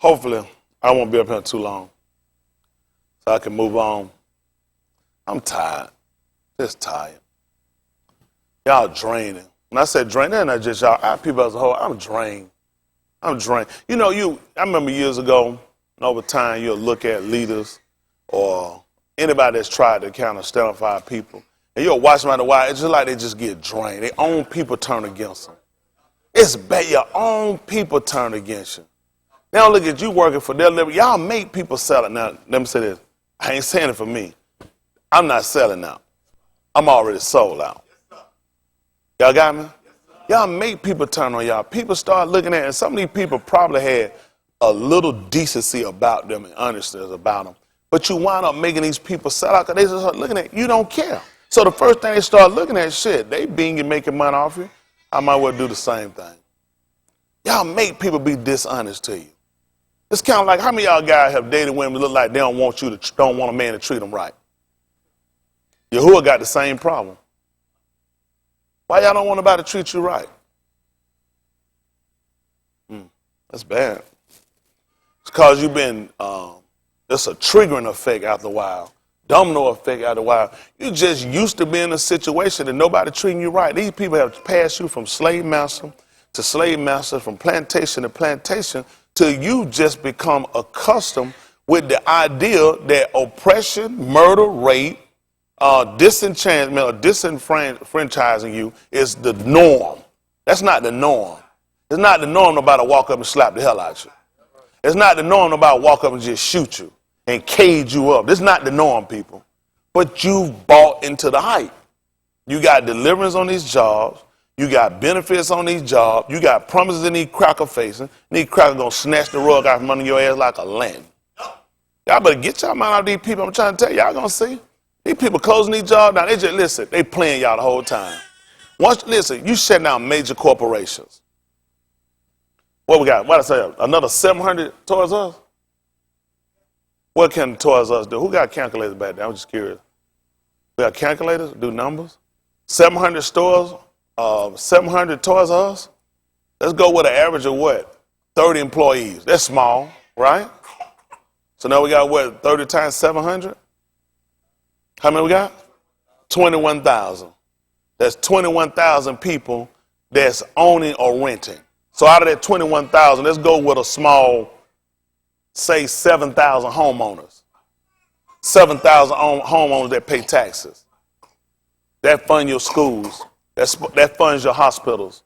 Hopefully, I won't be up here too long so I can move on. I'm tired. Just tired. Y'all draining. When I say drained, that's not just y'all, people as a whole. I'm drained. I'm drained. You know, I remember years ago, and over time, you'll look at leaders or anybody that's tried to kind of stand up for our people, and you'll watch them out a while. It's just like they just get drained. Their own people turn against them. It's bad. Your own people turn against you. They don't look at you working for their liberty. Y'all make people sell it. Now, let me say this. I ain't saying it for me. I'm not selling now. I'm already sold out. Y'all got me? Y'all make people turn on y'all. People start looking at it, and some of these people probably had a little decency about them and honesty about them. But you wind up making these people sell out because they start looking at you don't care. So the first thing they start looking at, shit, they being and making money off you. I might well do the same thing. Y'all make people be dishonest to you. It's kind of like how many of y'all guys have dated women that look like they don't want a man to treat them right? Yahuwah got the same problem. Why y'all don't want nobody to treat you right? That's bad. It's because you've been, it's a triggering effect after a while. Domino effect after a while. You just used to be in a situation that nobody treating you right. These people have passed you from slave master to slave master, from plantation to plantation, till you just become accustomed with the idea that oppression, murder, rape, disenchantment or disenfranchising you is the norm. That's not the norm. It's not the norm nobody to walk up and slap the hell out of you. It's not the norm nobody to walk up and just shoot you and cage you up. This is not the norm, people. But you've bought into the hype. You got deliverance on these jobs. You got benefits on these jobs. You got promises in these cracker facing. These crackers gonna snatch the rug out from under your ass like a lamb. Y'all better get y'all mind out of these people. I'm trying to tell you, y'all gonna see. These people closing these jobs down. They just, listen, they playing y'all the whole time. Listen, you shutting down major corporations. What we got? What I say? Another 700 Toys Us? What can Toys Us do? Who got calculators back there? I'm just curious. We got calculators, do numbers. 700 stores, 700 Toys Us. Let's go with an average of what? 30 employees. That's small, right? So now we got what? 30 times 700? How many we got? 21,000. That's 21,000 people that's owning or renting. So out of that 21,000, let's go with a small, say 7,000 homeowners. 7,000 homeowners that pay taxes. That fund your schools. That funds your hospitals.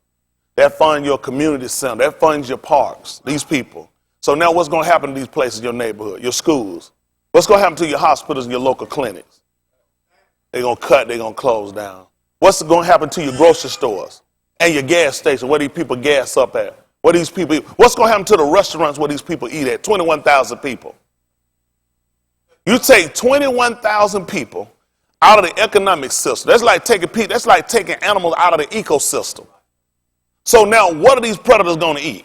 That funds your community center. That funds your parks. These people. So now what's going to happen to these places, your neighborhood, your schools? What's going to happen to your hospitals and your local clinics? They're going to cut, they're going to close down. What's going to happen to your grocery stores and your gas stations, where these people gas up at? Where these people eat? What's going to happen to the restaurants where these people eat at? 21,000 people. You take 21,000 people out of the economic system. That's like taking animals out of the ecosystem. So now what are these predators going to eat?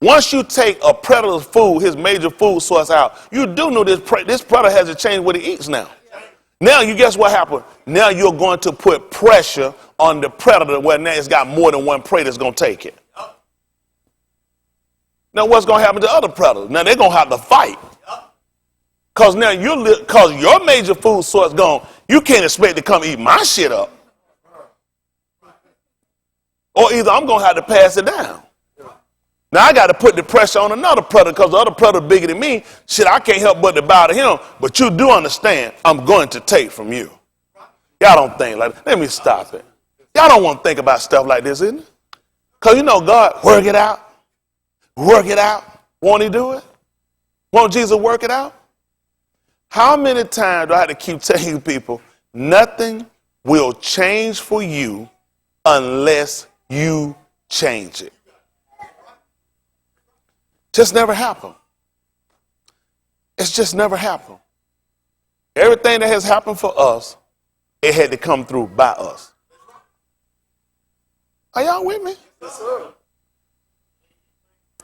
Once you take a predator's food, his major food source out, you do know this predator has to change what he eats now. Now, you guess what happened? Now you're going to put pressure on the predator where now it's got more than one prey that's going to take it. Now, what's going to happen to other predators? Now, they're going to have to fight. Because now because your major food source gone, you can't expect to come eat my shit up. Or either I'm going to have to pass it down. Now, I got to put the pressure on another predator because the other predator bigger than me. Shit, I can't help but to bow to him. But you do understand, I'm going to take from you. Y'all don't think like that. Let me stop it. Y'all don't want to think about stuff like this, isn't it? Because you know God, work it out. Work it out. Won't he do it? Won't Jesus work it out? How many times do I have to keep telling people, nothing will change for you unless you change it? Just never happened. It's just never happened. Everything that has happened for us, it had to come through by us. Are y'all with me? Yes, sir.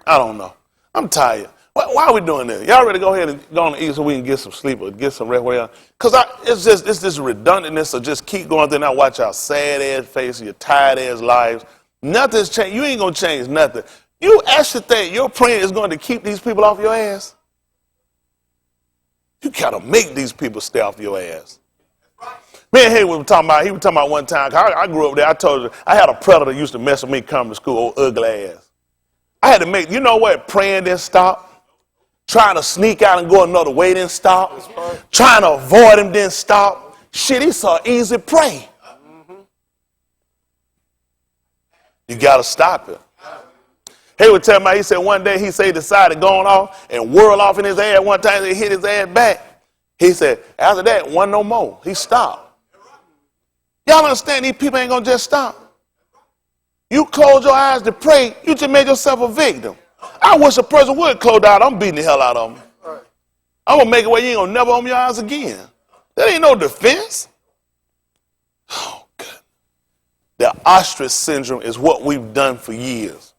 I don't know. I'm tired. Why are we doing this? Y'all ready to go ahead and go on to eat so we can get some sleep or get some rest? Because it's this redundantness of just keep going through and now watch our sad ass faces, your tired ass lives. Nothing's changed. You ain't going to change nothing. You actually think your praying is going to keep these people off your ass? You got to make these people stay off your ass. Me and he was talking about one time, I grew up there, I told you, I had a predator used to mess with me coming to school, old ugly ass. I had to make, you know what, praying didn't stop. Trying to sneak out and go another way didn't stop. Trying to avoid him didn't stop. Shit, he saw easy prey. You got to stop it. He would tell me, he said one day, he decided going off and whirl off in his ass one time, he hit his ass back. He said, after that, one no more. He stopped. Y'all understand these people ain't going to just stop. You close your eyes to pray, you just made yourself a victim. I wish a person would close out. I'm beating the hell out of them. I'm going to make it where you ain't going to never open your eyes again. That ain't no defense. Oh, God. The ostrich syndrome is what we've done for years.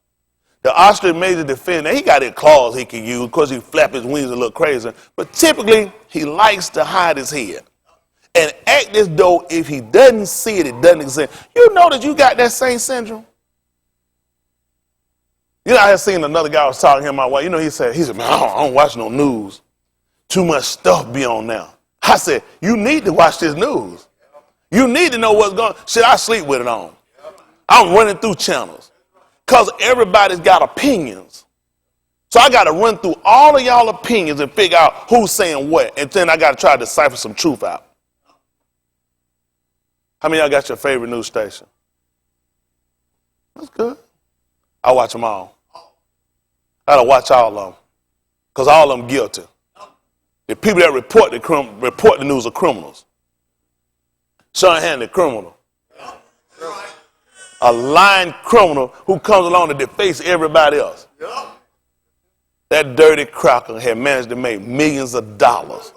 The ostrich made the defense. Now, he got his claws he can use because he flap his wings a little crazy. But typically, he likes to hide his head and act as though if he doesn't see it, it doesn't exist. You know that you got that same syndrome? You know, I had seen another guy was talking to him, my wife. You know, he said, man, I don't watch no news. Too much stuff be on now. I said, you need to watch this news. You need to know what's going on. Shit, I sleep with it on. I'm running through channels because everybody's got opinions. So I got to run through all of y'all opinions and figure out who's saying what. And then I got to try to decipher some truth out. How many of y'all got your favorite news station? That's good. I watch them all. I got to watch all of them because all of them guilty. The people that report the news are criminals. Short-handed criminal. A lying criminal who comes along to deface everybody else. That dirty cracker had managed to make millions of dollars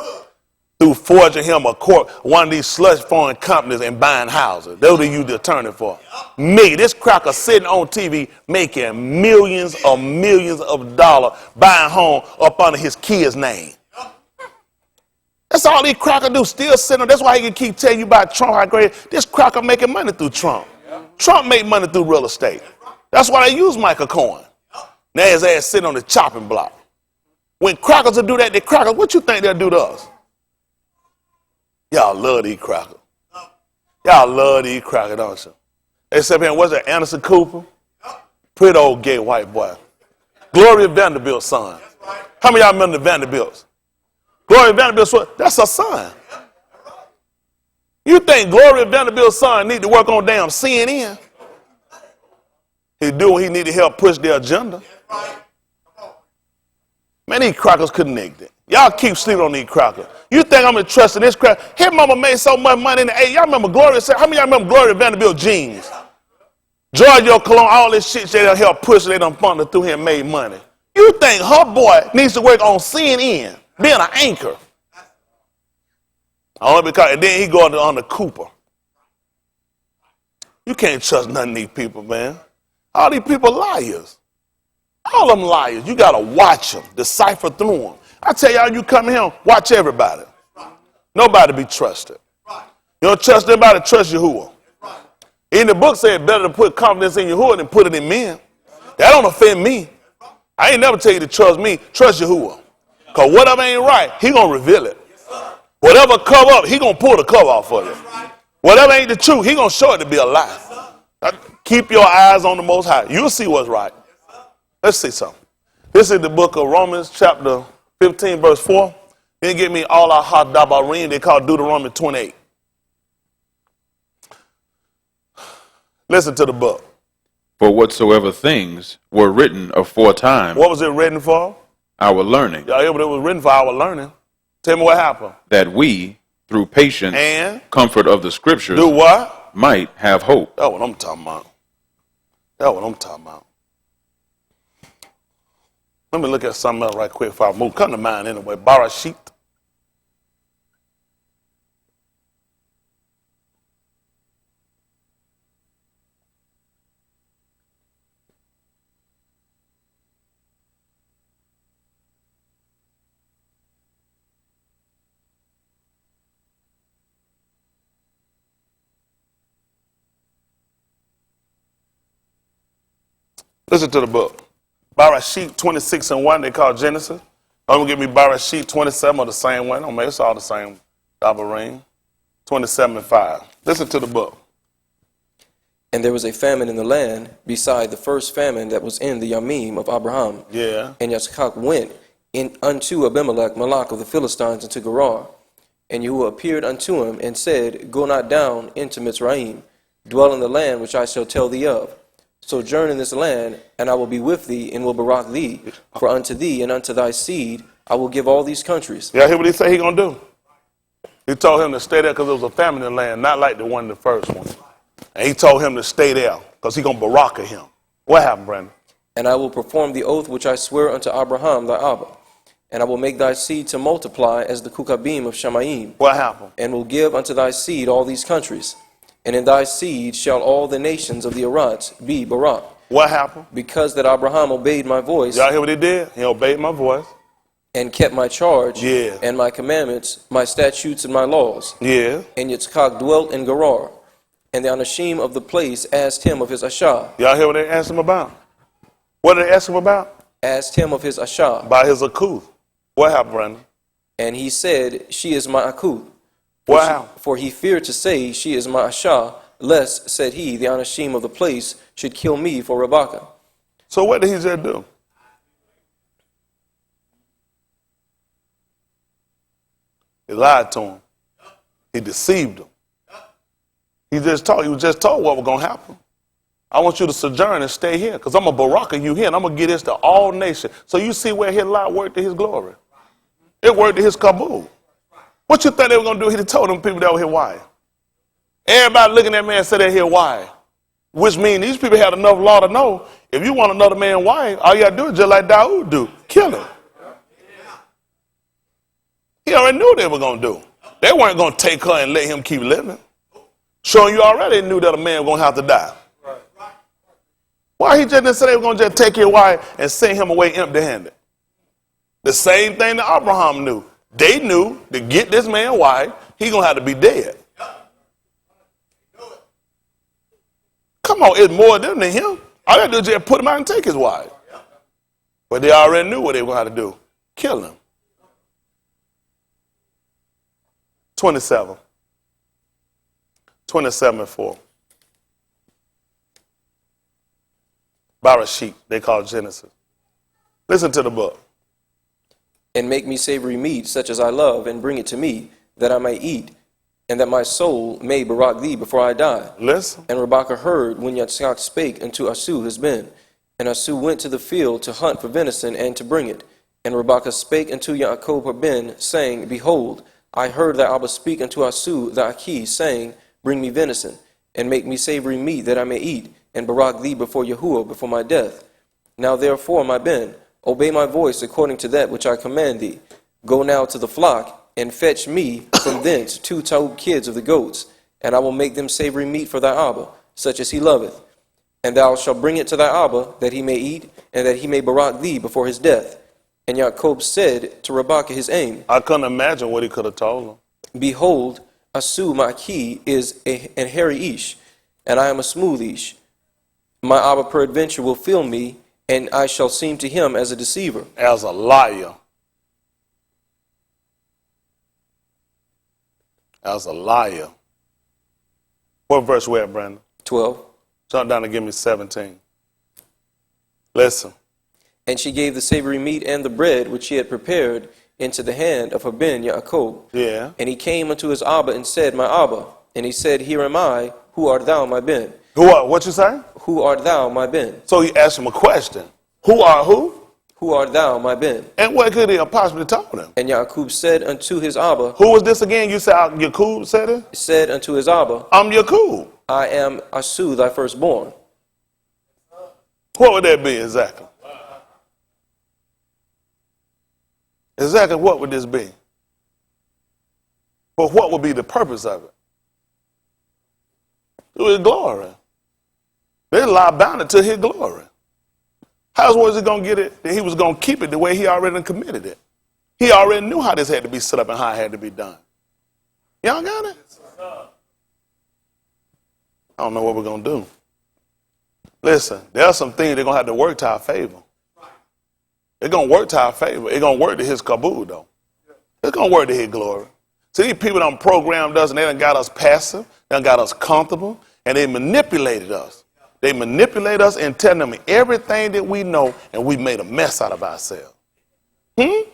through forging him one of these slush foreign companies and buying houses. Those are you the attorney for. Me, this cracker sitting on TV making millions of dollars buying home up under his kid's name. That's all these crackers do, still sitting on. That's why he can keep telling you about Trump, how great. This cracker making money through Trump. Trump made money through real estate. That's why they use Michael Cohen. Now his ass sitting on the chopping block. When crackers will do that, they crackers, what you think they'll do to us? Y'all love these crackers. Y'all love these crackers, don't you? They said, man, what's that, Anderson Cooper? Pretty old gay white boy. Gloria Vanderbilt's son. How many of y'all remember the Vanderbilts? Gloria Vanderbilt's son, that's her son. You think Gloria Vanderbilt's son need to work on damn CNN? He do what he need to help push their agenda. Man, these crackers connected. Y'all keep sleeping on these crackers. You think I'm going to trust in this cracker? His mama made so much money in the 80s. Y'all remember Gloria? How many of y'all remember Gloria Vanderbilt jeans? Giorgio Cologne, all this shit they done helped push, they done funded through here and made money. You think her boy needs to work on CNN, being an anchor? Only because, and then he go on the Cooper. You can't trust none of these people, man. All these people liars. All of them liars. You got to watch them, decipher through them. I tell y'all, you come here, watch everybody. Nobody be trusted. You don't trust anybody, trust Yahuwah. In the book said better to put confidence in Yahuwah than put it in men. That don't offend me. I ain't never tell you to trust me, trust Yahuwah. Because whatever ain't right, he going to reveal it. Whatever cover up, he going to pull the cover off for you. Whatever ain't the truth, he going to show it to be a lie. Keep your eyes on the Most High. You'll see what's right. Let's see something. This is the book of Romans chapter 15 verse 4. Then give me all our hot dabarim. They call Deuteronomy 28. Listen to the book. For whatsoever things were written aforetime. What was it written for? Our learning. Yeah, it was written for our learning. Tell me what happened. That we, through patience and comfort of the scriptures, do what? Might have hope. That's what I'm talking about. That's what I'm talking about. Let me look at something else right quick before I move. Come to mind anyway. Barakah. Listen to the book. Barashit 26 and 1, they call Genesis. I'm going to give me Barashit 27 or the same one. Don't make it's all the same double ring. 27 and 5. Listen to the book. And there was a famine in the land beside the first famine that was in the Yamim of Abraham. Yeah. And Yitzchak went in unto Abimelech, Malach of the Philistines, into Gerar. And Yahuwah appeared unto him and said, Go not down into Mitzrayim, dwell in the land which I shall tell thee of. Sojourn in this land, and I will be with thee, and will barak thee. For unto thee and unto thy seed I will give all these countries. Y'all hear what he said he going to do? He told him to stay there because there was a famine in the land, not like the one in the first one. And he told him to stay there because he going to Barakah him. What happened, Brandon? And I will perform the oath which I swear unto Abraham thy Abba. And I will make thy seed to multiply as the Kukabim of Shamayim. What happened? And will give unto thy seed all these countries. And in thy seed shall all the nations of the Arats be Barak. What happened? Because that Abraham obeyed my voice. Y'all hear what he did? He obeyed my voice. And kept my charge. Yeah. And my commandments, my statutes, and my laws. Yeah. And Yitzchak dwelt in Gerar. And the Anashim of the place asked him of his Ashah. Y'all hear what they asked him about? What did they ask him about? Asked him of his Ashah. By his akuth. What happened, Brandon? And he said, She is my Akuth. What happened? For he feared to say, She is my Ashah, lest, said he, the Anashim of the place should kill me for Barakah. So what did he just do? He lied to him. He deceived him. He was just told what was going to happen. I want you to sojourn and stay here because I'm a Barakah you here and I'm going to give this to all nations. So you see where his lie worked to his glory. It worked to his kabul. What you think they were going to do? He told them people that were here why. Everybody looking at that man said they're here why. Which means these people had enough law to know if you want another man wife, all you got to do is just like Dawood do. Kill him. He already knew what they were going to do. They weren't going to take her and let him keep living. Showing you already knew that a man was going to have to die. Why he just didn't say they were going to just take your wife and send him away empty-handed? The same thing that Abraham knew. They knew to get this man wife, he's going to have to be dead. Come on, it's more than him. All they do is just put him out and take his wife. But they already knew what they were going to have to do. Kill him. 27. 27 and 4. Barashit, they call Genesis. Listen to the book. And make me savory meat, such as I love, and bring it to me, that I may eat, and that my soul may barak thee before I die. Listen. And Rebekah heard when Yitzchak spake unto Asu his ben. And Asu went to the field to hunt for venison and to bring it. And Rebekah spake unto Yaakov her ben, saying, Behold, I heard that Abba speak unto Asu the Aki, saying, Bring me venison, and make me savory meat that I may eat, and barak thee before Yahuwah, before my death. Now therefore, my ben, obey my voice according to that which I command thee. Go now to the flock, and fetch me from thence 2 taub kids of the goats, and I will make them savory meat for thy Abba, such as he loveth. And thou shalt bring it to thy Abba, that he may eat, and that he may barak thee before his death. And Jacob said to Rebekah his aim, I couldn't imagine what he could have told him. Behold, Asu my key is an hairy ish, and I am a smooth ish. My Abba peradventure will fill me, and I shall seem to him as a deceiver. As a liar. As a liar. What verse we at, Brandon? 12. Jump down and give me 17. Listen. And she gave the savory meat and the bread which she had prepared into the hand of her ben Yaakov. Yeah. And he came unto his Abba and said, My Abba. And he said, Here am I. Who art thou, my ben? What you say? Who art thou, my ben? So he asked him a question. Who are who? Who art thou, my ben? And what could he have possibly told him? And Yaakov said unto his Abba. Who was this again? You said Yakub said it? Said unto his Abba. I'm Yakub. I am Asu, thy firstborn. What would that be exactly? Exactly what would this be? But what would be the purpose of it? To his glory. They lie bound it to his glory. How was he going to get it? That he was going to keep it the way he already committed it. He already knew how this had to be set up and how it had to be done. Y'all got it? I don't know what we're going to do. Listen, there are some things they're going to have to work to our favor. It's going to work to our favor. It's going to work to his kabul, though. It's going to work to his glory. See, these people done programmed us, and they done got us passive, they done got us comfortable, and they manipulated us. They manipulate us and tell them everything that we know, and we made a mess out of ourselves. People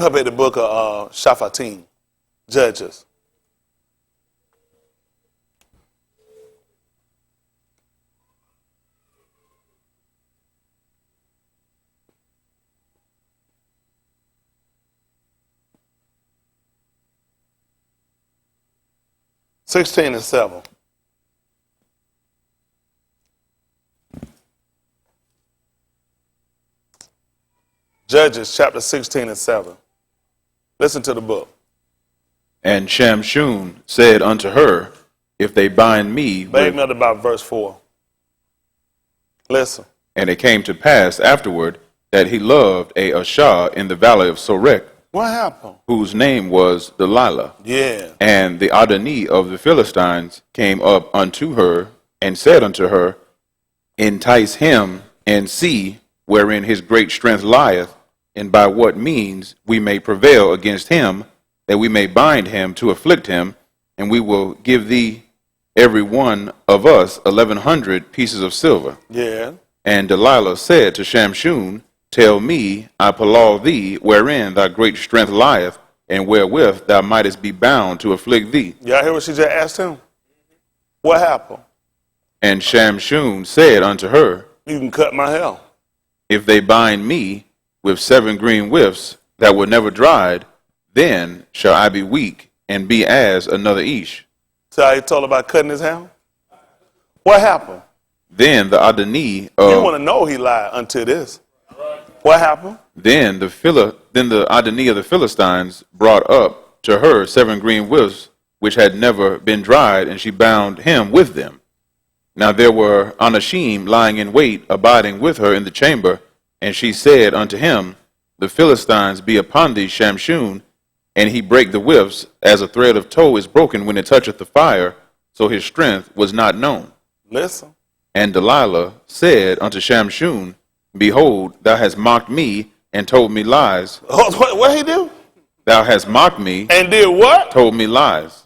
have read the book of Shaphatim, Judges. (16 and 7). Judges chapter 16 and 7. Listen to the book. And Shamshun said unto her, if they bind me Baby me up about verse 4. Listen. And it came to pass afterward that he loved a Ashah in the valley of Sorek, What happened? whose name was Delilah. Yeah. And the Adoni of the Philistines came up unto her and said unto her, entice him and see wherein his great strength lieth, and by what means we may prevail against him, that we may bind him to afflict him, and we will give thee every one of us 1,100 pieces of silver. Yeah. And Delilah said to Shamshun, tell me, I palaw thee, wherein thy great strength lieth, and wherewith thou mightest be bound to afflict thee. Y'all hear what she just asked him? What happened? And Shamshun said unto her, You can cut my hair. if they bind me with 7 green whiffs that were never dried, then shall I be weak and be as another Ish. See how he told about cutting his hair? What happened? Then the Adoni You of want to know he lied until this. What happened? then the Adoni of the Philistines brought up to her 7 green whiffs which had never been dried, and she bound him with them. Now there were Anashim lying in wait, abiding with her in the chamber, and she said unto him, the Philistines be upon thee, Shamshun, and he brake the whiffs, as a thread of tow is broken when it toucheth the fire, so his strength was not known. Listen. And Delilah said unto Shamshun, behold, thou hast mocked me and told me lies. What he do? Thou hast mocked me, And did what? told me lies.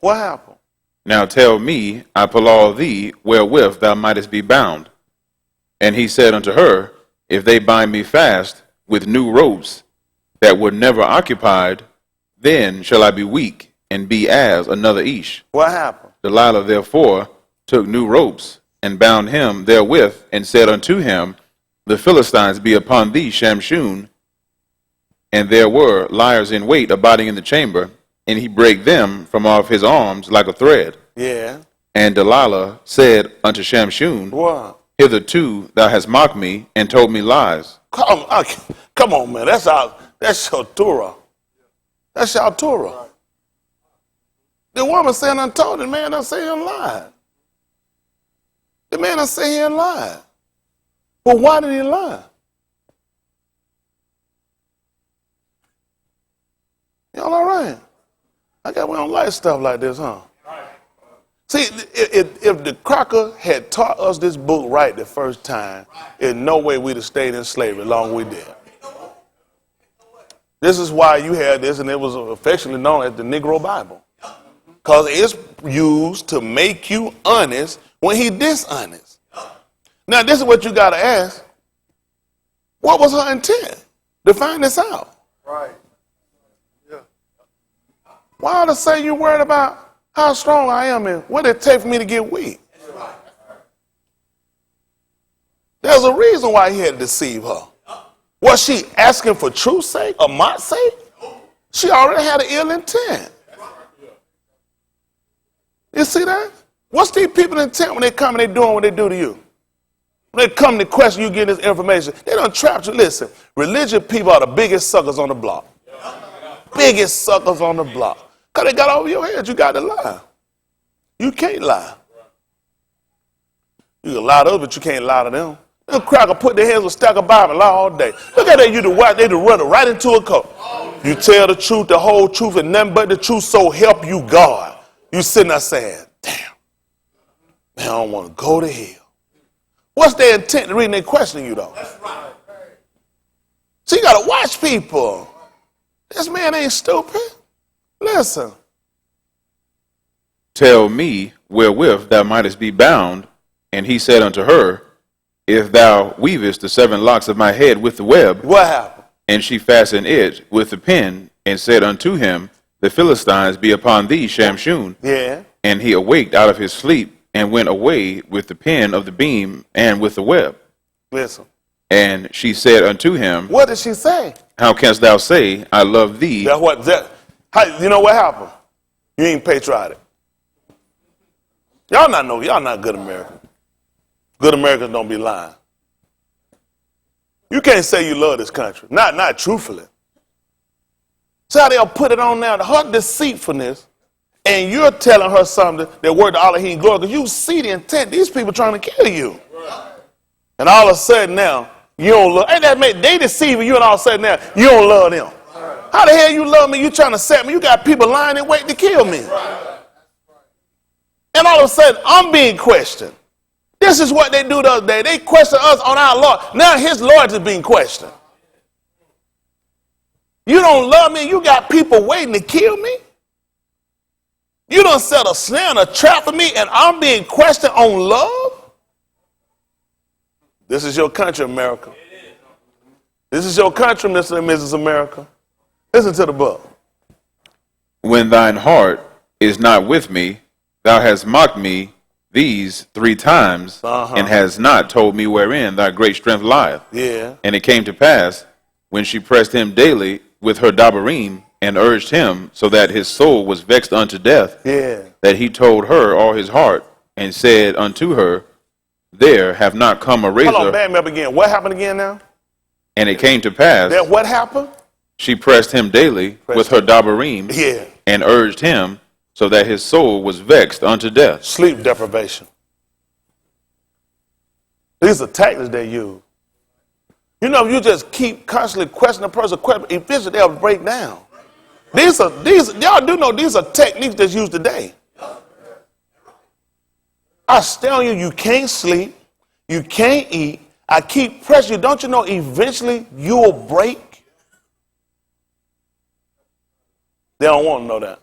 What happened? Now tell me, I palaw thee, wherewith thou mightest be bound. And he said unto her, if they bind me fast with new ropes that were never occupied, then shall I be weak and be as another Ish. What happened? Delilah therefore took new ropes and bound him therewith, and said unto him, the Philistines be upon thee, Shamshun. And there were liars in wait abiding in the chamber, and he brake them from off his arms like a thread. Yeah. And Delilah said unto Shamshun, What? hitherto thou hast mocked me and told me lies. Come on, man. That's your Torah. That's your Torah. The woman saying untold, the man done say he lied. The man done say he lied. But why did he lie? Y'all all right? I got we don't like stuff like this, huh? See, if the cracker had taught us this book right the first time, in no way we'd have stayed in slavery long we did. This is why you had this, and it was affectionately known as the Negro Bible. Because it's used to make you honest when he dishonest. Now, this is what you got to ask. What was her intent to find this out? Right. Yeah. Why ought to say you worried about how strong I am and what it take for me to get weak? There's a reason why he had to deceive her. Was she asking for truth's sake or mock's sake? She already had an ill intent. You see that? What's these people intent when they come and they doing what they do to you? When they come to question you getting this information, they done trapped you. Listen, religious people are the biggest suckers on the block. Biggest suckers on the block. Because they got over your head. You got to lie. You can't lie. You can lie to others, but you can't lie to them. Them cracker put their hands on a stack of Bible and lie all day. Look at that, you to watch, they to run it right into a coat. You tell the truth, the whole truth, and nothing but the truth, so help you God. You sitting there saying, damn, man, I don't want to go to hell. What's their intent in reading their questioning you, though? That's right. So you got to watch people. This man ain't stupid. Listen. Tell me wherewith thou mightest be bound. And he said unto her, If thou weavest the 7 locks of my head with the web. What happened? And she fastened it with the pin, and said unto him, The Philistines be upon thee, Shamshun. Yeah. And he awaked out of his sleep, and went away with the pin of the beam and with the web. Listen. And she said unto him, What did she say? How canst thou say, I love thee? That's what, you know what happened? You ain't patriotic. Y'all not good Americans. Good Americans don't be lying. You can't say you love this country. Not truthfully. So how they'll put it on now, her deceitfulness, and you're telling her something that word to Allah, He ain't glory, because you see the intent. These people trying to kill you. And all of a sudden now, you don't love, they deceive you, and all of a sudden now, you don't love them. How the hell you love me? You trying to set me? You got people lying and waiting to kill me. And all of a sudden, I'm being questioned. This is what they do the other day. They question us on our Lord. Now His Lord is being questioned. You don't love me. You got people waiting to kill me. You done set a snare and a trap for me, and I'm being questioned on love. This is your country, America. This is your country, Mr. and Mrs. America. Listen to the book. When thine heart is not with me, thou hast mocked me these 3 times, and has not told me wherein thy great strength lieth. Yeah. And it came to pass, when she pressed him daily with her dabarim, and urged him, so that his soul was vexed unto death, that he told her all his heart, and said unto her, There have not come a razor. Hold on, back me up again. What happened again now? And it came to pass, That what happened? she pressed him daily with her dabarim, and urged him, so that his soul was vexed unto death. Sleep deprivation. These are tactics they use. You know, if you just keep constantly questioning a person, eventually they'll break down. Y'all do know these are techniques that's used today. I tell you, you can't sleep, you can't eat. I keep pressing you. Don't you know eventually you will break? They don't want to know that.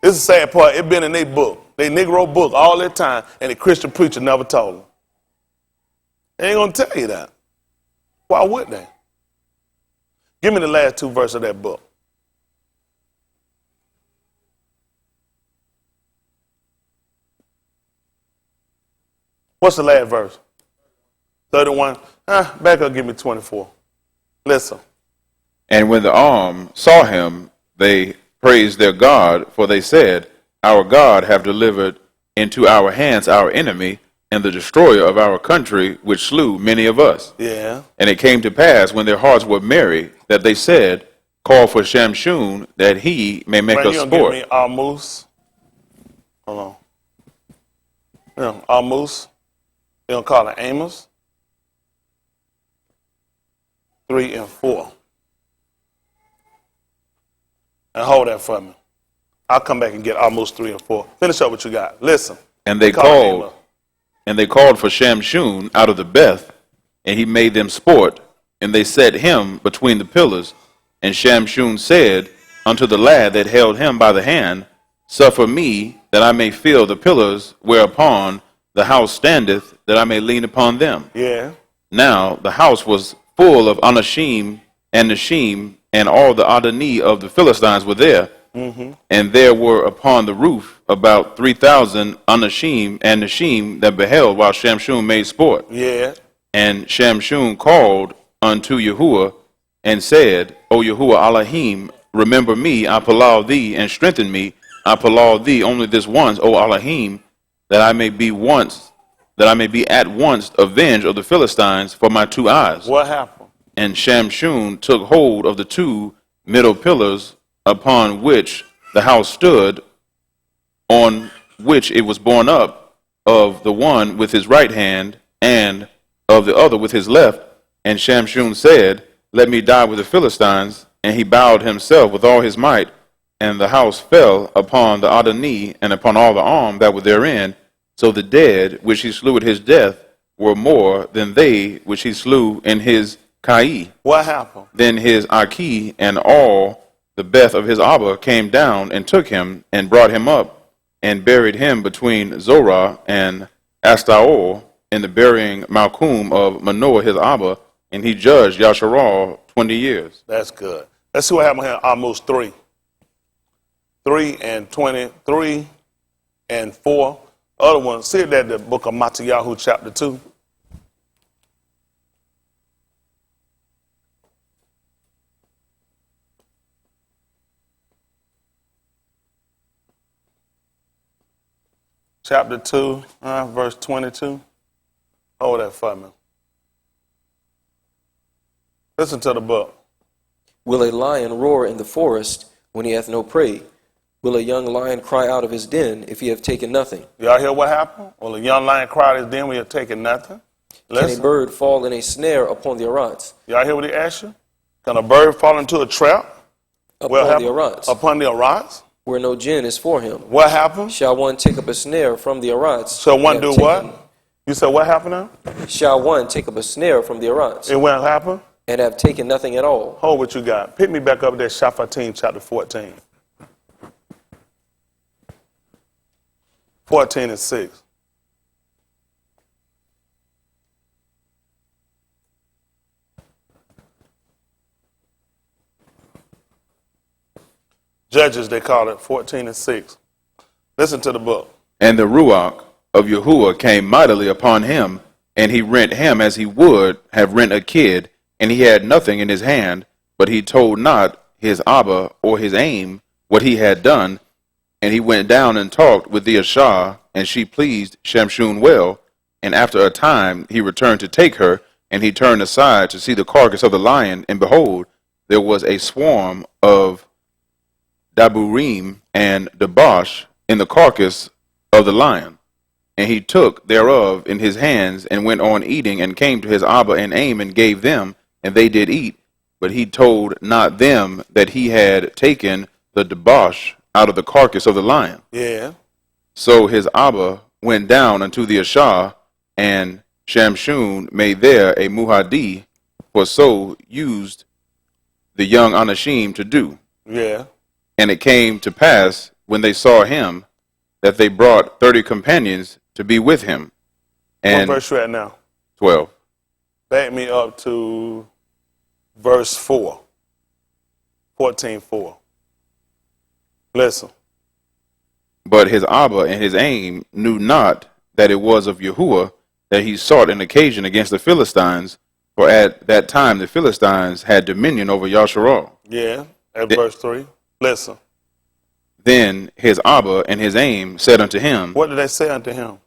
This is the sad part. It's been in their book, their Negro book all that time, and the Christian preacher never told them. They ain't going to tell you that. Why would they? Give me the last 2 verses of that book. What's the last verse? 31. Back up, give me 24. Listen. And when the arm saw him, they praised their God, for they said, Our God have delivered into our hands our enemy, and the destroyer of our country, which slew many of us. Yeah. And it came to pass, when their hearts were merry, that they said, Call for Shamshun, that he may make us sport. Give me Amos. Hold on. Yeah, Amos. They don't call it Amos. 3 and 4. And hold that for me. I'll come back and get Amos 3 and 4. Finish up what you got. Listen. And they called for Shamshun out of the Beth, and he made them sport, and they set him between the pillars. And Shamshun said unto the lad that held him by the hand, Suffer me, that I may feel the pillars whereupon the house standeth, that I may lean upon them. Yeah. Now the house was full of Anashim and Nashim, and all the Adani of the Philistines were there. Mm-hmm. And there were upon the roof about 3,000 Anashim and Nashim that beheld while Shamshun made sport. Yeah. And Shamshun called unto Yahuwah and said, O Yahuwah Elohim, remember me, I palau thee, and strengthen me. I palau thee only this once, O Elohim, that I may be at once avenged of the Philistines for my 2 eyes. What happened? And Shamshun took hold of the 2 middle pillars upon which the house stood, on which it was borne up, of the one with his right hand, and of the other with his left. And Shamshun said, Let me die with the Philistines. And he bowed himself with all his might, and the house fell upon the Adani and upon all the arm that were therein. So the dead, which he slew at his death, were more than they which he slew in his Kai. What happened? Then his Aki and all the Beth of his Abba came down and took him and brought him up and buried him between Zorah and Astaol in the burying Malchum of Manoah his Abba, and he judged Yasharal 20 years. That's good. Let's see what happened here. Almost 3. 3 and 20, 3 and 4. Other one, see that the book of Mattiyahu chapter 2. Chapter 2, verse 22. Hold that for me. Listen to the book. Will a lion roar in the forest when he hath no prey? Will a young lion cry out of his den if he have taken nothing? Y'all hear what happened? Well, a young lion cried his den when he had taken nothing. Listen. Can a bird fall in a snare upon the arats? Y'all hear what he asked you? Can a bird fall into a trap? Upon the arats, Upon the arats? where no gin is for him. What happened? Shall one take up a snare from the arats? Shall one and do have what? taken- You said what happened now? Shall one take up a snare from the arats It won't happen? and have taken nothing at all? Hold what you got. Pick me back up there, Shaphatim chapter 14. 14 and 6. Judges, they call it 14 and 6. Listen to the book. And the Ruach of Yahuwah came mightily upon him, and he rent him as he would have rent a kid, and he had nothing in his hand, but he told not his Abba or his aim what he had done. And he went down and talked with the Ashah, and she pleased Shamshun well. And after a time he returned to take her, and he turned aside to see the carcass of the lion, and behold, there was a swarm of Daburim and Dabash in the carcass of the lion. And he took thereof in his hands, and went on eating, and came to his Abba and aim, and gave them, and they did eat. But he told not them that he had taken the Dabash out of the carcass of the lion. Yeah. So his Abba went down unto the Ashah, and Shamshun made there a Muhadi, for so used the young Anashim to do. Yeah. And it came to pass, when they saw him, that they brought 30 companions to be with him. And What verse you at now? 12. Back me up to verse 4. 14:4. Listen. But his Abba and his aim knew not that it was of Yahuwah that he sought an occasion against the Philistines, for at that time the Philistines had dominion over Yasharal. Yeah. At verse 3. Listen. Then his Abba and his aim said unto him, What did they say unto him?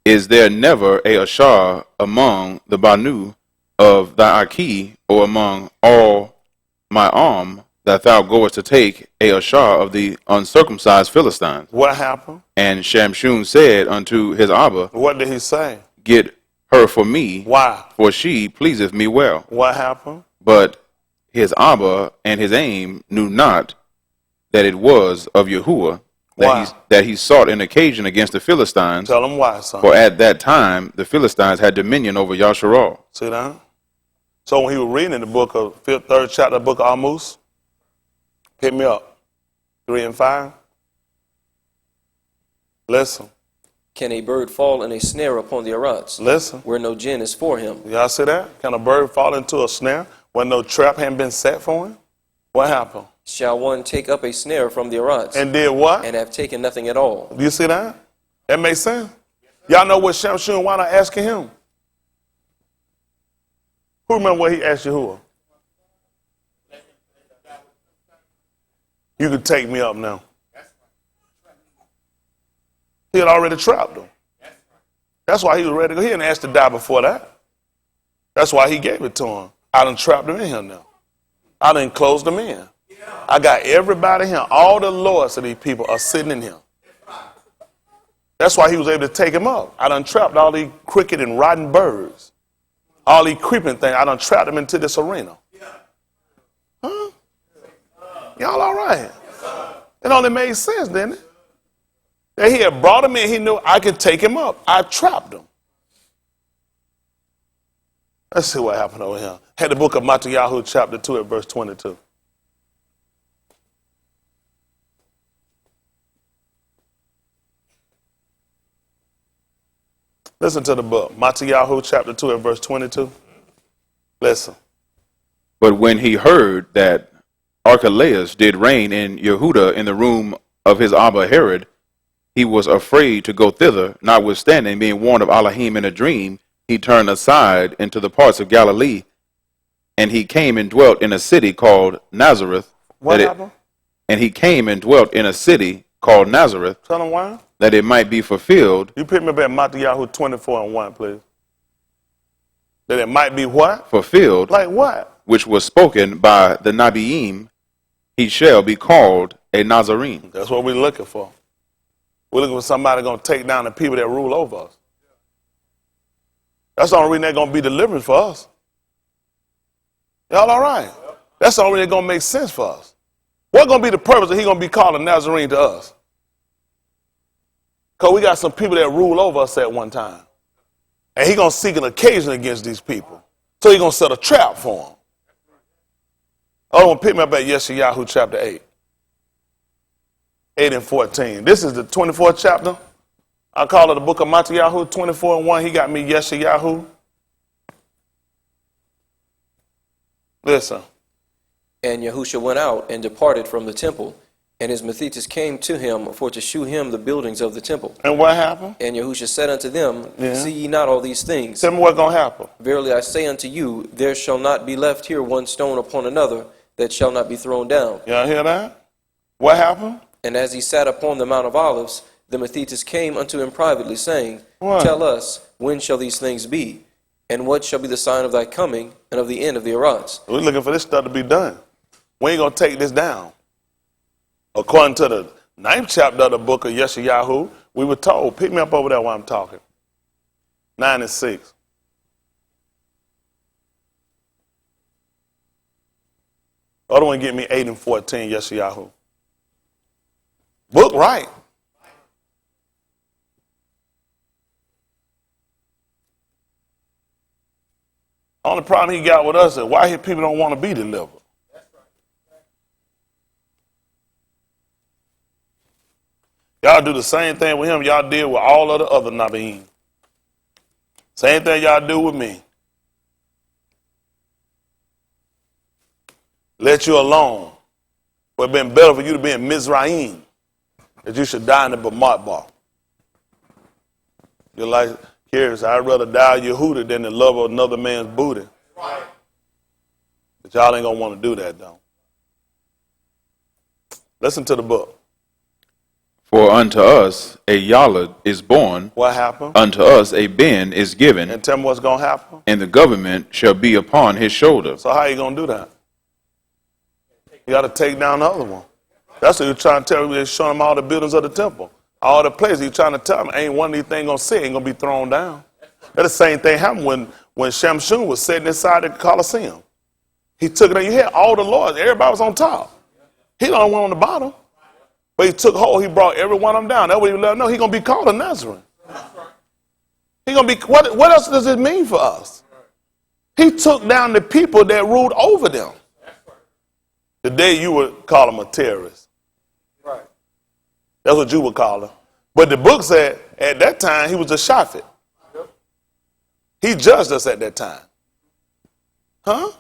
Is there never a Ashar among the Banu of thy Aki, or among all my arm, that thou goest to take a Ashar of the uncircumcised Philistines? What happened? And Shamshun said unto his Abba, What did he say? Get her for me, Why? for she pleaseth me well. What happened? But his Abba and his aim knew not that it was of Yahuwah that he sought an occasion against the Philistines. Tell them why, son. For at that time the Philistines had dominion over Yasharal. See that? So when he was reading in the book of third chapter of the book of Amos, hit me up. 3 and 5. Listen. Can a bird fall in a snare upon the arats, Listen. where no gin is for him? Y'all see that? Can a bird fall into a snare when no trap hadn't been set for him? What happened? Shall one take up a snare from the arats And did what? and have taken nothing at all? Do you see that? That makes sense? Y'all know what Shamshun wound up asking him? Who remember what he asked Yahuwah? You could take me up now. He had already trapped him. That's why he was ready to go. He didn't ask to die before that. That's why he gave it to him. I done trapped him in here now. I done closed him in. I got everybody here. All the lords of these people are sitting in here. That's why he was able to take him up. I done trapped all these crooked and rotten birds. All these creeping things. I done trapped them into this arena. Huh? Y'all all right? It only made sense, didn't it? That he had brought him in. He knew I could take him up. I trapped him. Let's see what happened over here. Had the book of Matthew chapter 2 at verse 22. Listen to the book. Matthew chapter 2 at verse 22. Listen. But when he heard that Archelaus did reign in Yehuda in the room of his Abba Herod, he was afraid to go thither, notwithstanding being warned of Elohim in a dream, he turned aside into the parts of Galilee, and he came and dwelt in a city called Nazareth. What happened? And he came and dwelt in a city called Nazareth, Tell them why. that it might be fulfilled. You pick me up at Matthew 24 and 1, please. That it might be what? Fulfilled, Like what? which was spoken by the Nabiim, he shall be called a Nazarene. That's what we're looking for. We're looking for somebody going to take down the people that rule over us. That's the only reason they're going to be deliverance for us. Y'all all right? That's the only reason it's going to make sense for us. What's going to be the purpose that he's going to be called a Nazarene to us? Because we got some people that rule over us at one time. And he's going to seek an occasion against these people. So he's going to set a trap for them. Oh, want to pick me up at Yeshayahu chapter 8. 8 and 14. This is the 24th chapter. I call it the book of Matthew 24 and 1. He got me Yeshayahu. Listen. And Yahusha went out and departed from the temple, and his Methites came to him for to shew him the buildings of the temple. And what happened? And Yahusha said unto them, Yeah. See ye not all these things? Tell me what's going to happen. Verily I say unto you, there shall not be left here one stone upon another that shall not be thrown down. Y'all hear that? What happened? And as he sat upon the Mount of Olives, the Methites came unto him privately, saying, What? Tell us, when shall these things be? And what shall be the sign of thy coming, and of the end of the Arats? We're looking for this stuff to be done. We ain't going to take this down. According to the 9th chapter of the book of Yeshayahu, we were told, pick me up over there while I'm talking. 9 and 6. Other one get me 8 and 14, Yeshayahu. Book right. Only problem he got with us is why his people don't want to be delivered. Y'all do the same thing with him y'all did with all of the other Nabiim. Same thing y'all do with me. Let you alone. But it's been better for you to be in Mizraim that you should die in the Bamakbar. You're like, here's, I'd rather die Yehuda than the love of another man's booty. Right. But y'all ain't going to want to do that, though. Listen to the book. For unto us a Yalad is born, What happened? unto us a Ben is given, And tell me what's going to happen. and the government shall be upon his shoulder. So how you going to do that? You got to take down the other one. That's what you're trying to tell me. They're showing them all the buildings of the temple. All the places you're trying to tell them, ain't one of these things going to sit, ain't going to be thrown down. That's the same thing happened when Shamshun was sitting inside the Colosseum. He took it, and you had all the lords. Everybody was on top. He the only one on the bottom. But he took hold, he brought every one of them down. That's what he let them know. He's going to be called a Nazarene. He going to be, what else does it mean for us? He took down the people that ruled over them. Today you would call him a terrorist. Right. That's what you would call him. But the book said at that time he was a shafit. Yep. He judged us at that time. Huh?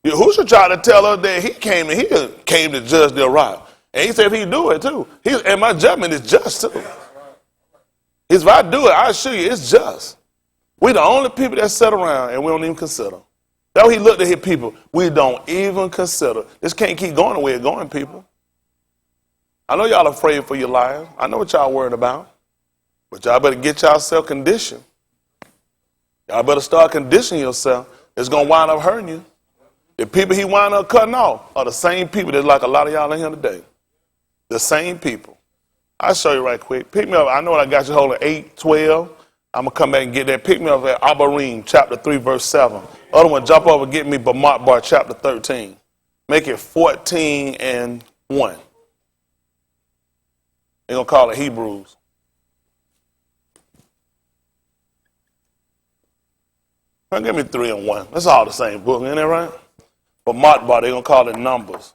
Who should try to tell us that he came to judge the Arab? And he said if he do it too. And my judgment is just too. If I do it, I assure you it's just. We the only people that sit around and we don't even consider. That's what he looked at his people. We don't even consider. This can't keep going the way it's going, people. I know y'all afraid for your lives. I know what y'all worried about. But y'all better get yourself conditioned. Y'all better start conditioning yourself. It's going to wind up hurting you. The people he wind up cutting off are the same people that's like a lot of y'all in here today. The same people. I'll show you right quick. Pick me up. I know what I got you holding 8, 12. I'm going to come back and get that. Pick me up at Abarim, chapter 3, verse 7. Other one, jump over and get me Bamakbar, chapter 13. Make it 14 and 1. They're going to call it Hebrews. Now give me 3 and 1. That's all the same book, ain't that right? But Matbar, they're going to call it Numbers.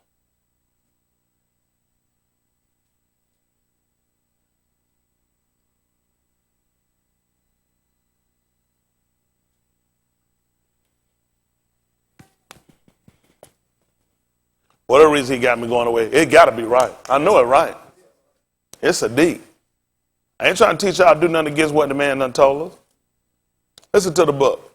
Whatever reason he got me going away, it got to be right. I know it right. It's a deep. I ain't trying to teach y'all to do nothing against what the man done told us. Listen to the book.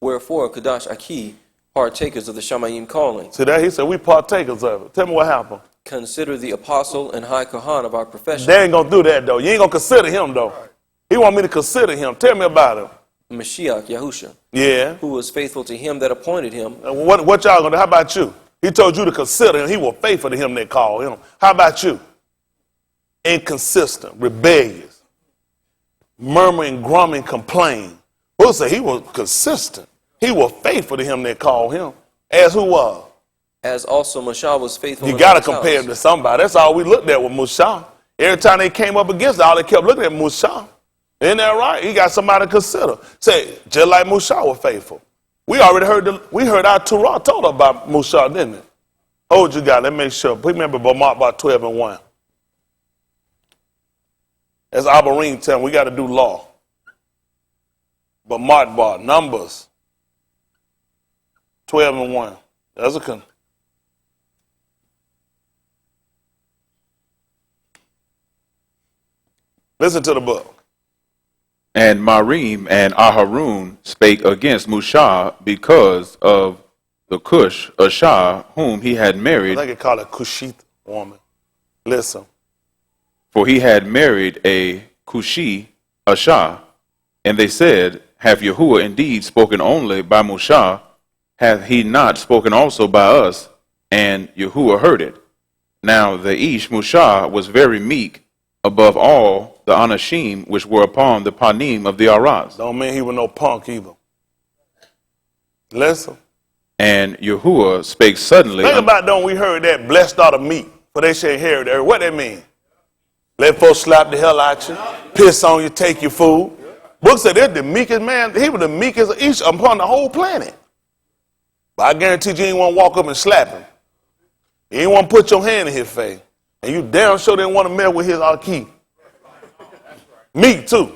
Wherefore, Kadash Aki, partakers of the Shamayim calling, See that? He said, we partakers of it. Tell me what happened. consider the apostle and high Kohan of our profession, They ain't going to do that, though. You ain't going to consider him, though. He want me to consider him. Tell me about him. Mashiach Yahusha, Yeah. who was faithful to him that appointed him, And what y'all going to do? How about you? He told you to consider him. He was faithful to him that called him. How about you? Inconsistent, rebellious, murmuring, grumbling, complain. We'll say he was consistent. He was faithful to him that called him. As who was? as also Mashah was faithful You in got to God's compare house. him to somebody. That's all we looked at with Mushah. Every time they came up against it, all they kept looking at Mushah. Isn't that right? He got somebody to consider. Say, just like Mushah was faithful. We already heard our Torah told about Mushah, didn't it? Hold you got, let me make sure. Remember about 12 and 1. As Abarim telling we got to do law. But Matbar, Numbers 12 and 1. That's a con. Listen to the book. And Marim and Aharun spake against Mushah because of the Cush, Ashah, whom he had I married, think it called a Cushite woman. Listen. for he had married a Cushi, Ashah. And they said, have Yahuwah indeed spoken only by Mushah? Hath he not spoken also by us? And Yahuwah heard it. Now the Ish Mushah was very meek above all the Anashim which were upon the Panim of the Araz. Don't mean he was no punk either. Listen. And Yahuwah spake suddenly. Think about don't we heard that blessed are the meek, for they shall inherit the earth. What that mean? Let folks slap the hell out you, piss on you, take your food. Book said they're the meekest man. He was the meekest of each upon the whole planet. But I guarantee you ain't want to walk up and slap him. You ain't want to put your hand in his face. And you damn sure didn't want to mess with his Aki. Meek too.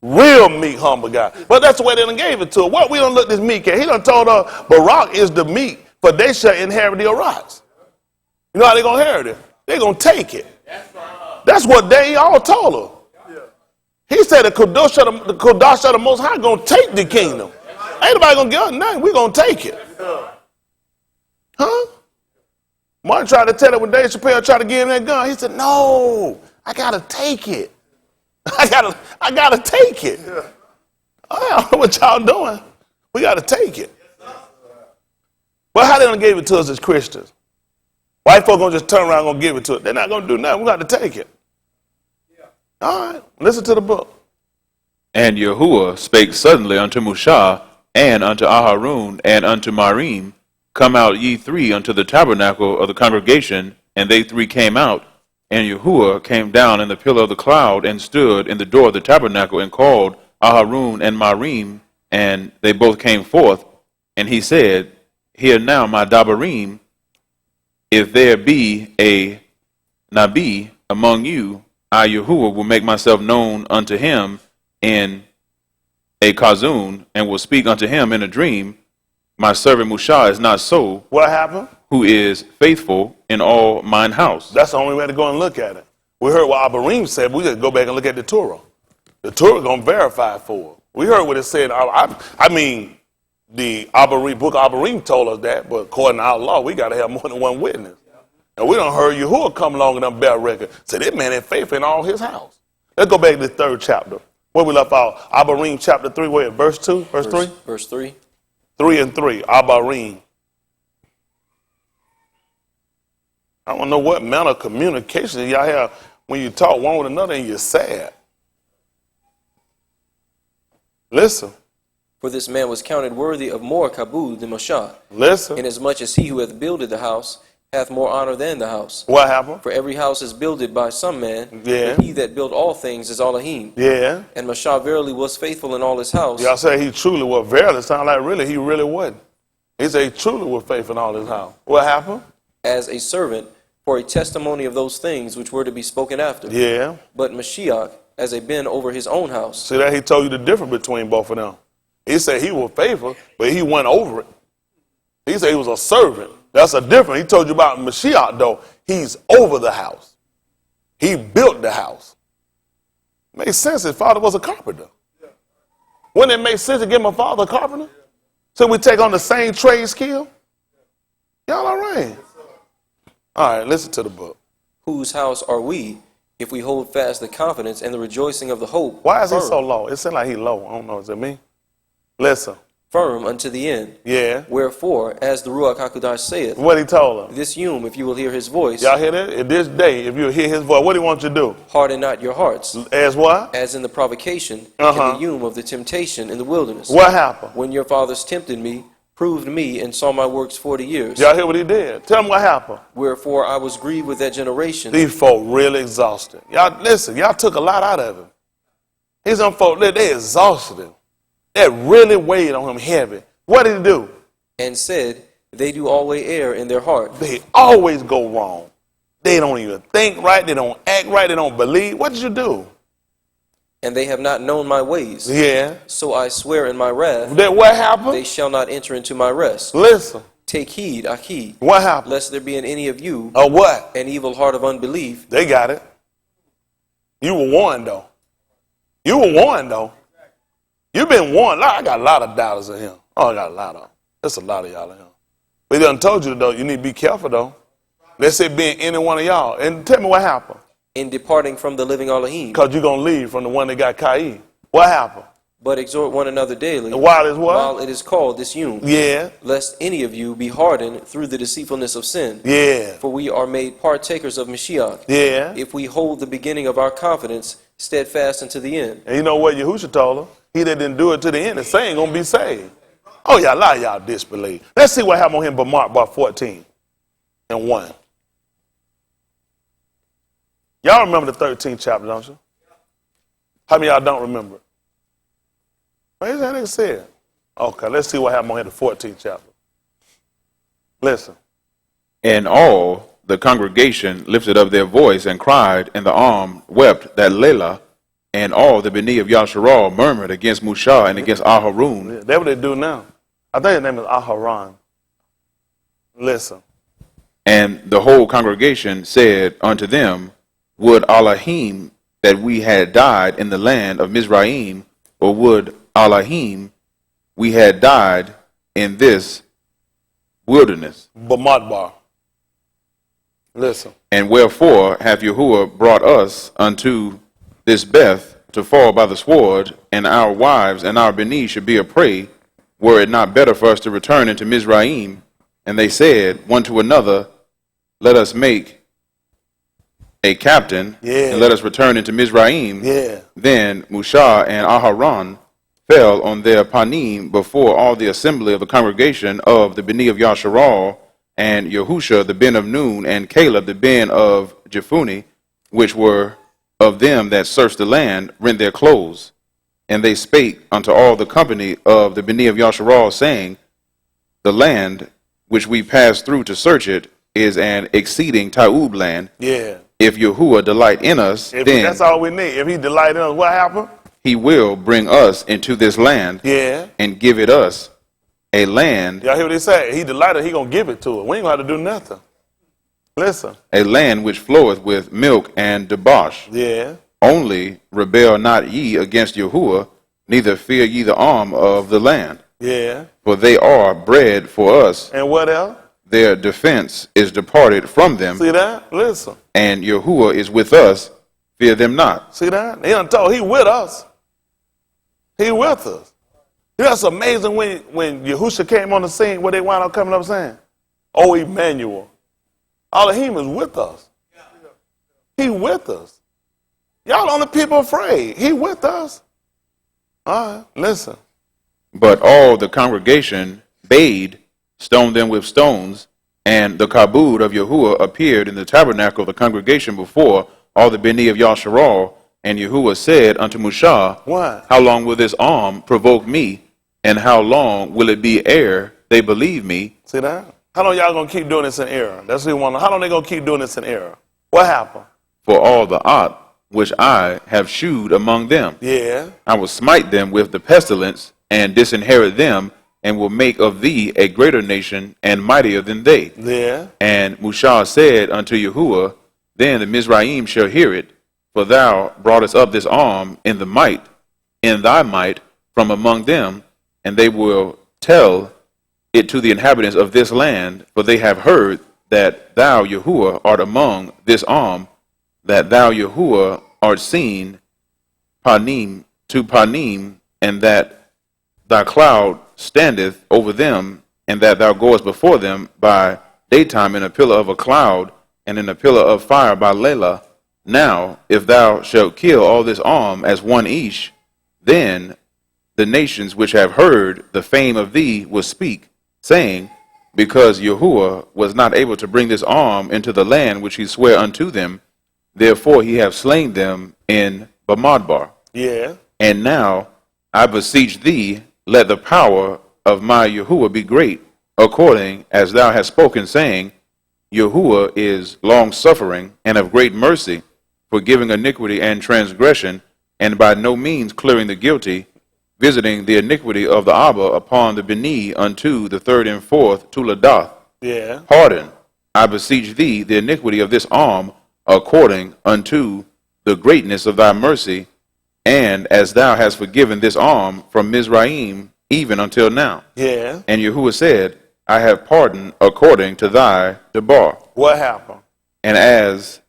Real meek, humble guy. But that's the way they done gave it to her. What we done look this meek at? He done told her Barak is the meek, for they shall inherit the Araz. You know how they gonna inherit it? They gonna take it. That's what they all told her. He said the Kodash of the Most High gonna take the kingdom. Ain't nobody gonna give us nothing. We gonna take it. Huh? Martin tried to tell her when Dave Chappelle tried to give him that gun. He said, "No, I gotta take it. I gotta take it. I don't know what y'all doing. We gotta take it." But how they done gave it to us as Christians? White folk gonna just turn around and gonna give it to us. They're not gonna do nothing. We got to take it. All right, listen to the book. And Yahuwah spake suddenly unto Mushah, and unto Aharun, and unto Marim, come out ye three unto the tabernacle of the congregation. And they three came out. And Yahuwah came down in the pillar of the cloud, and stood in the door of the tabernacle, and called Aharun and Marim, and they both came forth. And he said, hear now my Dabarim, if there be a Nabi among you, I, Yahuwah, will make myself known unto him in a Kazun, and will speak unto him in a dream. My servant Mushah is not so, What happened? who is faithful in all mine house. That's the only way to go and look at it. We heard what Abarim said. We just go back and look at the Torah. The Torah gonna verify it for us. We heard what it said. I mean, the book of Abarim told us that, but according to our law, we got to have more than one witness. And we don't heard Yahuwah come along and done bear record. Say, this man had faith in all his house. Let's go back to the 3rd chapter. Where we left off. Abarim chapter 3, where? Verse 2? Verse 3? Verse 3. 3 and 3. Abarim. I don't know what manner of communication y'all have when you talk one with another and you're sad. Listen. For this man was counted worthy of more kabul than Mashah, Listen. inasmuch as he who hath builded the house hath more honor than the house. What happened? For every house is builded by some man, Yeah. but he that built all things is Elohim. Yeah. And Mashah verily was faithful in all his house, Y'all say he truly was. Verily sound like really, he really wasn't. He said he truly was faithful in all his house. What happened? as a servant for a testimony of those things which were to be spoken after. Yeah. But Mashiach as a ben over his own house. See that he told you the difference between both of them. He said he was faithful, but he went over it. He said he was a servant. That's a difference. He told you about Mashiach, though. He's over the house. He built the house. Makes sense. His father was a carpenter. Wouldn't it make sense to give my father a carpenter? So we take on the same trade skill? Y'all all right? All right, listen to the book. Whose house are we, if we hold fast the confidence and the rejoicing of the hope? Why is he firm, so low? It seems like he's low. I don't know. Is it me? Listen. firm unto the end? Yeah. Wherefore, as the Ruach HaKodesh saith, What he told him. this Yom, if you will hear his voice, Y'all hear that? In this day, if you hear his voice, what do he want you to do? harden not your hearts, As what? as in the provocation Uh-huh. in the Yom of the temptation in the wilderness. What happened? When your fathers tempted me, proved me, and saw my works 40 years. Y'all hear what he did? Tell him what happened. Wherefore I was grieved with that generation. These folk really exhausted. Y'all listen, y'all took a lot out of him. These some folk, they exhausted him. That really weighed on him heavy. What did he do? And said, they do always err in their heart. They always go wrong. They don't even think right. They don't act right. They don't believe. What did you do? And they have not known my ways. Yeah. So I swear in my wrath, That what happened? they shall not enter into my rest. Listen. Take heed, Aki, What happened? lest there be in any of you Oh, what? an evil heart of unbelief. They got it. You were warned, though. You were warned, though. You've been warned. I got a lot of doubters in here. Oh, I got a lot of them. There's a lot of y'all in here. But he done told you, though, you need to be careful, though. Let's say being any one of y'all. And tell me what happened. In departing from the living Elohim, Because you're going to leave from the one that got Kai. What happened? but exhort one another daily, And while is what? while it is called this Yom, Yeah. lest any of you be hardened through the deceitfulness of sin. Yeah. For we are made partakers of Mashiach, Yeah. if we hold the beginning of our confidence steadfast unto the end. And you know what Yahusha told him? He that didn't do it to the end, the same going to be saved. Oh, yeah, a lot of y'all disbelieve. Let's see what happened on him by Mark, by 14 and 1. Y'all remember the 13th chapter, don't you? How many of y'all don't remember it? What is that nigga said? Okay, let's see what happened on here, the 14th chapter. Listen. And all the congregation lifted up their voice and cried, and the arm wept that Layla, and all the Beni of Yasharal murmured against Mushah and against Aharun. Yeah, that's what they do now. I think his name is Aharon. Listen. And the whole congregation said unto them, would Elohim that we had died in the land of Mizraim, or would Elohim we had died in this wilderness? Bamadbar. Listen. And wherefore hath Yahuwah brought us unto this Beth to fall by the sword, and our wives and our Beni should be a prey? Were it not better for us to return into Mizraim? And they said one to another, let us make a captain, Yeah. and let us return into Mizraim. Yeah. Then Mushah and Aharon fell on their panim before all the assembly of the congregation of the Beni of Yasharal, and Yahusha the ben of Nun, and Caleb the ben of Jephunneh, which were of them that searched the land, rent their clothes. And they spake unto all the company of the Beni of Yasharal, saying, the land which we passed through to search it is an exceeding Taub land. Yeah. If Yahuwah delight in us, If then that's all we need. If he delighted in us, what happened? he will bring us into this land, Yeah. and give it us a land, Y'all hear what they say? He delighted, he going to give it to us. We ain't going to have to do nothing. Listen. a land which floweth with milk and debauch. Yeah. Only rebel not ye against Yahuwah, neither fear ye the arm of the land. Yeah. For they are bread for us. And what else? Their defense is departed from them, See that? Listen. and Yahuwah is with us. Fear them not. See that? He done told, he with us. He with us. You know, that's amazing when Yahusha came on the scene, what they wound up coming up saying? Oh, Emmanuel. Elohim is with us. He with us. Y'all only people afraid. He with us. All right, listen. But all the congregation bade stone them with stones, And the kabod of Yahuwah appeared in the tabernacle of the congregation before all the Beni of Yasharal. And Yahuwah said unto Mushah, Why? how long will this arm provoke me? And how long will it be ere they believe me? See that? How long y'all gonna keep doing this in error? That's what we want. How long they gonna keep doing this in error? What happened? For all the art which I have shewed among them, Yeah. I will smite them with the pestilence, and disinherit them, and will make of thee a greater nation, and mightier than they. Yeah. And Mushah said unto Yahuwah, then the Mizraim shall hear it, for thou broughtest up this arm in thy might from among them, and they will tell it to the inhabitants of this land, for they have heard that thou, Yahuwah, art among this arm, that thou, Yahuwah, art seen panim to panim, and that thy cloud standeth over them, and that thou goest before them by daytime in a pillar of a cloud, and in a pillar of fire by Layla. Now, if thou shalt kill all this arm as one Ish, then the nations which have heard the fame of thee will speak, saying, because Yahuwah was not able to bring this arm into the land which he sware unto them, therefore he hath slain them in Bamidbar. Yeah. And now I beseech thee, let the power of my Yahuwah be great, according as thou hast spoken, saying, Yahuwah is long-suffering and of great mercy, forgiving iniquity and transgression, and by no means clearing the guilty, visiting the iniquity of the Abba upon the Beni unto the third and fourth Tuladath. Yeah. Pardon, I beseech thee, the iniquity of this arm, according unto the greatness of thy mercy, and as thou hast forgiven this arm from Mizraim even until now. Yeah. And Yahuwah said, I have pardoned according to thy debar. What happened? And as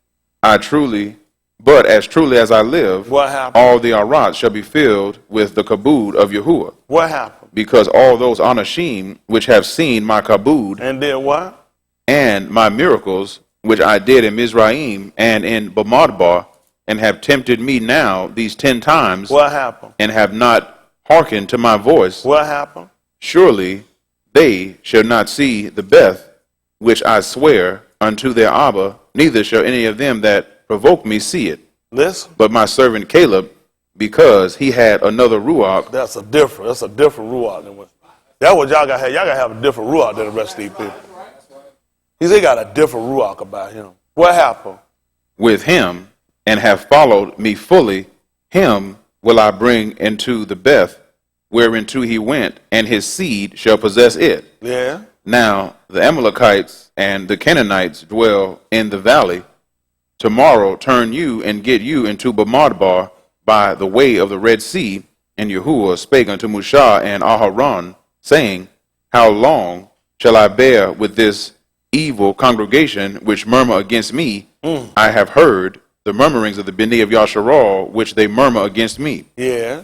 truly as I live, What happened? all the Arat shall be filled with the kabod of Yahuwah. What happened? Because all those Anashim which have seen my kabod And did what? and my miracles, which I did in Mizraim and in Bamidbar, and have tempted me now these 10 times, What happened? and have not hearkened to my voice, What happened? surely they shall not see the Beth, which I swear unto their Abba, neither shall any of them that provoke me see it. Listen. But my servant Caleb, because he had another Ruach, That's a different ruach than what. That's what y'all got to have. Y'all got to have a different ruach than the rest of these people. He got a different ruach about him. What happened? with him, and have followed me fully, him will I bring into the Beth, whereinto he went, and his seed shall possess it. Yeah. Now the Amalekites and the Canaanites dwell in the valley. Tomorrow turn you and get you into Bamidbar by the way of the Red Sea. And Yahuwah spake unto Mushah and Aharon, saying, How long shall I bear with this evil congregation which murmur against me? I have heard the murmurings of the Beni of Yasharal, which they murmur against me. Yeah.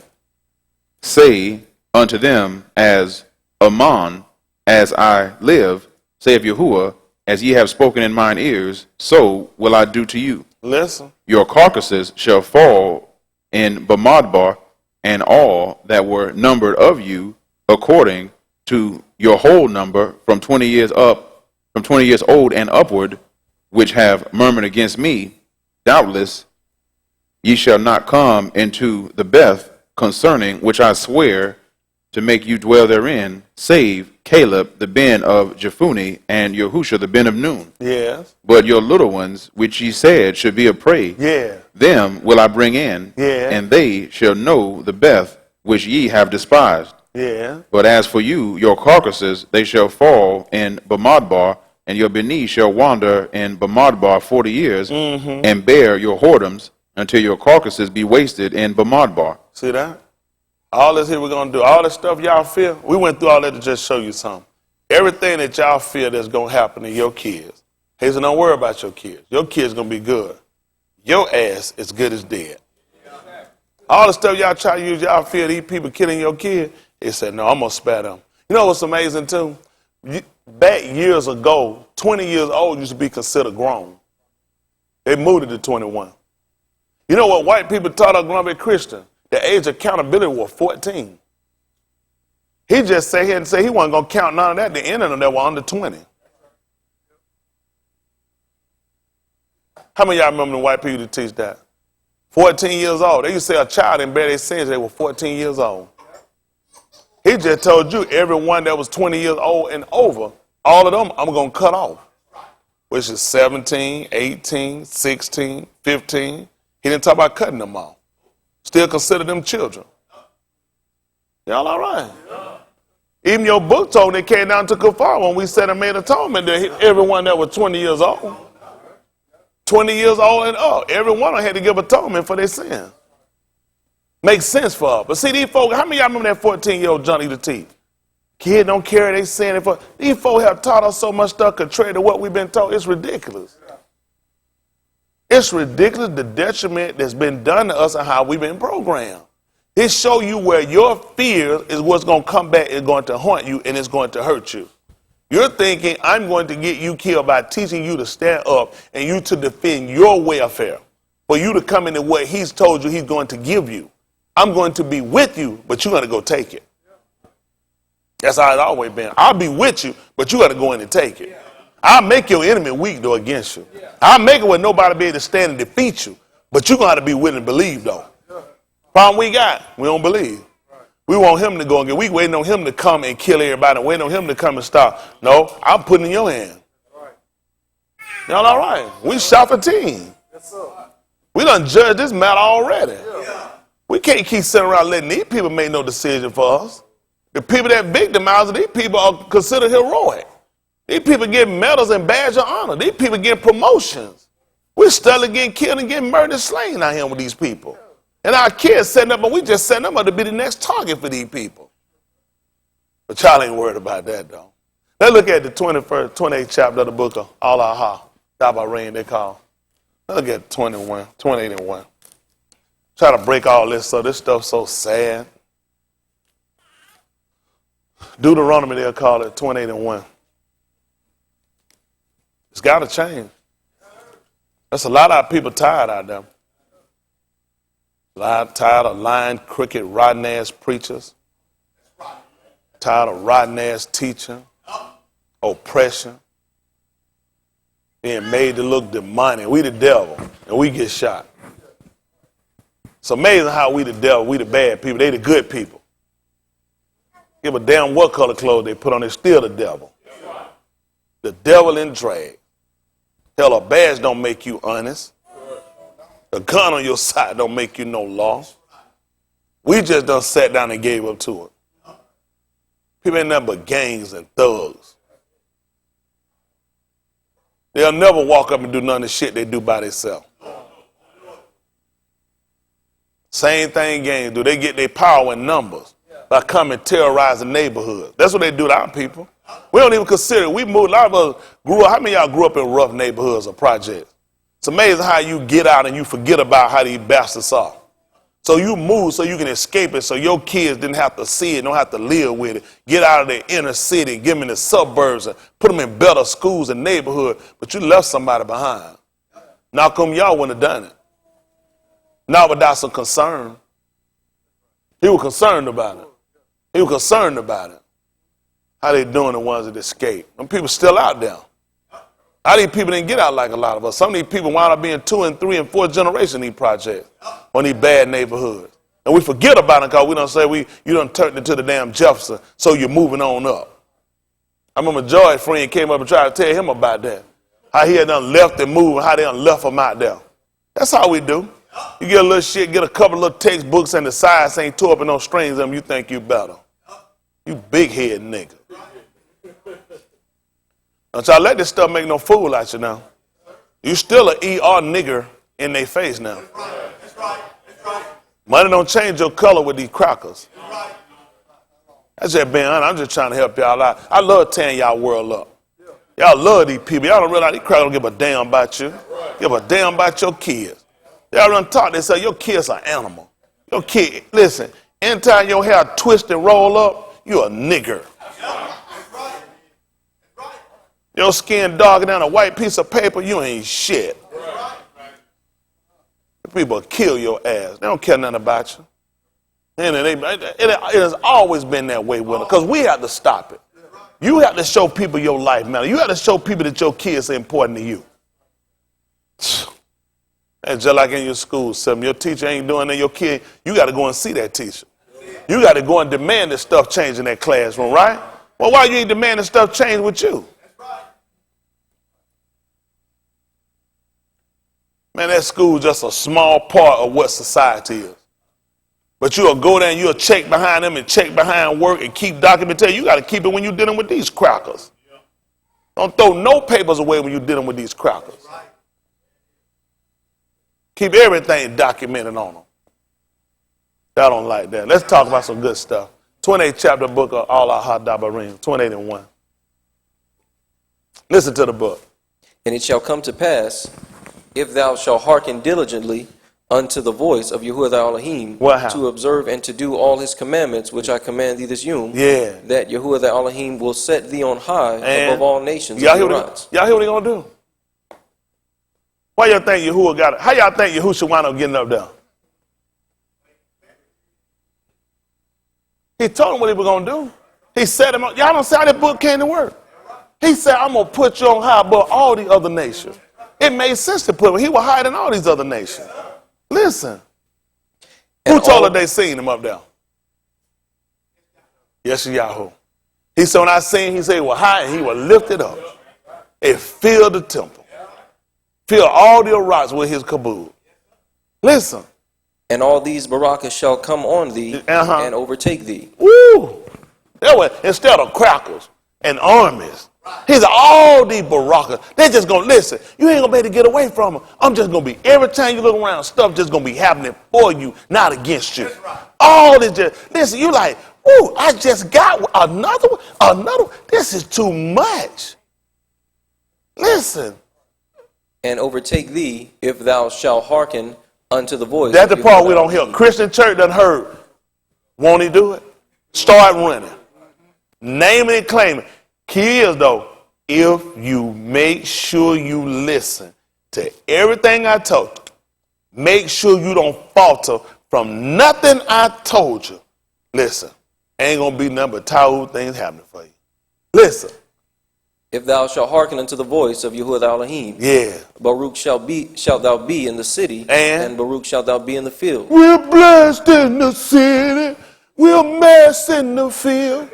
Say unto them, as Ammon, as I live, saith Yahuwah, as ye have spoken in mine ears, so will I do to you. Listen. Your carcasses shall fall in Bamidbar, and all that were numbered of you, according to your whole number, from 20 years old and upward, which have murmured against me. Doubtless ye shall not come into the Beth, concerning which I swear to make you dwell therein, save Caleb the ben of Jephunneh, and Yahusha the ben of Nun. Yes. But your little ones, which ye said should be a prey, Yeah. them will I bring in, Yeah. and they shall know the Beth which ye have despised. Yeah. But as for you, your carcasses, they shall fall in Bamidbar, and your Beni shall wander in Bamidbar 40 years, and bear your whoredoms until your carcasses be wasted in Bamidbar. See that? All this here we're going to do, all this stuff y'all feel, we went through all that to just show you something. Everything that y'all feel that's going to happen to your kids. Hazel, don't worry about your kids. Your kids going to be good. Your ass is good as dead. All the stuff y'all try to use, y'all feel these people killing your kid, they said, no, I'm going to spare them. You know what's amazing too? Back years ago, 20 years old used to be considered grown. They moved it to 21. You know what white people taught us growing up Christian? The age of accountability was 14. He just sat here and said he wasn't going to count none of that, the end of them that were under 20. How many of y'all remember the white people that teach that? 14 years old. They used to say a child didn't bear their sins, they were 14 years old. He just told you everyone that was 20 years old and over, all of them I'm going to cut off, which is 17, 18, 16, 15. He didn't talk about cutting them off. Still consider them children. Y'all all right? Even your book told they came down to Kafar when we said and made atonement that everyone that was 20 years old. 20 years old and up. Every one of them had to give atonement for their sin. Makes sense for us. But see, these folks, how many of y'all remember that 14-year-old Johnny the Teeth? Kid don't care, they sin it for. These folks have taught us so much stuff contrary to what we've been taught. It's ridiculous. It's ridiculous the detriment that's been done to us and how we've been programmed. It show you where your fear is what's going to come back and going to haunt you and it's going to hurt you. You're thinking, I'm going to get you killed by teaching you to stand up and you to defend your welfare. For you to come into what he's told you he's going to give you. I'm going to be with you, but you got to go take it. That's how it's always been. I'll be with you, but you got to go in and take it. I'll make your enemy weak, though, against you. I'll make it where nobody be able to stand and defeat you, but you're going to have to be willing to believe, though. Problem we got, we don't believe. We want him to go and get, we waiting on him to come and kill everybody, waiting on him to come and stop. No, I'm putting in your hand. Y'all all right? We shot for team. We done judged this matter already. We can't keep sitting around letting these people make no decision for us. The people that victimize these people are considered heroic. These people get medals and badge of honor. These people get promotions. We're still getting killed and getting murdered and slain out here with these people. And our kids setting up, but we just setting them up to be the next target for these people. But y'all ain't worried about that, though. Let's look at the 28th chapter of the book of Al-Aha, Dabarim, they call. Let's look at 28 and 1. Try to break all this, so this stuff's so sad. Deuteronomy, they'll call it 28 and 1. It's got to change. There's a lot of people tired out there. A lot tired of lying, crooked, rotten-ass preachers. Tired of rotten-ass teaching. Oppression. Being made to look demonic. We the devil, and we get shot. It's amazing how we the devil, we the bad people, they the good people. Give a damn what color clothes they put on, they're still the devil. The devil in drag. Hell, a badge don't make you honest. A gun on your side don't make you no law. We just done sat down and gave up to it. People ain't nothing but gangs and thugs. They'll never walk up and do none of the shit they do by themselves. Same thing gangs do. They get their power in numbers by coming terrorizing neighborhoods. That's what they do to our people. We don't even consider it. We moved, a lot of us grew up. How many of y'all grew up in rough neighborhoods or projects? It's amazing how you get out and you forget about how these bastards are. So you move so you can escape it so your kids didn't have to see it, don't have to live with it. Get out of the inner city, get them in the suburbs and put them in better schools and neighborhood. But you left somebody behind. Now come y'all wouldn't have done it. Not without some concern. He was concerned about it. He was concerned about it. How they doing the ones that escape? Them people still out there. How these people didn't get out like a lot of us. Some of these people wound up being 2 and 3 and 4 generations in these projects on these bad neighborhoods. And we forget about it because we don't say you done turned into the damn Jefferson, so you're moving on up. I remember Joy's friend came up and tried to tell him about that. How he had done left and moved, how they done left him out there. That's how we do. You get a little shit, get a couple of little textbooks and the sides ain't tore up and no strings in them, you think you better. You big head nigga. Don't y'all let this stuff make no fool out you now. You still a ER nigger in their face now. Money don't change your color with these crackers. That's just being honest. I'm just trying to help y'all out. I love tearing y'all world up. Y'all love these people. Y'all don't realize these crackers don't give a damn about you. Give a damn about your kids. Y'all done taught they say your kids are animal. Your kid, listen, anytime your hair twist and roll up, you a nigger. Your skin darker than a white piece of paper, you ain't shit. People kill your ass. They don't care nothing about you. And it has always been that way with them because we have to stop it. You have to show people your life matter. You have to show people that your kids are important to you. And just like in your school system, your teacher ain't doing that, your kid, you got to go and see that teacher. You got to go and demand that stuff change in that classroom, right? Well, why you ain't demanding stuff change with you? Man, that school is just a small part of what society is. But you'll go there and you'll check behind them and check behind work and keep documentation. You got to keep it when you're dealing with these crackers. Don't throw no papers away when you're dealing with these crackers. Keep everything documented on them. I don't like that. Let's talk about some good stuff. 28th chapter book of All Our Hadabarim, 28 and 1. Listen to the book. And it shall come to pass, if thou shalt hearken diligently unto the voice of Yahuwah thy Elohim, to observe and to do all his commandments which I command thee this yom, that Yahuwah thy Elohim will set thee on high above all nations. Y'all hear what he gonna do? Why y'all think Yahuwah got it? How y'all think Yahushua wound up getting up there? He told him what he was going to do. He set him up. Y'all don't see how that book came to work. He said, I'm going to put you on high above all the other nations. It made sense to put him. He was higher than all these other nations. Listen. Who told her they seen him up there? Yes, Yahoo. He said, when I seen, he said he was high and he was lifted up. It filled the temple. Filled all the rocks with his kabod. Listen. And all these Barakahs shall come on thee and overtake thee. Woo! That way, instead of crackers and armies, he said, all these Barakahs, they just going to listen. You ain't going to be able to get away from them. I'm just going to be, every time you look around, stuff just going to be happening for you, not against you. All this just, listen, you like, ooh, I just got another one. This is too much. Listen. And overtake thee if thou shalt hearken unto the voice. That's the part we don't hear. Christian church done heard. Won't he do it? Start running. Name it and claim it. Key is though, if you make sure you listen to everything I told you, make sure you don't falter from nothing I told you. Listen, ain't gonna be nothing but Tahu things happening for you. Listen. If thou shalt hearken unto the voice of Yahuwah thy Elohim, Baruch shalt thou be in the city, and Baruch shalt thou be in the field. We're blessed in the city, we'll mess in the field,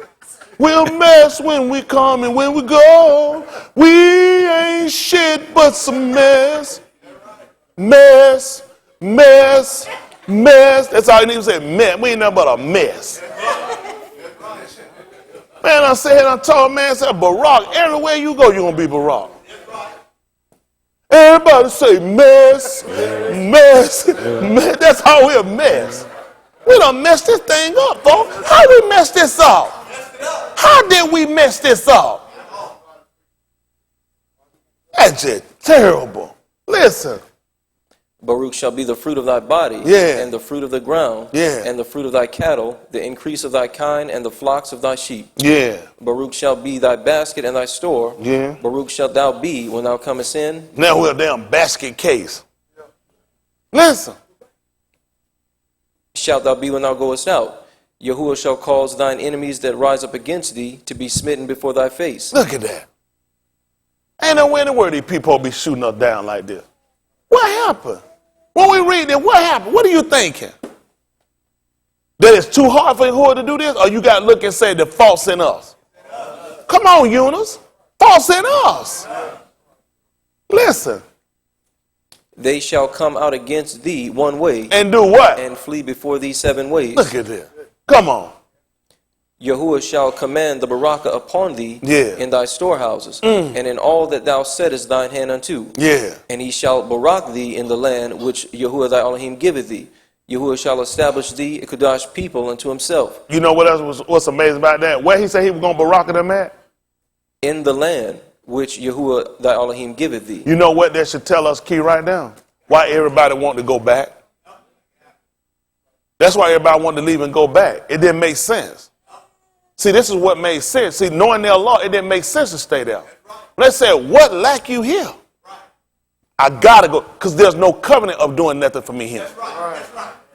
we'll mess when we come and when we go. We ain't shit but some mess, mess, mess, mess. That's all you need to say, mess. We ain't nothing but a mess. Man, I said, I told man, I said, Barak, everywhere you go, you're going to be Barak. Everybody say mess, mess, mess. That's how we're a mess. We done messed this thing up, folks. How we messed this up? How did we mess this up? That's just terrible. Listen. Baruch shall be the fruit of thy body, and the fruit of the ground, and the fruit of thy cattle, the increase of thy kind, and the flocks of thy sheep. Baruch shall be thy basket and thy store. Baruch shalt thou be when thou comest in. Now we're a damn basket case. Listen. Shalt thou be when thou goest out. Yahuwah shall cause thine enemies that rise up against thee to be smitten before thy face. Look at that. Ain't no way in the world these people be shooting us down like this. What happened? When we read it, what happened? What are you thinking? That it's too hard for Yahuwah to do this? Or you got to look and say the fault's in us? Come on, Eunice. Fault's in us. Listen. They shall come out against thee one way. And do what? And flee before thee 7 ways. Look at this. Come on. Yahuwah shall command the Barakah upon thee in thy storehouses, and in all that thou settest thine hand unto. And he shall barak thee in the land which Yahuwah thy Elohim giveth thee. Yahuwah shall establish thee a Kodash people unto himself. You know what else was what's amazing about that? Where he said he was going to barak them at? In the land which Yahuwah thy Elohim giveth thee. You know what that should tell us, Key, right now? Why everybody want to go back? That's why everybody wanted to leave and go back. It didn't make sense. See, this is what made sense. See, knowing their law, it didn't make sense to stay there. They said, what lack you here? I got to go, because there's no covenant of doing nothing for me here.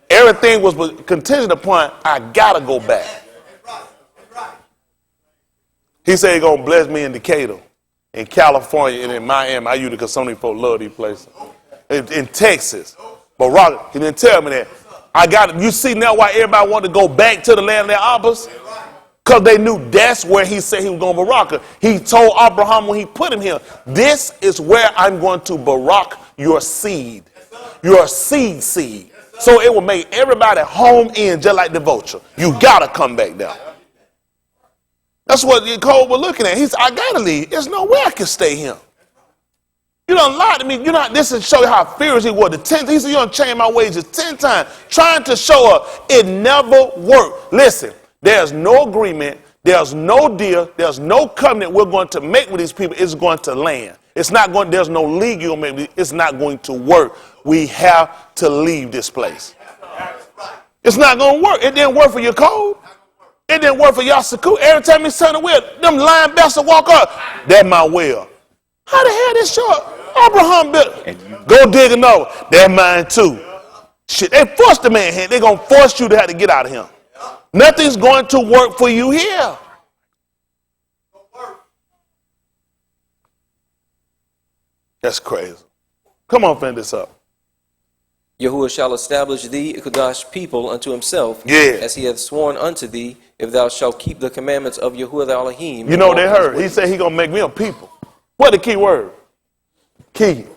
Everything was contingent upon, I got to go back. He said he's going to bless me in Decatur, in California, and in Miami. I use it because so many folks love these places. in Texas. Barakah, he didn't tell me that. I got it. You see now why everybody wanted to go back to the land of their fathers? Because they knew that's where he said he was going to Barakah. He told Abraham when he put him here, this is where I'm going to Barak your seed. Your seed. So it will make everybody home in just like the vulture. You got to come back down. That's what Cole was looking at. He said, I got to leave. There's no way I can stay here. You done lied to me. You know, this is show you how furious he was. He said, you done change my wages 10 times. Trying to show her it never worked. Listen, there's no agreement. There's no deal. There's no covenant we're going to make with these people. It's going to land. It's not going, there's no legal, maybe it's not going to work. We have to leave this place. It's not going to work. It didn't work for your code. It didn't work for Yasaku. Every time he's turning the wheel, them lying bastards walk up. That's my well. How the hell this short? Abraham built. Go dig another. That's mine too. Shit, they forced the man here. They're going to force you to have to get out of here. Nothing's going to work for you here. That's crazy. Come on, finish this up. Yahuwah shall establish thee a Kodash people unto himself, as he hath sworn unto thee, if thou shalt keep the commandments of Yahuwah the Elohim. You know they heard. He said he going to make me a people. What the key word? Keep.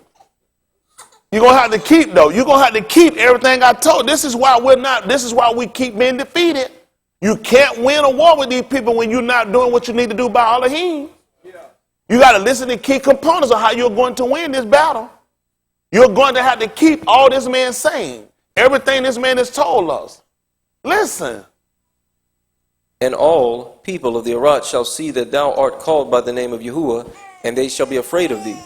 You're going to have to keep, though. You're going to have to keep everything I told. This is why we keep being defeated. You can't win a war with these people when you're not doing what you need to do by Elohim. You got to listen to key components of how you're going to win this battle. You're going to have to keep all this man saying. Everything this man has told us. Listen. And all people of the Arat shall see that thou art called by the name of Yahuwah, and they shall be afraid of thee.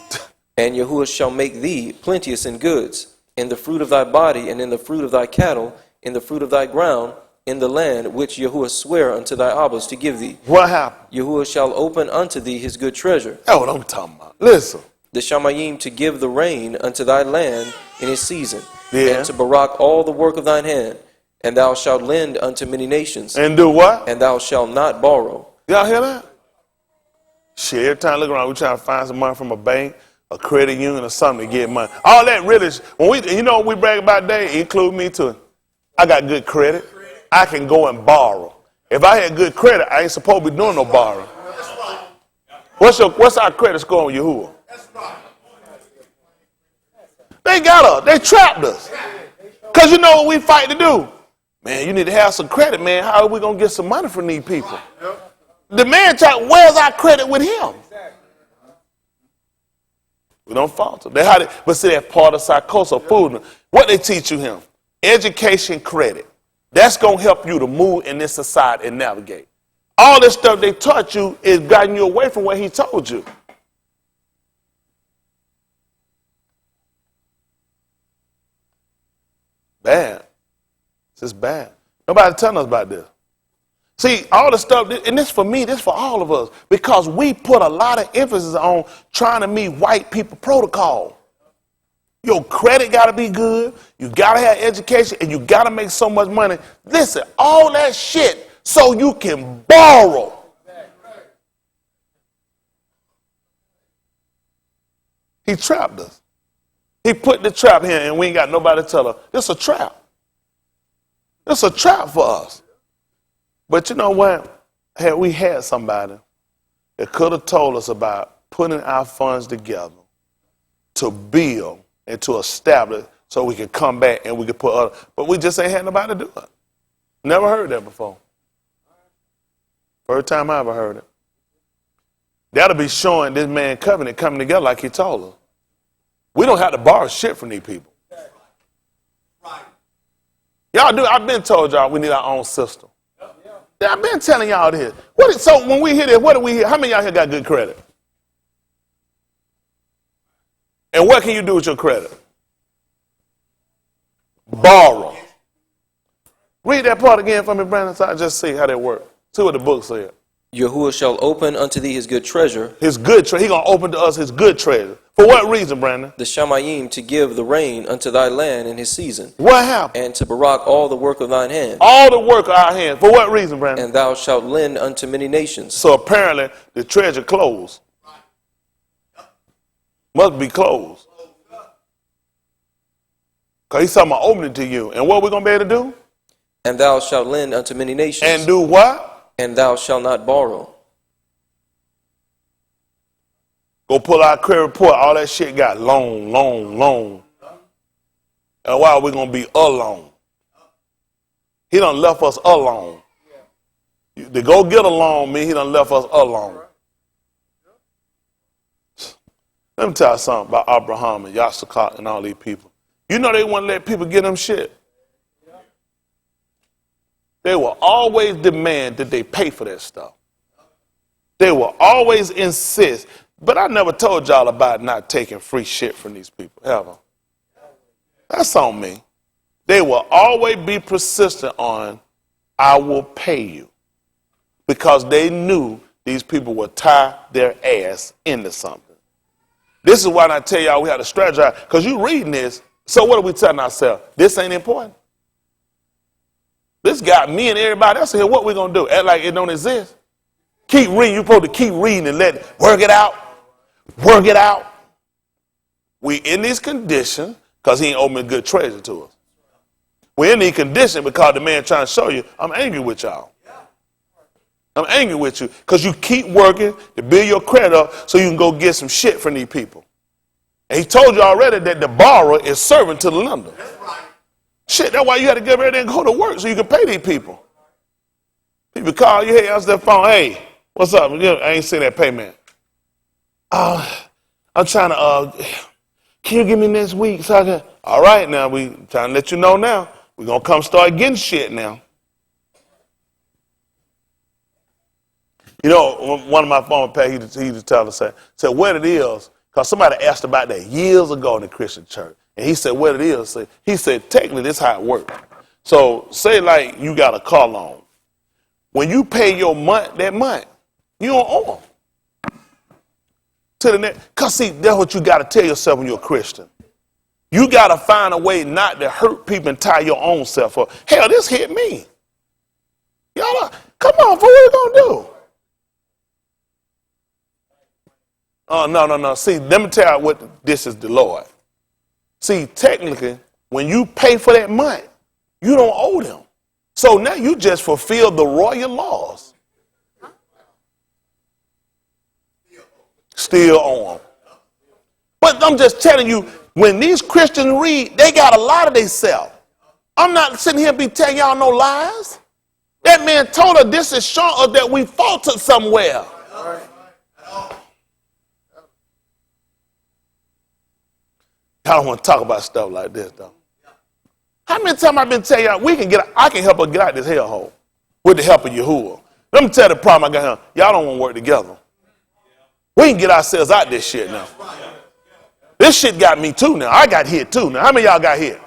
And Yahuwah shall make thee plenteous in goods, in the fruit of thy body, and in the fruit of thy cattle, in the fruit of thy ground, in the land which Yahuwah sware unto thy Abbas to give thee. What happened? Yahuwah shall open unto thee his good treasure. That's what I'm talking about. Listen. The Shamayim to give the rain unto thy land in his season, Yeah. and to Barak all the work of thine hand. And thou shalt lend unto many nations. And do what? And thou shalt not borrow. Y'all hear that? Shit, every time I look around, we trying to find some money from a bank, a credit union, or something to get money. All that really, when we brag about that, include me too. I got good credit. I can go and borrow. If I had good credit, I ain't supposed to be doing no borrowing. What's our credit score on Yahuwah? They got us. They trapped us. Because you know what we fight to do? Man, you need to have some credit, man. How are we going to get some money from these people? The man tried, where's our credit with him? We don't falter. But see, that's part of psychosis, food. What they teach you him? Education credit. That's going to help you to move in this society and navigate. All this stuff they taught you is guiding you away from what he told you. Bad. This is bad. Nobody telling us about this. See, all the stuff, and this for me, this for all of us, because we put a lot of emphasis on trying to meet white people protocol. Your credit got to be good, you got to have education, and you got to make so much money. Listen, all that shit so you can borrow. He trapped us. He put the trap here, and we ain't got nobody to tell us. It's a trap. It's a trap for us. But you know what? Had we had somebody that could have told us about putting our funds together to build and to establish so we could come back and we could put other, but we just ain't had nobody to do it. Never heard that before. First time I ever heard it. That'll be showing this man covenant coming together like he told us. We don't have to borrow shit from these people. Y'all do. I've been told y'all we need our own system. I've been telling y'all this. So when we hear this, what do we hear? How many of y'all here got good credit? And what can you do with your credit? Borrow. Read that part again for me, Brandon, so I just see how that works. See what the book said. Yahuwah shall open unto thee his good treasure. His good treasure. He's going to open to us his good treasure. For what reason, Brandon? The Shamayim to give the rain unto thy land in his season. What happened? And to Barak all the work of thine hand. All the work of our hands. For what reason, Brandon? And thou shalt lend unto many nations. So apparently the treasure closed. Must be closed. Because he's talking about opening to you. And what we're going to be able to do? And thou shalt lend unto many nations. And do what? And thou shalt not borrow. Go pull out credit report. All that shit got loan, loan, loan. And why are we going to be alone? He done left us alone. To go get a loan mean he done left us alone. Let me tell you something about Abraham and Yasakot and all these people. You know they wouldn't let people get them shit. They will always demand that they pay for that stuff. They will always insist. But I never told y'all about not taking free shit from these people, ever. That's on me. They will always be persistent on, I will pay you. Because they knew these people would tie their ass into something. This is why I tell y'all we have to strategize. Because you reading this, so what are we telling ourselves? This ain't important. This got me and everybody else here. What we going to do? Act like it don't exist? Keep reading. You're supposed to keep reading and let it work it out. Work it out. We in this condition because he ain't opening good treasure to us. We're in these condition because the man trying to show you, I'm angry with y'all. I'm angry with you because you keep working to build your credit up so you can go get some shit from these people. And he told you already that the borrower is servant to the lender. Shit, that's why you had to get ready and go to work so you can pay these people. People call you, hey, answer their phone, hey, what's up? I ain't seen that payment. I'm trying to, can you give me next week so I can? All right, now we trying to let you know now. We're going to come start getting shit now. You know, one of my former pay, he used to tell us, said what it is, because somebody asked about that years ago in the Christian church. And he said what it is. He said, technically, this is how it works. So say like you got a car loan. When you pay your month, that month, you don't owe them. To the next, because see, that's what you got to tell yourself when you're a Christian. You got to find a way not to hurt people and tie your own self up. Hell, this hit me. Y'all, come on, for what we going to do? Oh, no. See, let me tell you what this is the Lord. See, technically, when you pay for that month, you don't owe them. So now you just fulfill the royal laws. Still owe them. But I'm just telling you, when these Christians read, they got a lot of themselves. I'm not sitting here be telling y'all no lies. That man told us this is showing us that we faltered somewhere. I don't want to talk about stuff like this, though. How many times I've been telling y'all, I can help her get out this hellhole with the help of Yahuwah. Let me tell you the problem I got here. Y'all don't want to work together. We can get ourselves out this shit now. This shit got me too now. I got hit too now. How many of y'all got hit?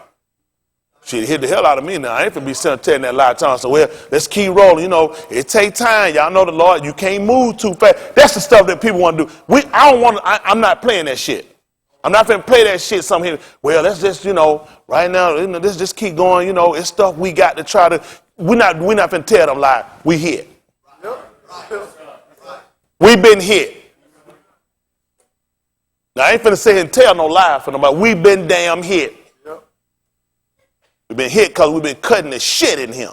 Shit hit the hell out of me now. I ain't finna be sitting telling that lie time. So, well, let's keep rolling. You know, it take time. Y'all know the Lord. You can't move too fast. That's the stuff that people want to do. I'm not playing that shit. I'm not finna play that shit. Some here. Well, let's just, right now, let's just keep going. It's stuff we got to try to. We're not finna tell them lie. We hit. We've been hit. Now, I ain't finna sit here and tell no lie for nobody. We've been damn hit. We've been hit because we've been cutting the shit in him.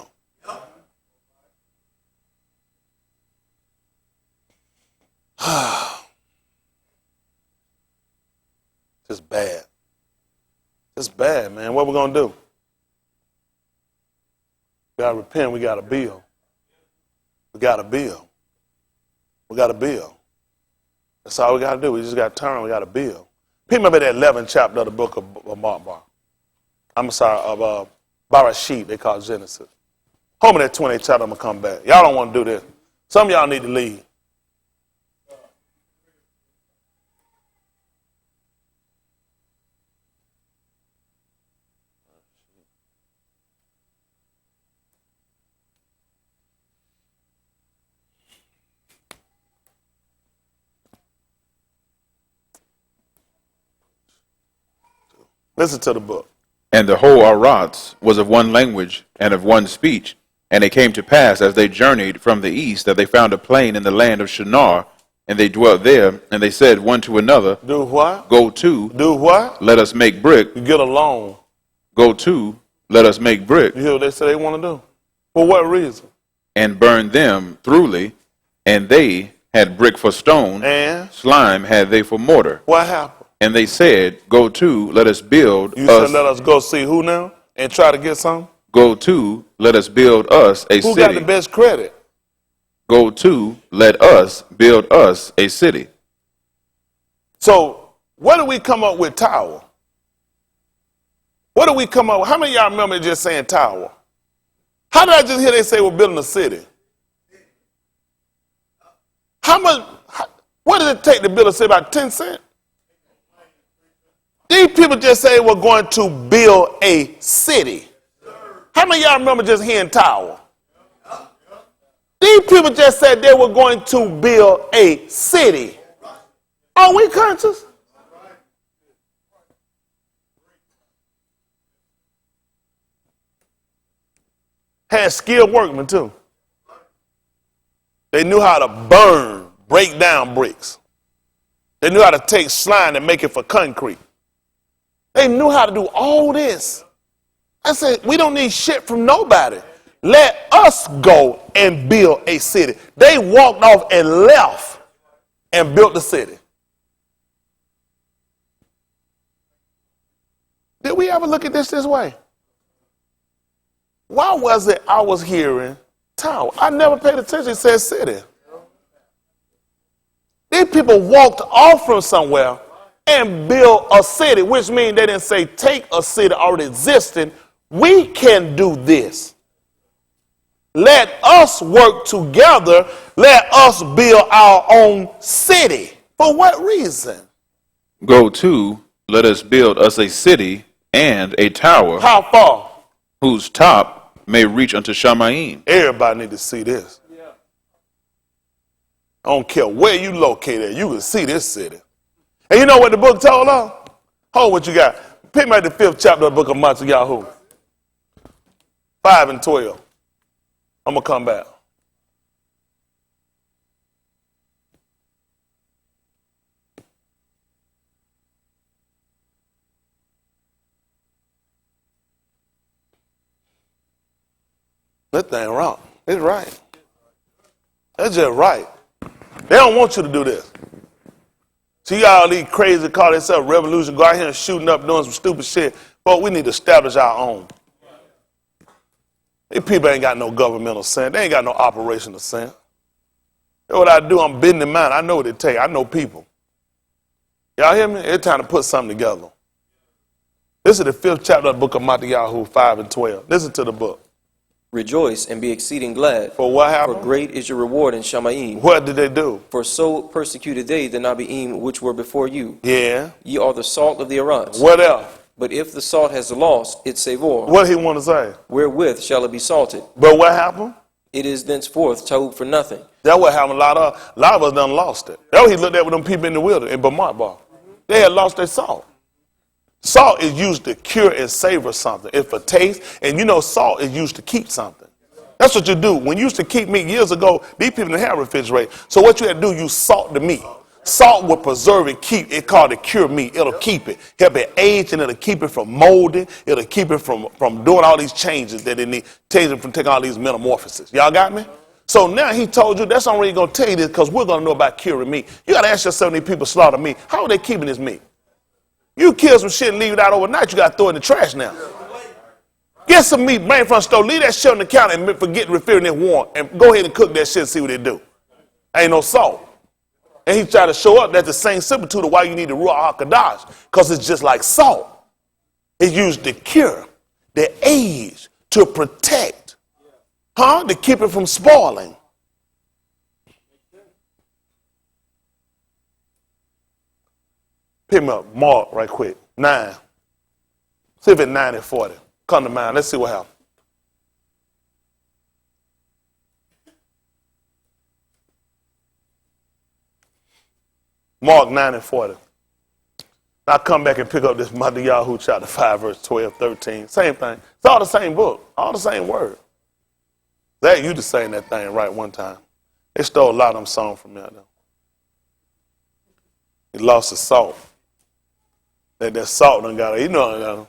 It's bad. It's bad, man. What we gonna do? We gotta repent. We got a bill. We got a bill. We got a bill. That's all we gotta do. We just gotta turn. We got a bill. Remember that 11th chapter of the book of of Barakah, they call it Genesis. Hold me that 20th chapter, I'm going to come back. Y'all don't want to do this. Some of y'all need to leave. Listen to the book. And the whole Arats was of one language and of one speech. And it came to pass, as they journeyed from the east, that they found a plain in the land of Shinar, and they dwelt there. And they said one to another, do what? Go to. Do what? Let us make brick. You get a loan. Go to, let us make brick, You hear what they say they want to do? For what reason? and burn them throughly, and they had brick for stone, And slime had they for mortar. what happened? And they said, Go to, let us build You said us. let us go see who now and try to get some? Go to, let us build us a Who got the city. best credit? Go to, let us build us a city. So what do we come up with tower? What do we come up with? How many of y'all remember just saying tower? How did I just hear they say we're building a city? How much, what does it take to build a city? About 10 cents? These people just say we're going to build a city. How many of y'all remember just hearing tower? These people just said they were going to build a city. Are we conscious? Had skilled workmen too. They knew how to burn, break down bricks. They knew how to take slime and make it for concrete. They knew how to do all this. I said, we don't need shit from nobody. Let us go and build a city. They walked off and left and built the city. Did we ever look at this way? Why was it I was hearing town? I never paid attention. It said city. These people walked off from somewhere and built a city, which means they didn't say take a city already existing. We can do this. Let us work together. Let us build our own city. For what reason? Go to, let us build us a city and a tower How far? whose top may reach unto Shamaim. Everybody need to see this. I don't care where you located, you can see this city. And you know what the book told us? Hold what you got. Pick me at the 5th chapter of the book of Matthew. 5 and 12. I'm going to come back. That thing wrong. It's right. That's just right. They don't want you to do this. See all these crazy call themselves revolution, go out here and shooting up, doing some stupid shit. But we need to establish our own. These people ain't got no governmental sense. They ain't got no operational sense. That's what I do. I'm bending in mind. I know what it takes. I know people. Y'all hear me? It's time to put something together. This is the 5th chapter of the book of Matthew, 5 and 12. Listen to the book. Rejoice and be exceeding glad, For what for happened? great is your reward in Shamaim. What did they do? For so persecuted they the Nabiim which were before you. Yeah. Ye are the salt of the Arats. What else? But if the salt has lost its savor, What he want to say? wherewith shall it be salted? But what happened? It is thenceforth told for nothing. That's what happened. A lot of us done lost it. That's what he looked at with them people in the wilderness in Vermont bar. They had lost their salt. Salt is used to cure and savor something. It's for taste. And you know salt is used to keep something. That's what you do. When you used to keep meat years ago, these people didn't have refrigerator. So what you had to do, you salt the meat. Salt will preserve and keep. It's called a cure meat. It'll keep it. Help it age, and it'll keep it from molding. It'll keep it from doing all these changes that they need. Change it from taking all these metamorphoses. Y'all got me? So now he told you, that's the only reason going to tell you this, because we're going to know about curing meat. You got to ask yourself, these people slaughter meat. How are they keeping this meat? You kill some shit and leave it out overnight, you got to throw it in the trash now. Get some meat, bring it from the store, leave that shit on the counter and forget refilling it warm. And go ahead and cook that shit and see what they do. Ain't no salt. And he tried to show up that's the same similitude of why you need the Ruach HaKodesh, because it's just like salt. It's used to cure, to age, to protect, to keep it from spoiling. Pick me up, Mark, right quick. 9. See if it's 9 and 40. Come to mind. Let's see what happens. Mark 9 and 40. Now come back and pick up this Matthew chapter 5, verse 12, 13. Same thing. It's all the same book. All the same word. That you just saying that thing right one time. They stole a lot of them songs from me out there. He lost his salt. That salt done got it. You know it got him.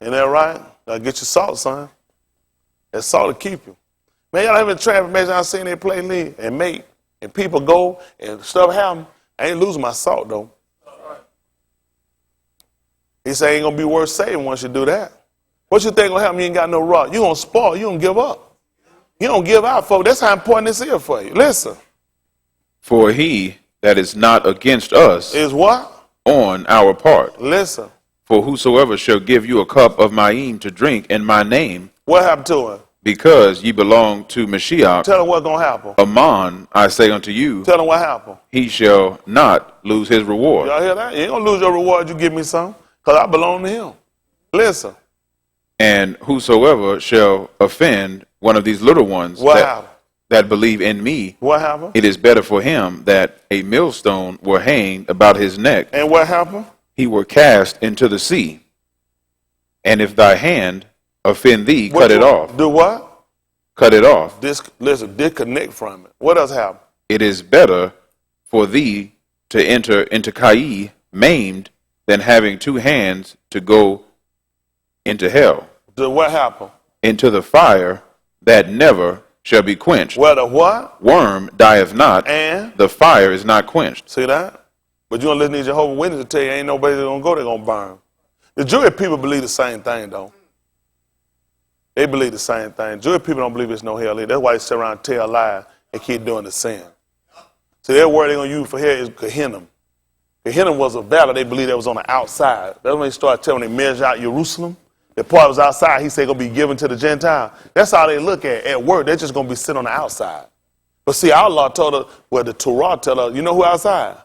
Ain't that right? Gotta get your salt, son. That salt will keep you. Man, y'all having transformation. I seen they play league and make, and people go and stuff happen. I ain't losing my salt though. He say ain't gonna be worth saving once you do that. What you think gonna happen? You ain't got no rock. You gonna spoil. You gonna give up. You don't give out, folks. That's how important this is for you. Listen. For he that is not against us Is what? on our part. Listen. For whosoever shall give you a cup of mine to drink in my name, What happened to him? because ye belong to Mashiach, Tell him what's gonna happen. Aman, I say unto you, Tell him what happened. he shall not lose his reward. Y'all hear that? You ain't gonna lose your reward. You give me some, cause I belong to him. Listen. And whosoever shall offend one of these little ones What happened? that believe in me, What happened? it is better for him that a millstone were hanged about his neck, And what happened? he were cast into the sea. And if thy hand offend thee, cut it off. Do what? Cut it off. Listen, disconnect from it. What else happened? It is better for thee to enter into Kai maimed than having two hands to go into hell, Do what happened? into the fire that never shall be quenched. Well, the what? Worm dieth not, And? the fire is not quenched. See that? But you don't listen to Jehovah's Witness to tell you ain't nobody that's gonna go, they're gonna burn. The Jewish people believe the same thing, though. They believe the same thing. Jewish people don't believe there's no hell. That's why they sit around and tell lies and keep doing the sin. So that word they're gonna use for hell is Gehinnom. Gehinnom was a valley they believed that was on the outside. That's when they started telling they measure out Jerusalem. The part was outside, he said gonna be given to the Gentile. That's all they look at work. They're just gonna be sitting on the outside. But see, our law told us, well, the Torah told us, you know who outside?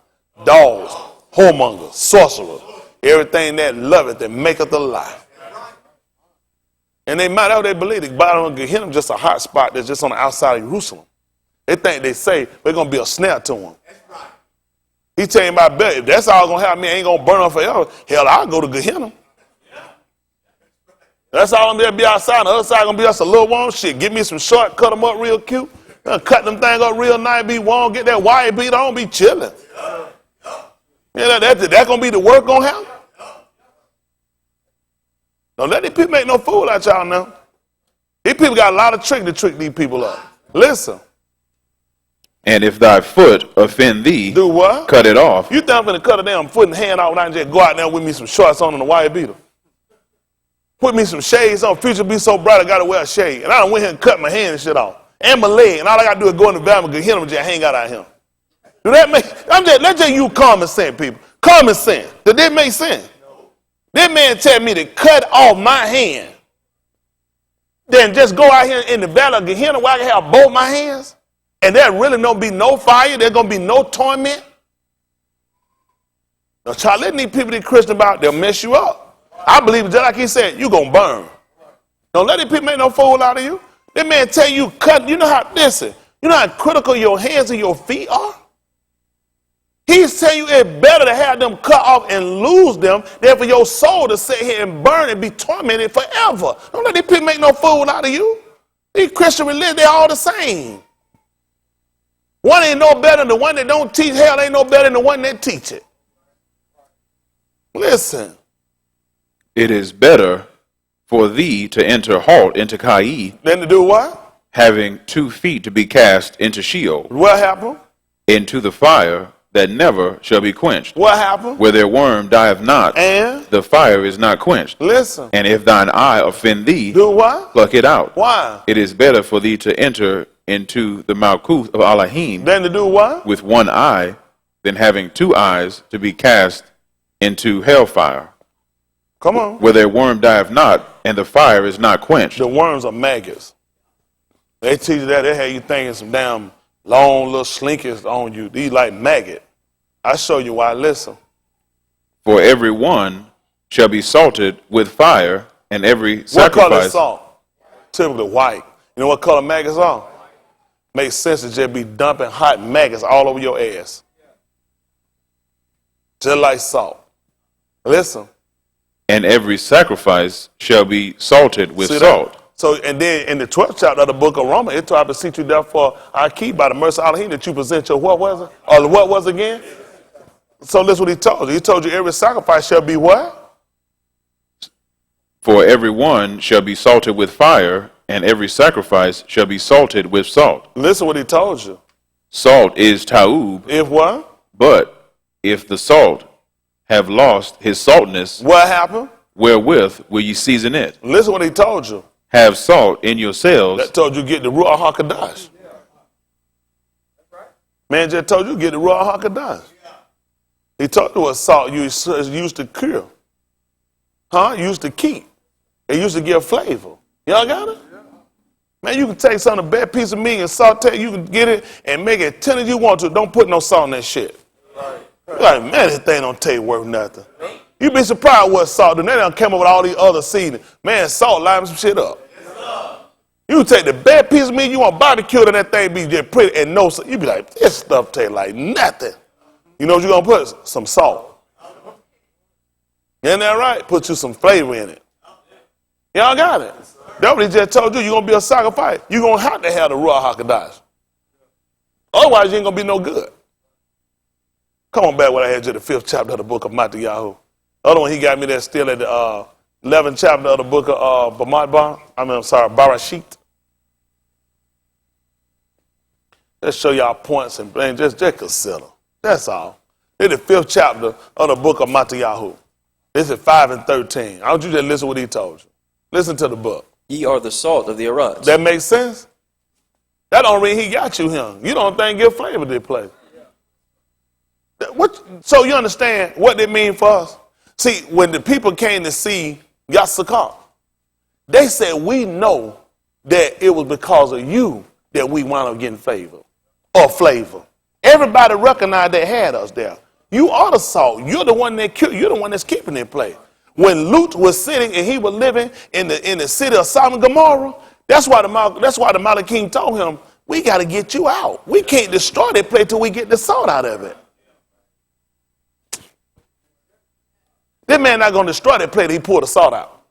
Dogs, whoremongers, sorcerers, everything that loveth and maketh a lie. And they might out they believe the bottom of Gehinnom just a hot spot that's just on the outside of Jerusalem. They think they say we're gonna be a snare to them. He telling my bet if that's all gonna happen, me I ain't gonna burn up forever. Hell, I'll go to Gehinnom. That's all I'm gonna be outside. The other side gonna be just a little warm shit. Give me some short, cut them up real cute. Cut them things up real nice, be warm, get that wire beat on, be chilling. Yeah, that's gonna be the work gonna happen. Don't let these people make no fool out y'all now. These people got a lot of trick to trick these people up. Listen. And if thy foot offend thee, Do what? cut it off. You think I'm gonna cut a damn foot and hand off and I can just go out there with me some shorts on and a wire beater? Put me some shades on. Future be so bright I gotta wear a shade. And I done went here and cut my hand and shit off. And my leg. And all I gotta do is go in the valley and hit them and just hang out here. Do that make let's just use common sense, people. Common sense. Does that make sense? That man tell me to cut off my hand. Then just go out here in the valley of Gehenna where I can have both my hands. And there really don't be no fire. There's going to be no torment. Now, try letting these people that Christian about, they'll mess you up. I believe just like he said, you're going to burn. Don't let these people make no fool out of you. That man tell you cut, you know how, listen, you know how critical your hands and your feet are? He's telling you it's better to have them cut off and lose them than for your soul to sit here and burn and be tormented forever. Don't let these people make no fool out of you. These Christian religions, they're all the same. One ain't no better than the one that don't teach. Hell ain't no better than the one that teach it. Listen. It is better for thee to enter halt into Kai, Then to do what? having 2 feet to be cast into Sheol, What happened? into the fire that never shall be quenched. What happened? Where their worm dieth not, And the fire is not quenched. listen. And if thine eye offend thee, Do what? pluck it out. Why? It is better for thee to enter into the Malkuth of Elohim Then to do what? with 1 eye than having 2 eyes to be cast into hellfire, Come on. where their worm dieth not, and the fire is not quenched. The worms are maggots. They teach you that. They have you thinking some damn long little slinkies on you. These like maggot. I show you why. Listen. For every one shall be salted with fire, and every What color sacrifice. is salt? Typically white. You know what color maggots are? Makes sense to just be dumping hot maggots all over your ass. Just like salt. Listen. And every sacrifice shall be salted with See salt. that? So, and then in the 12th chapter of the book of Romans, it tried to see you therefore our key by the mercy of Elohim that you present your what was it? Or what was it again? So that's what he told you. He told you every sacrifice shall be what? For every one shall be salted with fire, and every sacrifice shall be salted with salt. Listen what he told you. Salt is taub, If what? but if the salt have lost his saltness, What happened? wherewith will ye season it? Listen what he told you. Have salt in yourselves, That told you get the Ruach HaKodesh. Man just told you get the Ruach HaKodesh. He told you what salt you used to cure. Used to keep. It used to give flavor. Y'all got it? Man, you can take some of the bad piece of meat and saute. You can get it and make it tender as you want to. Don't put no salt in that shit. You're like, man, this thing don't taste worth nothing. You'd be surprised what salt. And they done came up with all these other seasonings. Man, salt lining some shit up. You take the bad piece of meat you want barbecue and that thing be just pretty and no salt. You be like, this stuff tastes like nothing. You know what you're going to put? Some salt. Isn't that right? Put you some flavor in it. Y'all got it. That's what he just told you. You're going to be a sacrifice. You're going to have to have the Ruach HaKodesh. Otherwise, you ain't going to be no good. Come on back when I had you the 5th chapter of the book of Matthew. The other one he got me there still at the 11th chapter of the book of Barashit. Let's show y'all points and just consider. That's all. It's the 5th chapter of the book of Matthew. This is 5 and 13. I want you to listen to what he told you. Listen to the book. Ye are the salt of the earth. That makes sense? That don't mean he got you here. You don't think give flavor to this place. So you understand what they mean for us? See, when the people came to see Yasakar, they said, we know that it was because of you that we wound up getting favor or flavor. Everybody recognized they had us there. You are the salt. You're the one that's keeping it play. When Lut was sitting and he was living in the city of Sodom and Gomorrah, that's why the Malachim told him, we got to get you out. We can't destroy that place till we get the salt out of it. That man not going to destroy that place till he pour the salt out.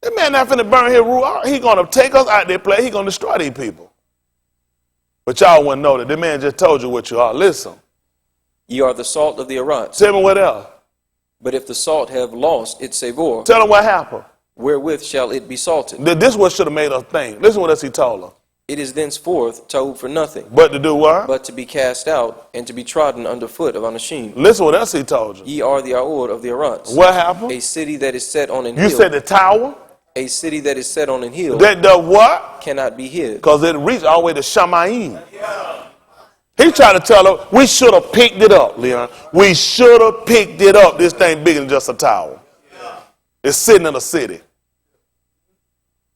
That man not finna burn his ruach. He going to take us out that place. He going to destroy these people. But y'all wouldn't know that. The man just told you what you are. Listen. Ye are the salt of the earth. Tell me what else. But if the salt have lost its savor, tell them what happened. Wherewith shall it be salted? This what should have made us think. Listen what else he told her. It is thenceforth taub for nothing. But to do what? But to be cast out and to be trodden under foot of Anashim. Listen what else he told you. Ye are the Aor of the Arats. What happened? A city that is set on an hill. You said the tower? A city that is set on an hill. That the what? Cannot be hid. Because it reached all the way to Shamayim. He tried to tell her, we should have picked it up, Leon. We should have picked it up. This thing bigger than just a tower. It's sitting in a city.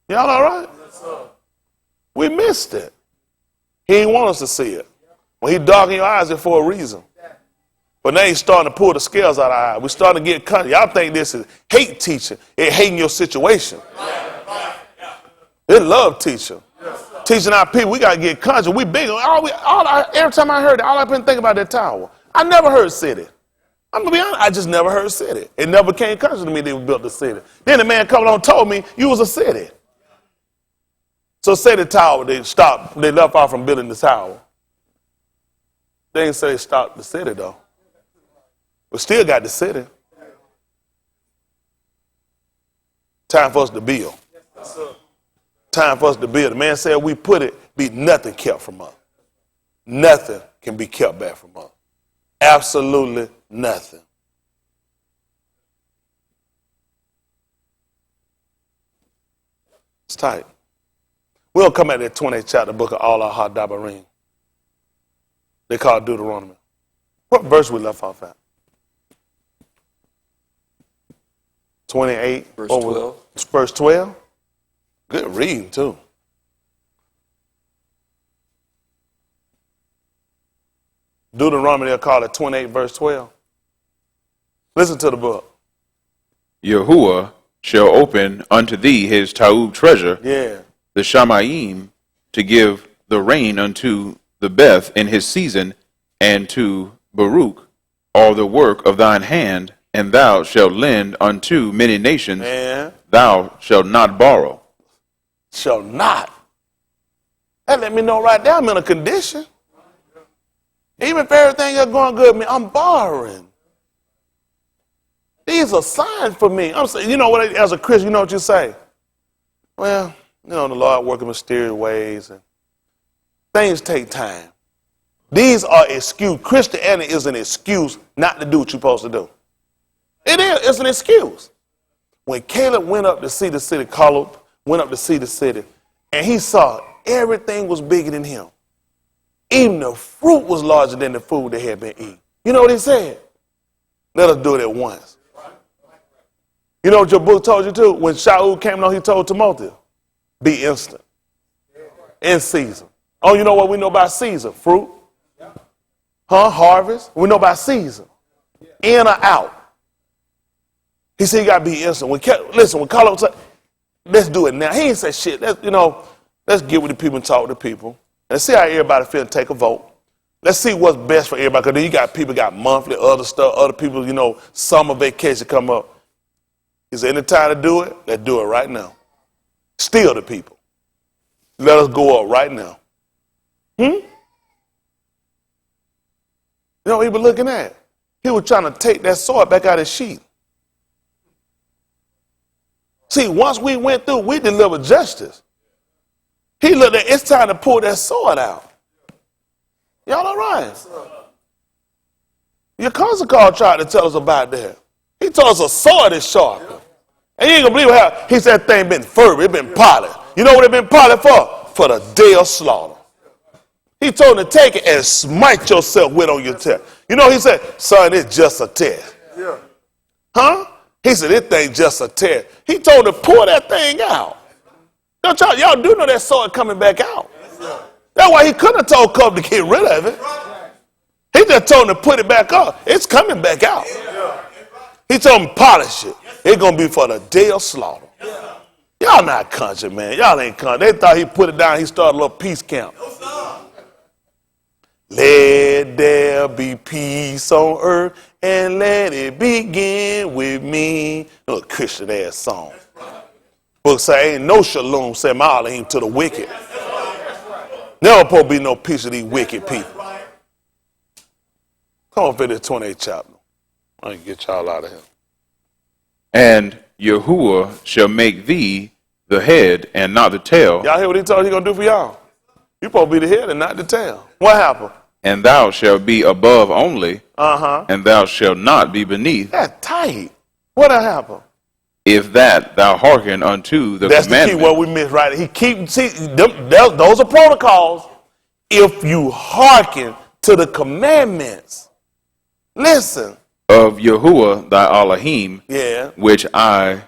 Y'all all right? We missed it. He didn't want us to see it. When he darkened your eyes, it's for a reason. But now he's starting to pull the scales out of our eyes. We're starting to get cut. Y'all think this is hate teaching. It hating your situation. It love teaching. Teaching our people, we got to get conscious. We big. Every time I heard it, all I've been thinking about that tower. I never heard city. I'm going to be honest, I just never heard city. It never came conscious to me they built the city. Then the man come along and told me you was a city. So say the tower, they left off from building the tower. They didn't say they stopped the city though. We still got the city. Time for us to build. Time for us to build. The man said we put it, be nothing kept from us. Nothing can be kept back from us. Absolutely nothing. It's tight. We'll come at that 20th chapter book of Allah Hadabarim. They call it Deuteronomy. What verse we left off at? 28. Verse 12. Verse 12? Good reading, too. Deuteronomy, they'll call it 28, verse 12. Listen to the book. Yahuwah shall open unto thee his Taub treasure, Yeah. the Shamayim, to give the rain unto the Beth in his season, and to Baruch all the work of thine hand, and thou shalt lend unto many nations, Man. thou shalt not borrow. Shall not. That let me know right there I'm in a condition. Even if everything is going good with me, I'm borrowing. These are signs for me. I'm saying, you know what, as a Christian, you know what you say? Well, you know, the Lord working mysterious ways and things take time. These are excuses. Christianity is an excuse not to do what you're supposed to do. It is. It's an excuse. When Caleb went up to see the city, Caleb went up to see the city, and he saw everything was bigger than him. Even the fruit was larger than the food they had been eating. You know what he said? Let us do it at once. You know what your book told you too? When Shaul came along, he told Timothy, be instant. In season. Oh, you know what we know about season? Fruit. Harvest. We know about season. In or out. He said you got to be instant. When Caleb said, let's do it now. He ain't say shit. Let's get with the people and talk to people. Let's see how everybody feel and take a vote. Let's see what's best for everybody. Because then you got people got monthly, other stuff, other people, summer vacation come up. Is there any time to do it? Let's do it right now. Steal the people. Let us go up right now. You know what he was looking at? He was trying to take that sword back out of his sheath. See, once we went through, we delivered justice. He looked at, it's time to pull that sword out. Y'all all right? Your cousin called tried to tell us about that. He told us a sword is sharper. And you ain't gonna believe how he said that thing been fervent, it been polished. You know what it been polished for? For the day of slaughter. He told him to take it and smite yourself with on your test. You know, he said, son, it's just a test. Yeah. Huh? He said, this thing just a test. He told him to pull that thing out. Don't y'all do know that sword coming back out. That's why he couldn't have told Cub to get rid of it. He just told him to put it back up. It's coming back out. He told him polish it. It's going to be for the day of slaughter. Y'all not country, man. Y'all ain't country. They thought he put it down. He started a little peace camp. Let there be peace on earth and let it begin with me. Little Christian ass song. Book say ain't no shalom, say Elohim to the wicked. Never supposed to be no peace of these wicked people. Come on, finish 28th chapter. I can get y'all out of here. And Yahuwah shall make thee the head and not the tail. Y'all hear what he told you he gonna do for y'all? You supposed to be the head and not the tail. What happened? And thou shalt be above only, and thou shalt not be beneath. That's tight. What happened? If that thou hearken unto the That's commandment. the key word we missed, right? Those are protocols. If you hearken to the commandments. Listen. Of Yahuwah thy Elohim, Yeah. which I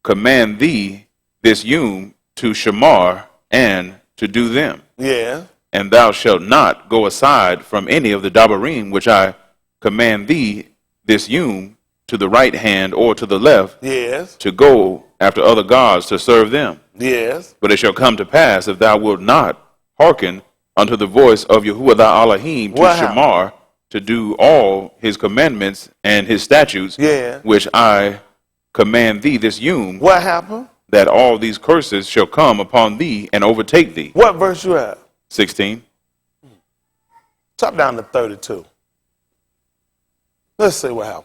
command thee this yom to shamar and to do them. Yeah. And thou shalt not go aside from any of the dabarim which I command thee this yom to the right hand or to the left, Yes. to go after other gods to serve them. Yes. But it shall come to pass, if thou wilt not hearken unto the voice of Yahuwah thy Elohim to What shamar, to do all his commandments and his statutes, Yeah. which I command thee this yom, What happened? that all these curses shall come upon thee and overtake thee. What verse you at? 16. Top down to 32. Let's see what happened.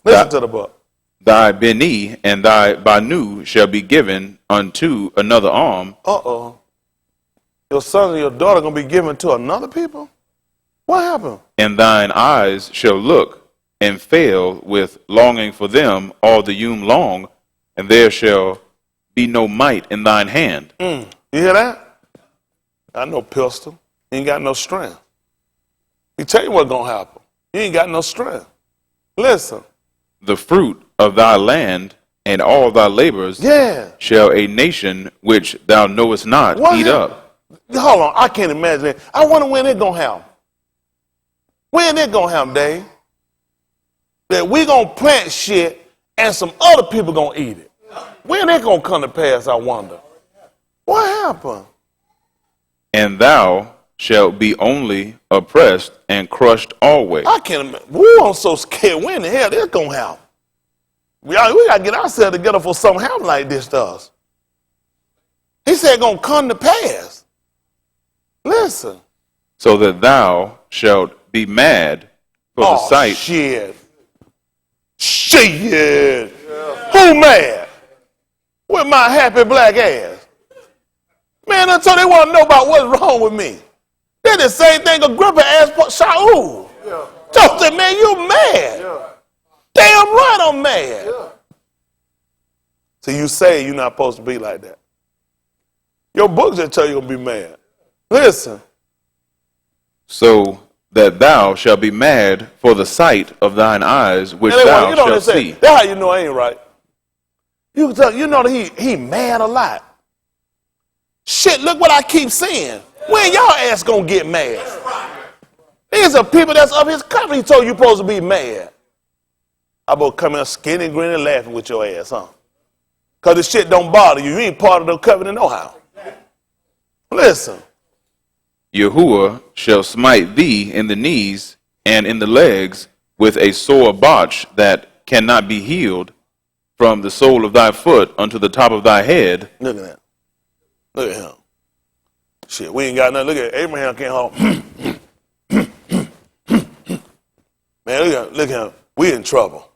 Listen to the book. Thy Beni and thy Banu shall be given unto another arm. Uh-oh. Your son and your daughter going to be given to another people? What happened? And thine eyes shall look and fail with longing for them all the yom long, and there shall be no might in thine hand. You hear that? Got no pistol. You ain't got no strength. He tell you what's going to happen. You ain't got no strength. Listen. The fruit of thy land and all thy labors shall a nation which thou knowest not eat up. Hold on. I can't imagine it. I wonder when it going to happen. When it going to happen, Dave? That we going to plant shit and some other people going to eat it. When it going to come to pass, I wonder. What happened? And thou shalt be only oppressed and crushed always. I can't imagine. Woo, I'm so scared. When the hell this going to happen? We got to get ourselves together for something happen like this to us. He said going to come to pass. Listen. So that thou shalt be mad for the sight. Shit. Shit. Who mad? With my happy black ass. Man, until they want to know about what's wrong with me. They're the same thing Agrippa asked Shaul. Told him, man, you mad. Damn right I'm mad. So you say you're not supposed to be like that. Your book just tell you you're going to be mad. Listen. So that thou shalt be mad for the sight of thine eyes, which thou shalt see. That's how you know I ain't right. You can tell, you know that he mad a lot. Shit, look what I keep saying. When y'all ass gonna get mad? These are people that's of his company. He told you supposed to be mad. I about come in skinny, grinning, laughing with your ass, huh? Because this shit don't bother you. You ain't part of the covenant no how. Listen. Yahuwah shall smite thee in the knees and in the legs with a sore botch that cannot be healed from the sole of thy foot unto the top of thy head. Look at that. Look at him. Shit, we ain't got nothing. Look at Abraham came home. Man, look at him. We in trouble.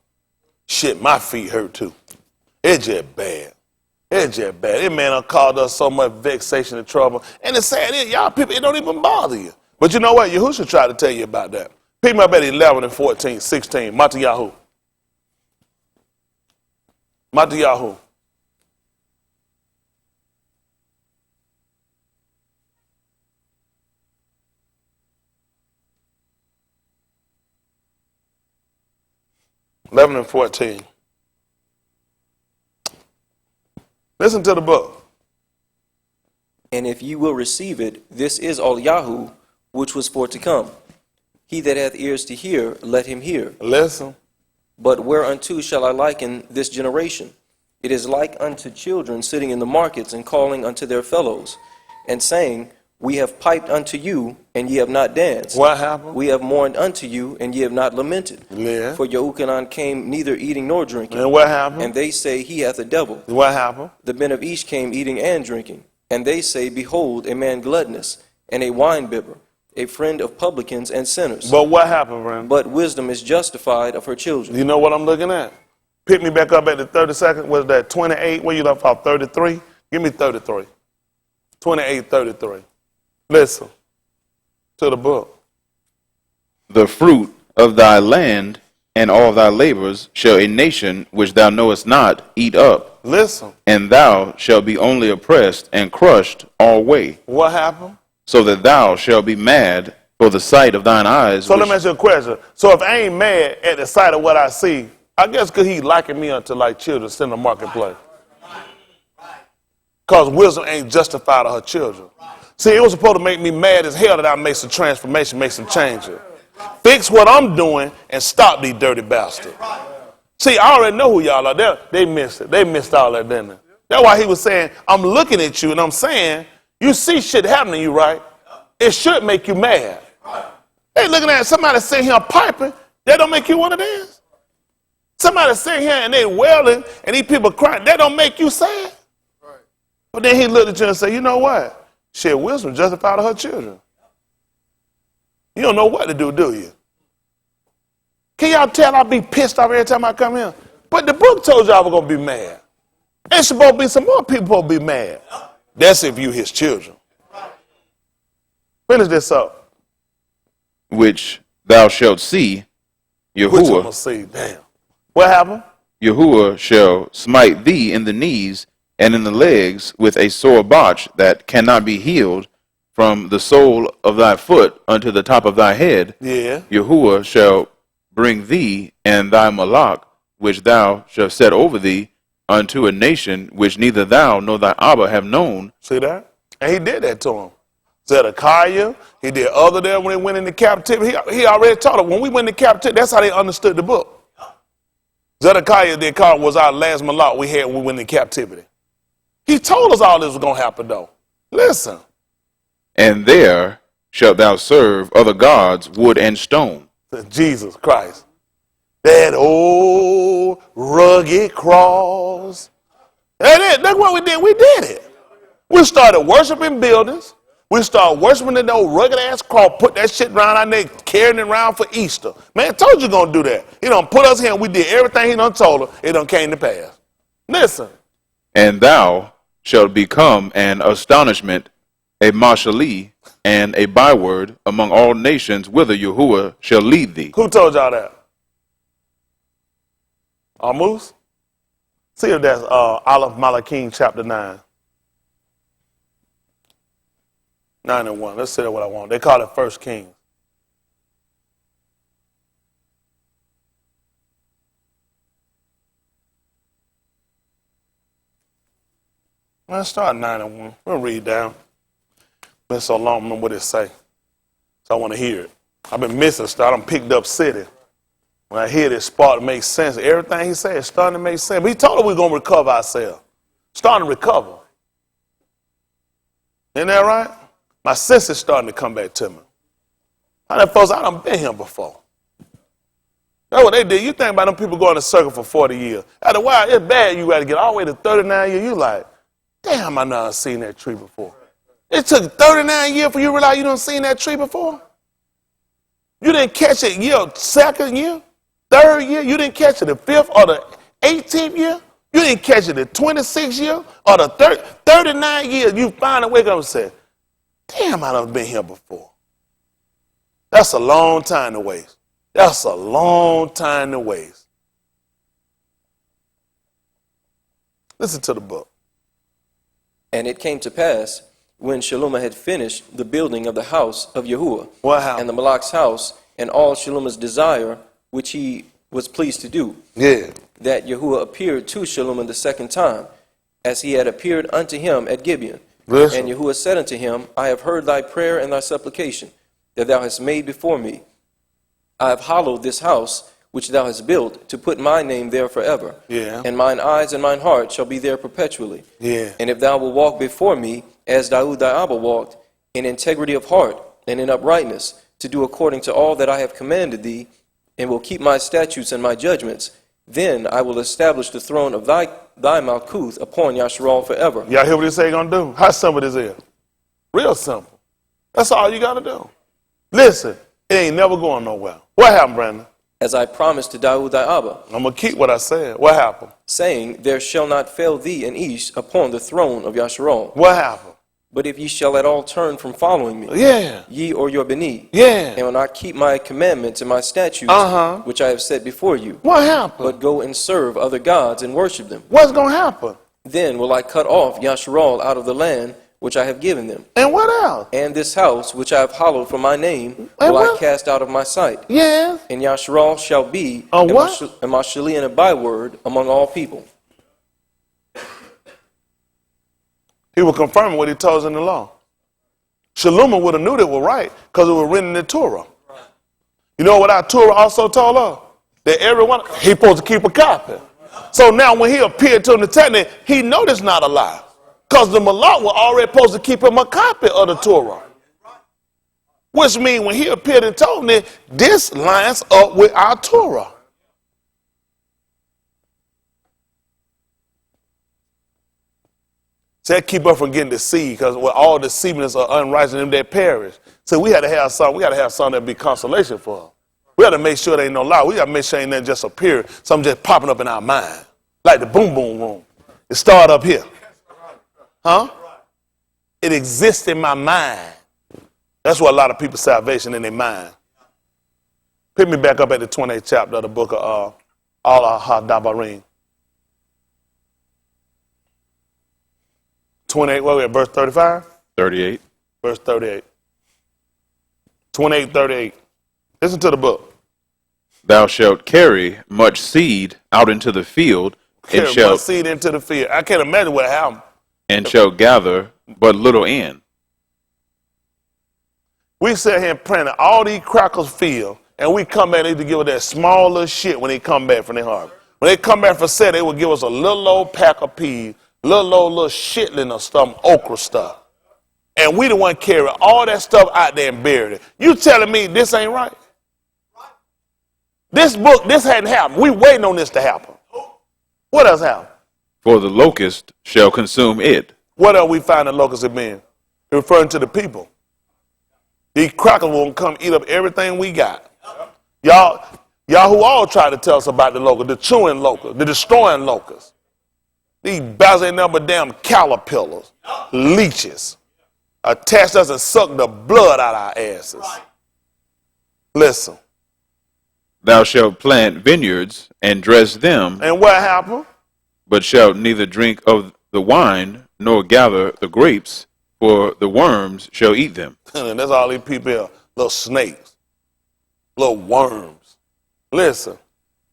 Shit, my feet hurt too. It's just bad. It's just bad. This man done caused us so much vexation and trouble. And it's sad, y'all people, it don't even bother you. But you know what? Yahushua tried to tell you about that. Pick me up at 11 and 14, 16. Matayahu. Matayahu. (11 and 14). Listen to the book. And if you will receive it, this is all Yahoo, which was for to come. He that hath ears to hear, let him hear. Listen. But whereunto shall I liken this generation? It is like unto children sitting in the markets and calling unto their fellows, and saying, We have piped unto you, and ye have not danced. What happened? We have mourned unto you, and ye have not lamented. Yeah. For Yehukanan came neither eating nor drinking. And what happened? And they say, He hath a devil. What happened? The men of Ish came eating and drinking. And they say, Behold, a man gluttonous, and a winebibber, a friend of publicans and sinners. But what happened, friend? But wisdom is justified of her children. You know what I'm looking at? Pick me back up at the 32nd. Was that 28? Where you left off? 33? Give me 33. 28, 33. Listen to the book. The fruit of thy land and all thy labors shall a nation which thou knowest not eat up. Listen. And thou shalt be only oppressed and crushed all way. What happened? So that thou shalt be mad for the sight of thine eyes. So let me ask you a question. So if I ain't mad at the sight of what I see, I guess because he liken me unto like children sitting in the marketplace. Because wisdom ain't justified of her children. See, it was supposed to make me mad as hell that I make some transformation, make some changes. Fix what I'm doing and stop these dirty bastards. See, I already know who y'all are. They missed it. They missed all that, didn't they? That's why he was saying, I'm looking at you and I'm saying, you see shit happening to you, right? It should make you mad. They looking at somebody sitting here piping, that don't make you want to dance. Somebody sitting here and they wailing and these people crying, that don't make you sad. But then he looked at you and said, you know what? Shit, wisdom justified of her children. You don't know what to do you? Can y'all tell I be pissed off every time I come here? But the book told y'all I was going to be mad. There's supposed to be some more people supposed to be mad. That's if you his children. Finish this up. Which thou shalt see, Which I'm going to Yahuwah. see. Damn. What happened? Yahuwah shall smite thee in the knees and in the legs with a sore botch that cannot be healed from the sole of thy foot unto the top of thy head. Yeah. Yahuwah shall bring thee and thy malak, which thou shalt set over thee, unto a nation which neither thou nor thy Abba have known. See that? And he did that to him. Zedekiah, he did other there when they went into captivity. He already taught them. When we went into captivity, that's how they understood the book. Zedekiah, they called, was our last malak we had when we went into captivity. He told us all this was going to happen, though. Listen. And there shalt thou serve other gods, wood and stone. Jesus Christ. That old rugged cross. That's what we did. We did it. We started worshiping buildings. We start worshiping the old rugged ass cross, put that shit around our neck, carrying it around for Easter. Man, told you gonna do that. He done put us here and we did everything he done told us. It done came to pass. Listen. And thou shalt become an astonishment, a marshalee, and a byword among all nations whither Yahuwah shall lead thee. Who told y'all that? Moose? See if that's Aleph Malachim chapter 9. 9 and 1. Let's see what I want. They call it First Kings. Let's start 9 and 1. We'll read down. Been so long, I don't know what it say. So I want to hear it. I've been missing stuff. I done picked up city. When I hear this part, it makes sense. Everything he said is starting to make sense. But he told us we're going to recover ourselves. Starting to recover. Isn't that right? My senses starting to come back to me. How that folks, I done been here before. That's what they did. You think about them people going to circle for 40 years. After a while, it's bad. You got to get all the way to 39 years. You like, damn, I never seen that tree before. It took 39 years for you to realize you done seen that tree before. You didn't catch it year, second year, third year. You didn't catch it the 5th or the 18th year. You didn't catch it the 26th year or the 39 years. You finally wake up and say, damn, I done been here before. That's a long time to waste. That's a long time to waste. Listen to the book. And it came to pass, when Shalomah had finished the building of the house of Yahuwah, What happened? and the Malach's house, and all Shalomah's desire, which he was pleased to do, Yeah. that Yahuwah appeared to Shalomah the second time, as he had appeared unto him at Gibeon. Listen. And Yahuwah said unto him, I have heard thy prayer and thy supplication, that thou hast made before me. I have hallowed this house, which thou hast built, to put my name there forever. Yeah. And mine eyes and mine heart shall be there perpetually. Yeah. And if thou wilt walk before me, as Daud thy Abba walked, in integrity of heart and in uprightness, to do according to all that I have commanded thee, and will keep my statutes and my judgments, then I will establish the throne of thy Malkuth upon Yasharal forever. Y'all hear what he say gonna do? How simple this is? Real simple. That's all you gotta do. Listen, it ain't never going nowhere. What happened, Brandon? As I promised to Daud thy Abba, I'm gonna keep what I said. What happened? saying, There shall not fail thee an Ish upon the throne of Yasharal. What happened? But if ye shall at all turn from following me, Yeah. ye or your Beni, Yeah. and will not keep my commandments and my statutes, which I have set before you, What happened? but go and serve other gods and worship them, What's gonna happen? then will I cut off Yasharal out of the land which I have given them. And what else? And this house which I have hallowed for my name And will I what? cast out of my sight. Yes. And Yasharal shall be A what? a mashali and a byword among all people. He was confirming what he told us in the law. Shalom would have knew that was right because it was written in the Torah. You know what our Torah also told us? That everyone, he supposed to keep a copy. So now when he appeared to him in the Tanakh, he know that's not a lie. Because the Malak were already supposed to keep him a copy of the Torah. Which means when he appeared and told him, this lines up with our Torah. So that keep us from getting deceived, because all deceivers are unrighteous in them that perish. So we had to have something. We got to have something that be consolation for us. We got to make sure there ain't no lie. We got to make sure ain't nothing just appear, something just popping up in our mind, like the boom boom room. It started up here, huh? It exists in my mind. That's what a lot of people's salvation in their mind. Pick me back up at the 28th chapter of the book of Al-Hadabarim. 28, what we at, verse 35? 38. Verse 38. 28, 38. Listen to the book. Thou shalt carry much seed out into the field, Carry much seed into the field. I can't imagine what happened. and shalt gather but little in. We sit here and plant all these crackers field, and we come back and they give us that small little shit when they come back from their harvest. When they come back for sale, they will give us a little old pack of peas, little shitling of stuff, okra stuff. And we the one carry all that stuff out there and bury it. You telling me this ain't right? This hadn't happened. We waiting on this to happen. What else happened? For the locust shall consume it, What else we find the locusts have been? referring to the people. These crackers will come eat up everything we got. Y'all who all try to tell us about the locust, the chewing locust, the destroying locusts. These bastards ain't nothing but damn caterpillars, leeches, attached us and suck the blood out our asses. Listen. Thou shalt plant vineyards and dress them, And what happened? but shalt neither drink of the wine nor gather the grapes, for the worms shall eat them. And that's all these people here, little snakes, little worms. Listen.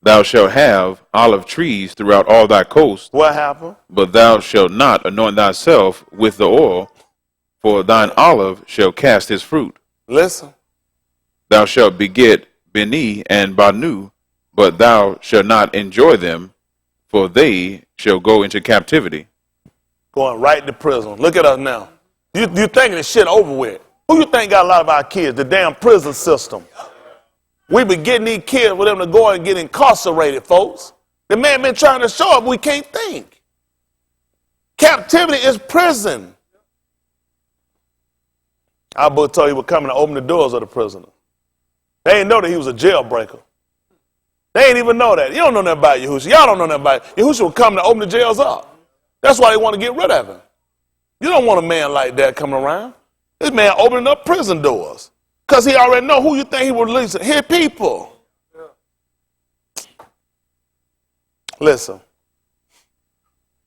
Thou shalt have olive trees throughout all thy coast, What happened? but thou shalt not anoint thyself with the oil, for thine olive shall cast his fruit. Listen. Thou shalt beget Beni and Banu, but thou shalt not enjoy them, for they shall go into captivity. Going right to prison. Look at us now. You thinking this shit over with. Who you think got a lot of our kids? The damn prison system. We been getting these kids for them to go and get incarcerated, folks. The man been trying to show up, we can't think. Captivity is prison. Our boy told you he was coming to open the doors of the prisoner. They ain't know that he was a jailbreaker. They ain't even know that. You don't know nothing about Yahushua. Y'all don't know nothing about it. Yahushua will come to open the jails up. That's why they want to get rid of him. You don't want a man like that coming around. This man opening up prison doors. Because he already know who you think he will release. His people. Listen.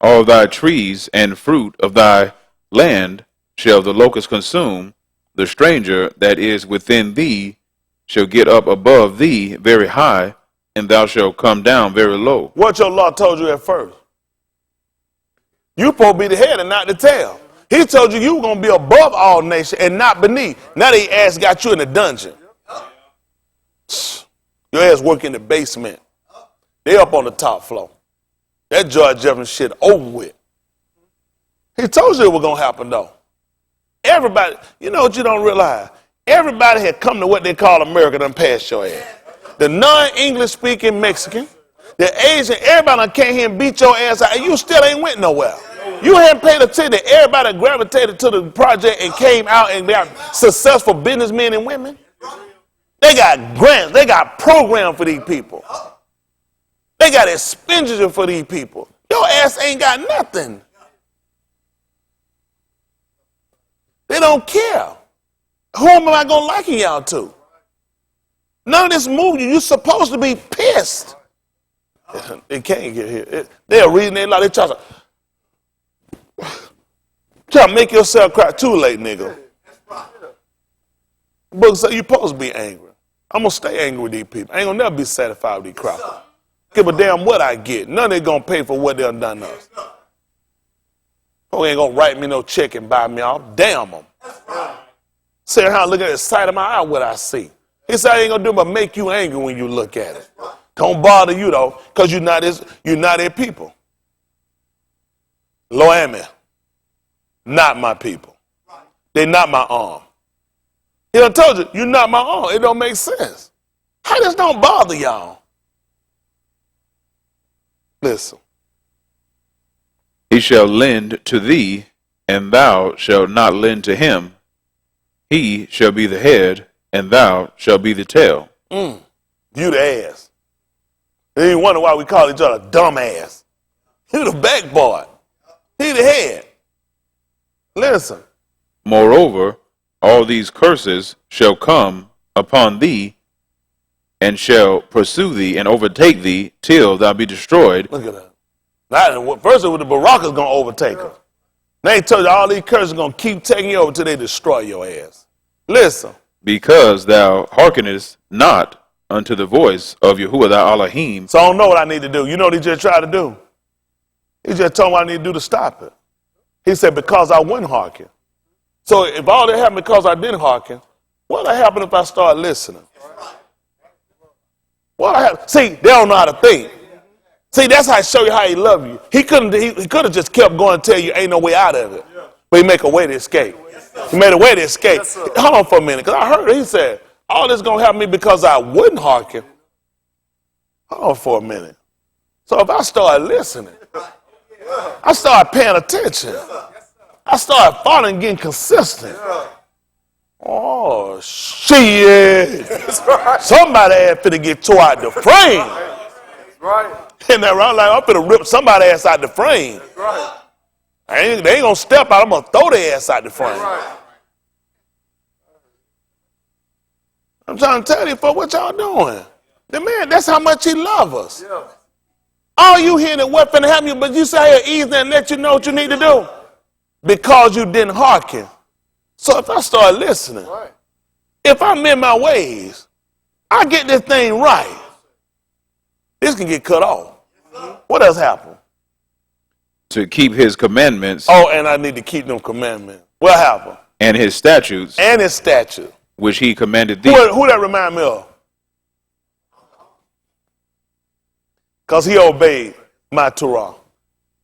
All thy trees and fruit of thy land shall the locust consume. The stranger that is within thee shall get up above thee very high, and thou shalt come down very low. What your law told you at first? You supposed to be the head and not the tail. He told you you were going to be above all nations and not beneath. Now they ass got you in the dungeon. Your ass work in the basement. They up on the top floor. That George Jefferson shit over with. He told you it was going to happen though. Everybody, you know what you don't realize? Everybody had come to what they call America done passed your ass. The non-English speaking Mexican, the Asian, everybody done came here and beat your ass out, and you still ain't went nowhere. You hadn't paid attention that everybody gravitated to the project and came out and got successful businessmen and women. They got grants, they got programs for these people. They got expenditure for these people. Your ass ain't got nothing. They don't care. Who am I going to liken y'all to? None of this movie, you're supposed to be pissed. It can't get here. They're reading their law. They try to make yourself cry. Too late, nigga. Book say you're supposed to be angry. I'm going to stay angry with these people. I ain't going to never be satisfied with these crackers. Give a damn what I get. None of they going to pay for what they done done to us. Folks ain't going to write me no check and buy me off. Damn them. Sit around looking at the sight of my eye what I see. He said I ain't going to do but make you angry when you look at it. Don't bother you though, because you're not their people. Lo ame. Not my people. They're not my arm. He done told you, you're not my arm. It don't make sense. How this don't bother y'all? Listen. He shall lend to thee, and thou shalt not lend to him. He shall be the head, and thou shalt be the tail. You the ass. Then you wonder why we call each other dumb ass. You the backboard. He the head. Listen. Moreover, all these curses shall come upon thee, and shall pursue thee and overtake thee till thou be destroyed. Look at that. Now, first of all, the Barakah is going to overtake us. They told you all these curses are going to keep taking you over till they destroy your ass. Listen. Because thou hearkenest not unto the voice of Yahuwah thy Elohim. So I don't know what I need to do. You know what he just tried to do? He just told me what I need to do to stop it. He said, because I wouldn't hearken. So if all that happened because I didn't hearken, what'll happen if I start listening? What'll happen? See, they don't know how to think. See, that's how I show you how he love you. He could have just kept going and tell you ain't no way out of it. But he make a way to escape. He made a way to escape. Hold on for a minute, because I heard it. He said, all this going to happen to me because I wouldn't hearken. Hold on for a minute. So if I start listening, I start paying attention. I started falling and getting consistent. Oh, shit. Somebody ass finna get tore out the frame. And that I'm like, I'm finna rip somebody ass out the frame. They ain't gonna step out, I'm gonna throw their ass out the frame. I'm trying to tell you, for what y'all doing. The man, that's how much he love us. All you hearing is what finna happen you, but you say here easy and let you know what you need to do. Because you didn't hearken. So if I start listening, if I'm in my ways, I get this thing right, this can get cut off. What else happened? To keep his commandments. Oh, and I need to keep them commandments. What happened? And his statutes. And his statute. Which he commanded thee. Who that remind me of? Because he obeyed my Torah,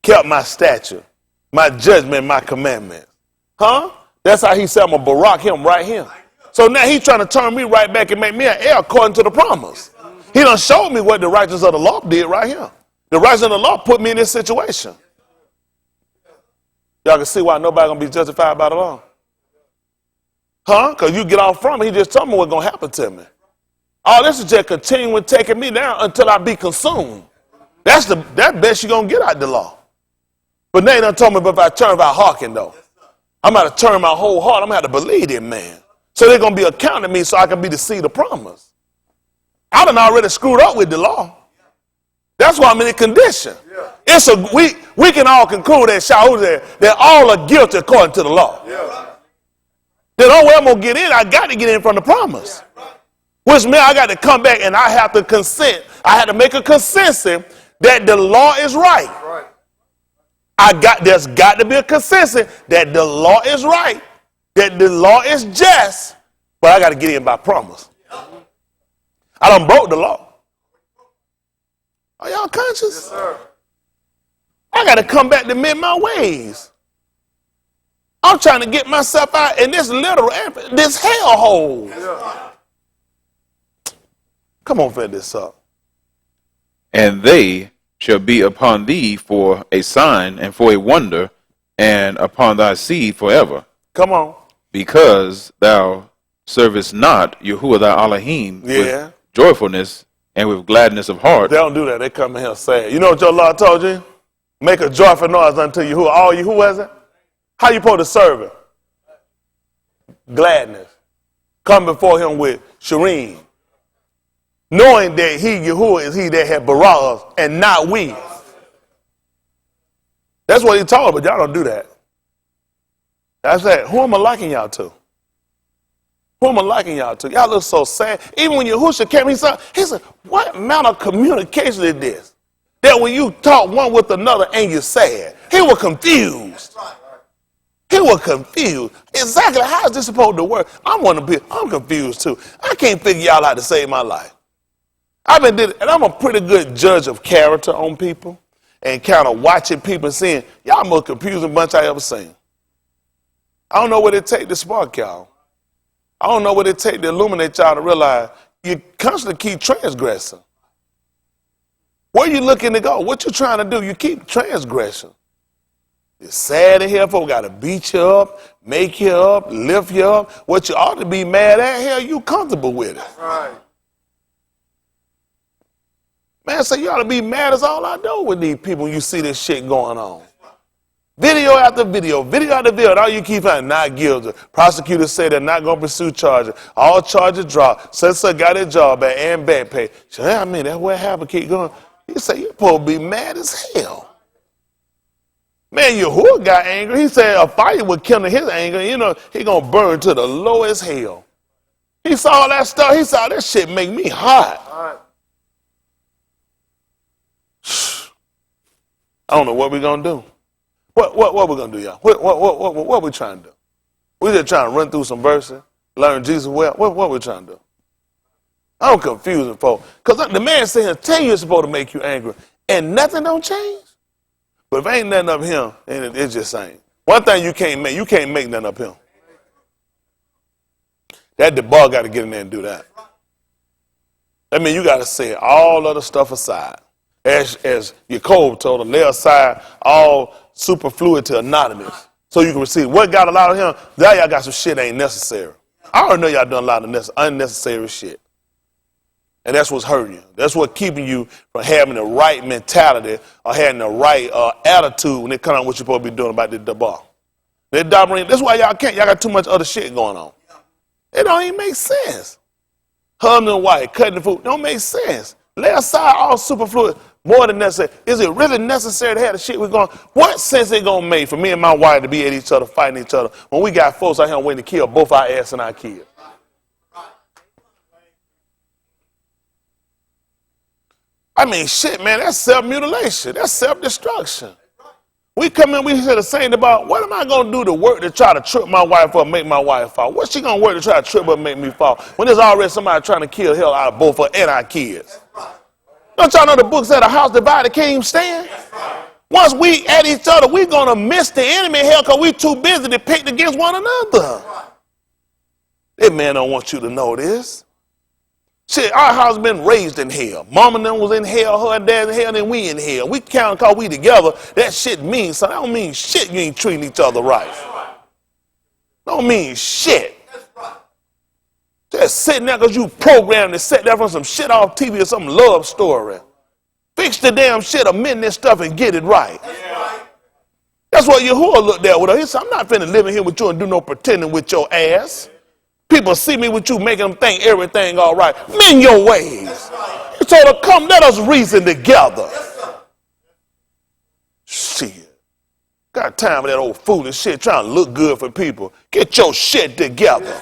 kept my statute, my judgment, my commandments. Huh? That's how he said, I'm going to Barak him right here. So now he's trying to turn me right back and make me an heir according to the promise. He done showed me what the righteousness of the law did right here. The righteousness of the law put me in this situation. Y'all can see why nobody going to be justified by the law. Huh? Because you get off from it, he just told me what's going to happen to me. All this is just continuing taking me down until I be consumed. That's best you're going to get out of the law. But now he done told me, but if I hearken though, I'm going to turn my whole heart. I'm going to have to believe in man. So they're going to be accounting me so I can be the seed of promise. I done already screwed up with the law. That's why I'm in a condition. We can all conclude that all are guilty according to the law. The only way I'm going to get in, I got to get in from the promise. Which means I got to come back and I have to consent. I had to make a consensus that the law is right. There's got to be a consensus that the law is right, that the law is just, but I got to get in by promise. I done broke the law. Are y'all conscious? Yes, sir. I got to come back to mend my ways. I'm trying to get myself out in this this hellhole. Yeah. Come on, fed this up. And they shall be upon thee for a sign and for a wonder, and upon thy seed forever. Come on. Because thou servest not Yahuwah thy Elohim with joyfulness and with gladness of heart. They don't do that. They come in here sad. You know what your Lord told you? Make a joyful noise unto Yahuwah. All Yahuwah is it? How you supposed to serve him? Gladness. Come before him with Shireen. Knowing that he, Yahuwah, is he that had barakah us and not we. That's what he told, but y'all don't do that. That's that. Who am I liking y'all to? Who am I liking y'all to? Y'all look so sad. Even when Yahushua came, he said, what amount of communication is this? That when you talk one with another and you're sad. He was confused. He was confused. Exactly how is this supposed to work? I'm confused too. I can't figure y'all out to save my life. And I'm a pretty good judge of character on people and kind of watching people and seeing, y'all most confusing bunch I ever seen. I don't know what it take to spark y'all. I don't know what it take to illuminate y'all to realize you constantly keep transgressing. Where you looking to go? What you trying to do? You keep transgressing. It's sad in here, folks got to beat you up, make you up, lift you up. What you ought to be mad at, hell, you comfortable with it. Right. Man, so you ought to be mad as all I do with these people when you see this shit going on. Video after video, video after video, all you keep finding not guilty. Prosecutors say they're not going to pursue charges. All charges dropped. So got his job back and back pay. So, I mean, that's what happened. Keep going. You say you're supposed to be mad as hell. Man, Yahuwah got angry. He said a fire would kindle his anger. You know, he going to burn to the lowest hell. He saw that stuff. He saw that shit make me hot. I don't know what we're going to do. What we're going to do, y'all? What we trying to do? We're just trying to run through some verses, learn Jesus well. What we trying to do? I'm confusing folks. Because the man saying, tell you it's supposed to make you angry, and nothing don't change. But if ain't nothing up him, and it's just saying. One thing you can't make nothing up him. That the bar got to get in there and do that. That means you got to set all other stuff aside. As Jacob told him, lay aside all superfluity anonymous. so you can receive. What got a lot of him? Now y'all got some shit ain't necessary. I already know y'all done a lot of unnecessary shit. And that's what's hurting you. That's what's keeping you from having the right mentality or having the right attitude when it comes on what you're supposed to be doing about this debacle. That's why y'all can't. Y'all got too much other shit going on. It don't even make sense. Husband and wife, cutting the food, don't make sense. Lay aside all superfluous, more than necessary. Is it really necessary to have the shit we're going? What sense it gonna make for me and my wife to be at each other, fighting each other, when we got folks out here waiting to kill both our ass and our kids? I mean, shit, man, that's self-mutilation. That's self-destruction. We come in, we say the same about, what am I going to do to work to try to trip my wife up, make my wife fall? What's she going to work to try to trip up and make me fall? When there's already somebody trying to kill hell out of both of us and our kids. Don't y'all know the book said a house divided can't even stand? Once we at each other, we're going to miss the enemy hell because we too busy to pick against one another. That man don't want you to know this. Shit, our house been raised in hell. Mama and them was in hell, her dad in hell, and we in hell. We count because we together. That shit means something. That don't mean shit you ain't treating each other right. Don't mean shit. Just sitting there because you programmed to sit there from some shit off TV or some love story. Fix the damn shit, amend this stuff and get it right. That's what Yahuwah looked at with her. He said, I'm not finna live in here with you and do no pretending with your ass. People see me with you, making them think everything all right. Mend your ways. He told her, come, let us reason together. Shit. Got time for that old foolish shit trying to look good for people. Get your shit together.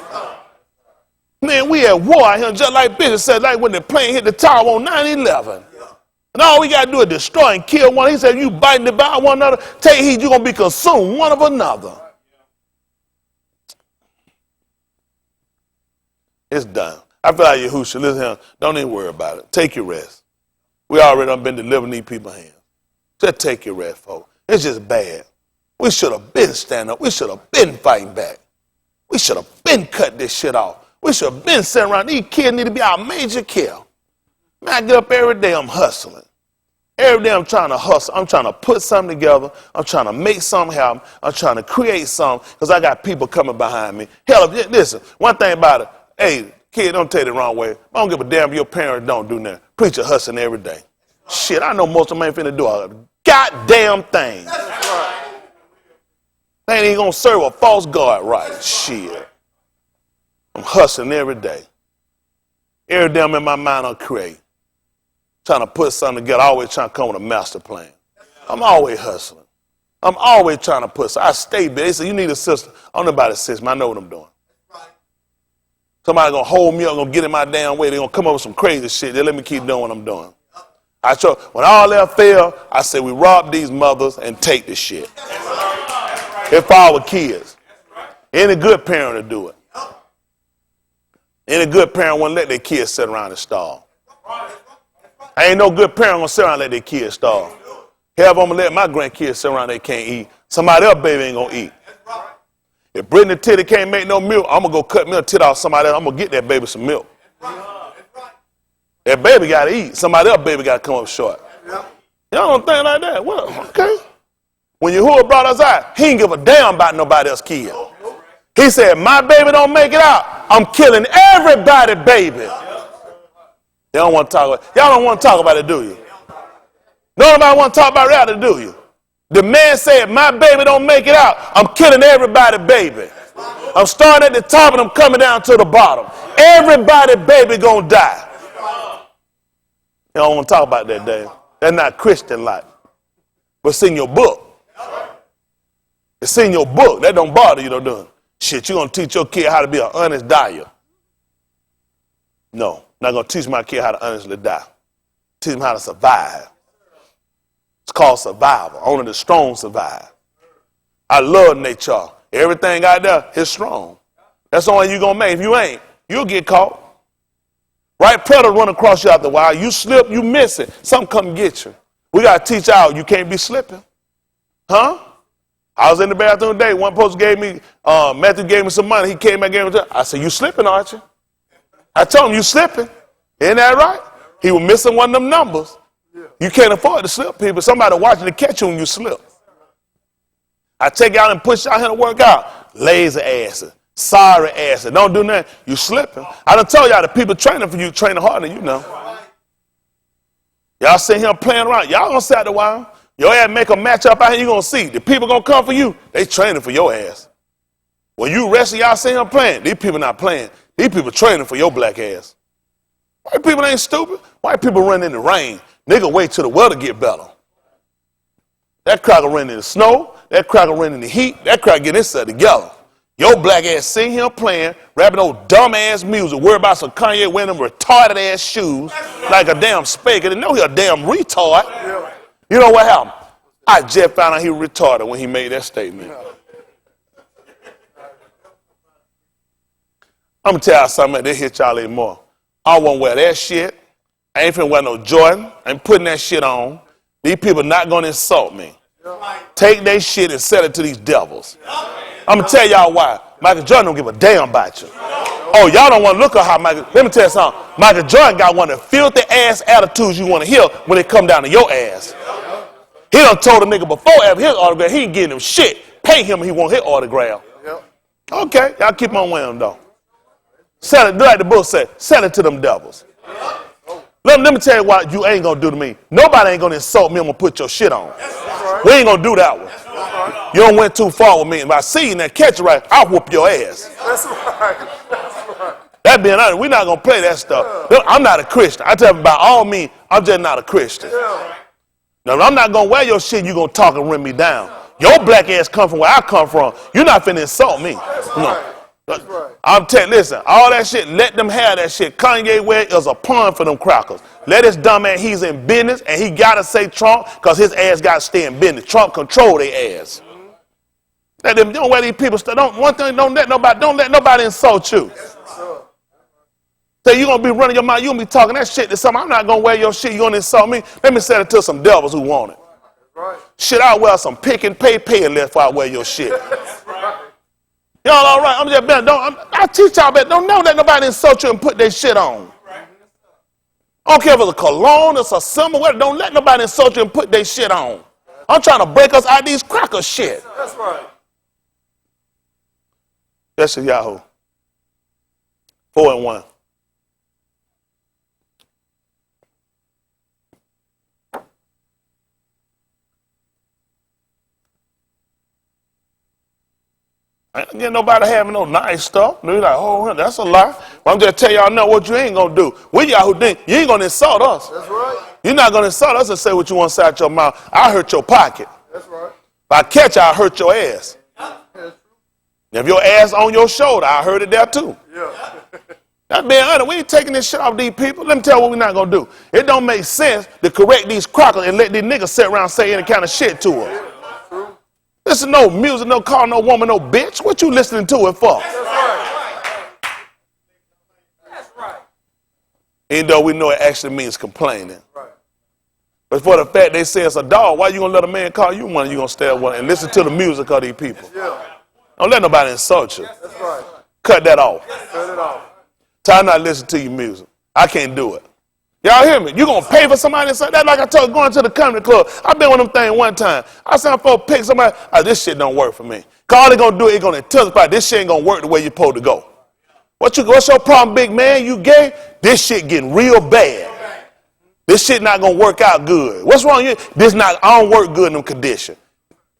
Man, we at war out here, just like Bishop said, like when the plane hit the tower on 9/11. And all we got to do is destroy and kill one. He said, you biting the devour one another, take heed, you're going to be consumed one of another. It's done. I feel like Yahushua, listen here, don't even worry about it. Take your rest. We already done been delivering these people's hands. Just take your rest, folks. It's just bad. We should have been standing up. We should have been fighting back. We should have been cutting this shit off. We should have been sitting around. These kids need to be our major care. Man, I get up every day, I'm hustling. Every day I'm trying to hustle. I'm trying to put something together. I'm trying to make something happen. I'm trying to create something because I got people coming behind me. Hell, listen, one thing about it, hey, kid, don't take it the wrong way. I don't give a damn if your parents don't do nothing. Preacher hustling every day. Shit, I know most of them ain't finna do a goddamn thing. They ain't even gonna serve a false God right. Shit. I'm hustling every day. Every day I'm in my mind on create. Trying to put something together. Always trying to come with a master plan. I'm always hustling. I'm always trying to put something. I stay busy. They say, you need a sister. I don't know about a system. I know what I'm doing. Somebody gonna hold me up, gonna get in my damn way. They're gonna come up with some crazy shit. They let me keep doing what I'm doing. When all that failed, I said we rob these mothers and take the shit. It's for our kids. Any good parent to do it. Any good parent wouldn't let their kids sit around and starve. Ain't no good parent gonna sit around and let their kids starve. Hell, I'm gonna let my grandkids sit around they can't eat. Somebody else baby ain't gonna eat. If Brittany Titty can't make no milk, I'm going to go cut me a tit off somebody else. I'm going to get that baby some milk. That baby got to eat. Somebody else baby got to come up short. Y'all don't think like that. Well, okay. When Yahuwah brought us out, he didn't give a damn about nobody else's kid. He said, my baby don't make it out, I'm killing everybody, baby. Y'all don't want to talk about it. Y'all don't want to talk about it, do you? Nobody want to talk about reality, do you? The man said, my baby don't make it out, I'm killing everybody, baby. I'm starting at the top and I'm coming down to the bottom. Everybody, baby, gonna die. You don't want to talk about that, Dave. That's not Christian life. But it's in your book. It's in your book. That don't bother you, don't. Shit, you gonna teach your kid how to be an honest dyer. No, not gonna teach my kid how to honestly die. Teach him how to survive. It's called survival. Only the strong survive. I love nature. Everything out there is strong. That's the only way you're going to make. If you ain't, you'll get caught. Right predator run across you out the wild. You slip, you miss it. Something come get you. We got to teach out. You can't be slipping. Huh? I was in the bathroom today. One post gave me, Matthew gave me some money. He came back and gave me I said, you slipping, aren't you? I told him, you slipping. Isn't that right? He was missing one of them numbers. You can't afford to slip, people. Somebody watching to catch you when you slip. I take y'all and push y'all here to work out. Lazy asses. Sorry asses. Don't do nothing. You slipping. I done told y'all the people training for you training harder than you know. Y'all sitting here playing around. Y'all gonna sit out a while. Your ass make a match up out here, you gonna see. The people gonna come for you. They training for your ass. When you wrestling, y'all sitting here playing. These people not playing. These people training for your black ass. White people ain't stupid. White people run in the rain. Nigga wait till the weather get better. That cracker run in the snow. That cracker run in the heat. That cracker get itself together. Your black ass sitting here playing, rapping old dumb ass music, worry about some Kanye wearing them retarded ass shoes like a damn spake. And know he a damn retard. You know what happened? I just found out he was retarded when he made that statement. I'm gonna tell y'all something that hit y'all even more. I won't wear that shit. I ain't finna wear no Jordan. I ain't putting that shit on. These people not gonna insult me. Take their shit and sell it to these devils. I'm gonna tell y'all why. Michael Jordan don't give a damn about you. Oh, y'all don't want to look at how Michael. Let me tell you something. Michael Jordan got one of the filthy ass attitudes you want to hear when it come down to your ass. He done told a nigga before after his autograph he ain't getting him shit. Pay him he want his autograph. Okay, y'all keep on wearing them though. Sell it, like the book said, sell it to them devils. Let me tell you what you ain't gonna do to me. Nobody ain't gonna insult me. I'm gonna put your shit on. We ain't gonna do that one. You don't went too far with me. If I see you and that catch it right, I'll whoop your ass. That's right. That's right. That being honest, we're not gonna play that stuff. I'm not a Christian. I tell you by all means, I'm just not a Christian. Now, I'm not gonna wear your shit. You gonna talk and run me down. Your black ass come from where I come from. You're not finna insult me. No. That's right. I'm telling, listen, all that shit, let them have that shit. Kanye West is a pawn for them crackers. Let his dumb ass, he's in business, and he gotta say Trump, because his ass gotta stay in business. Trump control their ass. Let them, don't wear these people, don't let nobody insult you. So you gonna be running your mouth, you gonna be talking that shit to somebody. I'm not gonna wear your shit, you gonna insult me. Let me sell it to some devils who want it. Right. Shit, I'll wear some pick and pay unless I wear your shit. Y'all all right? I'm just better. I teach y'all better. Don't let nobody insult you and put their shit on. I don't care if it's a cologne, it's a symbol, whatever. Don't let nobody insult you and put their shit on. I'm trying to break us out of these cracker shit. That's right. That's a Yahoo. 4-1. I ain't getting nobody having no nice stuff. They're like, oh, that's a lie. Well, I'm just telling y'all now what you ain't going to do. We y'all who think, you ain't going to insult us. That's right. You're not going to insult us and say what you want to say out your mouth. I hurt your pocket. That's right. If I catch you, I hurt your ass. If your ass on your shoulder, I hurt it there too. Yeah. That's being honest. We ain't taking this shit off these people. Let me tell you what we're not going to do. It don't make sense to correct these crackers and let these niggas sit around and say any kind of shit to them. This is no music, no call, no woman, no bitch. What you listening to it for? That's right. That's right. Even though we know it actually means complaining. Right. But for the fact they say it's a dog, why you gonna let a man call you one and you gonna stay at one and listen to the music of these people? Yeah. Don't let nobody insult you. That's right. Cut that off. Cut it off. Try not to listen to your music. I can't do it. Y'all hear me? You gonna pay for somebody to say that? Like I told you, going to the comedy club. I've been with them things one time. I said for a pick somebody, this shit don't work for me. Cause all they gonna do is gonna intensify. This shit ain't gonna work the way you're supposed to go. What's your problem, big man? You gay? This shit getting real bad. This shit not gonna work out good. What's wrong with you? I don't work good in them conditions.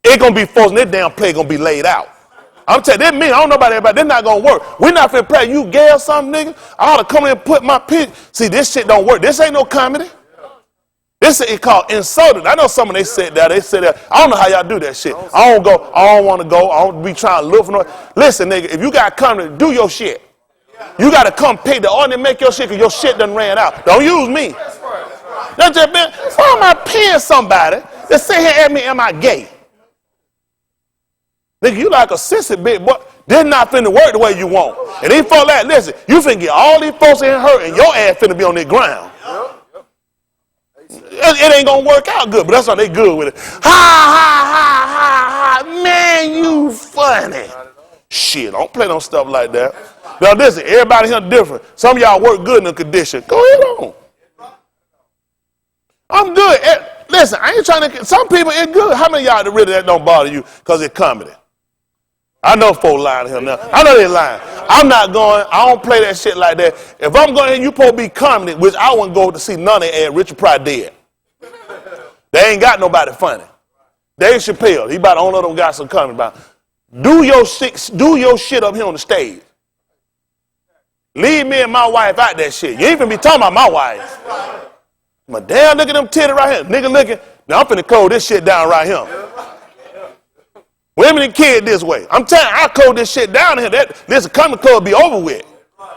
It gonna be forced and this damn play gonna be laid out. I'm telling you, that mean I don't know about everybody. This not gonna work. We're not finna play. You gay or something, nigga? I ought to come in and put my pick. See, this shit don't work. This ain't no comedy. This is called insulted. I know some of they said that. They said that. I don't know how y'all do that shit. I don't go. I don't want to go. I don't be trying to look for no. Listen, nigga, if you got comedy, do your shit. You got to come pay the ordinary, make your shit because your shit done ran out. Don't use me. That's just been, why am I paying somebody to sit here at me, am I gay? Nigga, you like a sissy big boy. This not finna work the way you want. And these folks like, listen, you finna get all these folks in here hurt and your ass finna be on the ground. It ain't gonna work out good, but that's why they good with it. Ha, ha, ha, ha, ha. Man, you funny. Shit, don't play no stuff like that. Now listen, everybody here different. Some of y'all work good in the condition. Go ahead on. I'm good. listen, I ain't trying to, some people, it's good. How many of y'all that really that don't bother you because it's comedy? I know folks lying here now. I know they lying. I'm not going, I don't play that shit like that. If I'm going, you supposed to be comedy, which I wouldn't go to see none of it, Richard Pryor dead. They ain't got nobody funny. Dave Chappelle, he about the only of them guys some comedy about. Do your shit up here on the stage. Leave me and my wife out that shit. You ain't even be talking about my wife. My damn, look at them titties right here. Nigga looking. Now I'm finna close this shit down right here. Women and kids this way. I'm telling you, I close this shit down here. This comedy club be over with.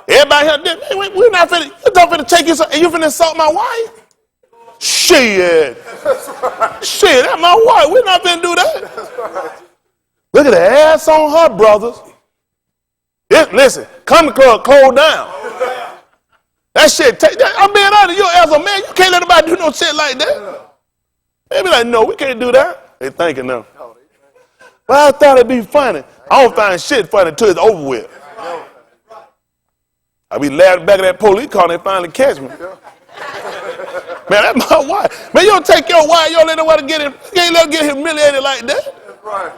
Everybody here, we're not finna, you don't finna take you, you finna insult my wife? Shit. Shit, that's my wife. We're not finna do that. Look at the ass on her, brothers. Listen, comedy club closed down. That shit, I'm being honest, you as a man, you can't let nobody do no shit like that. They be like, no, we can't do that. They thinking now. But I thought it'd be funny. I don't find shit funny until it's over with. I be laughing back at that police car and they finally catch me. Man, that's my wife. Man, you don't take your wife, you don't let nobody get it. You ain't let her get humiliated like that. That's right.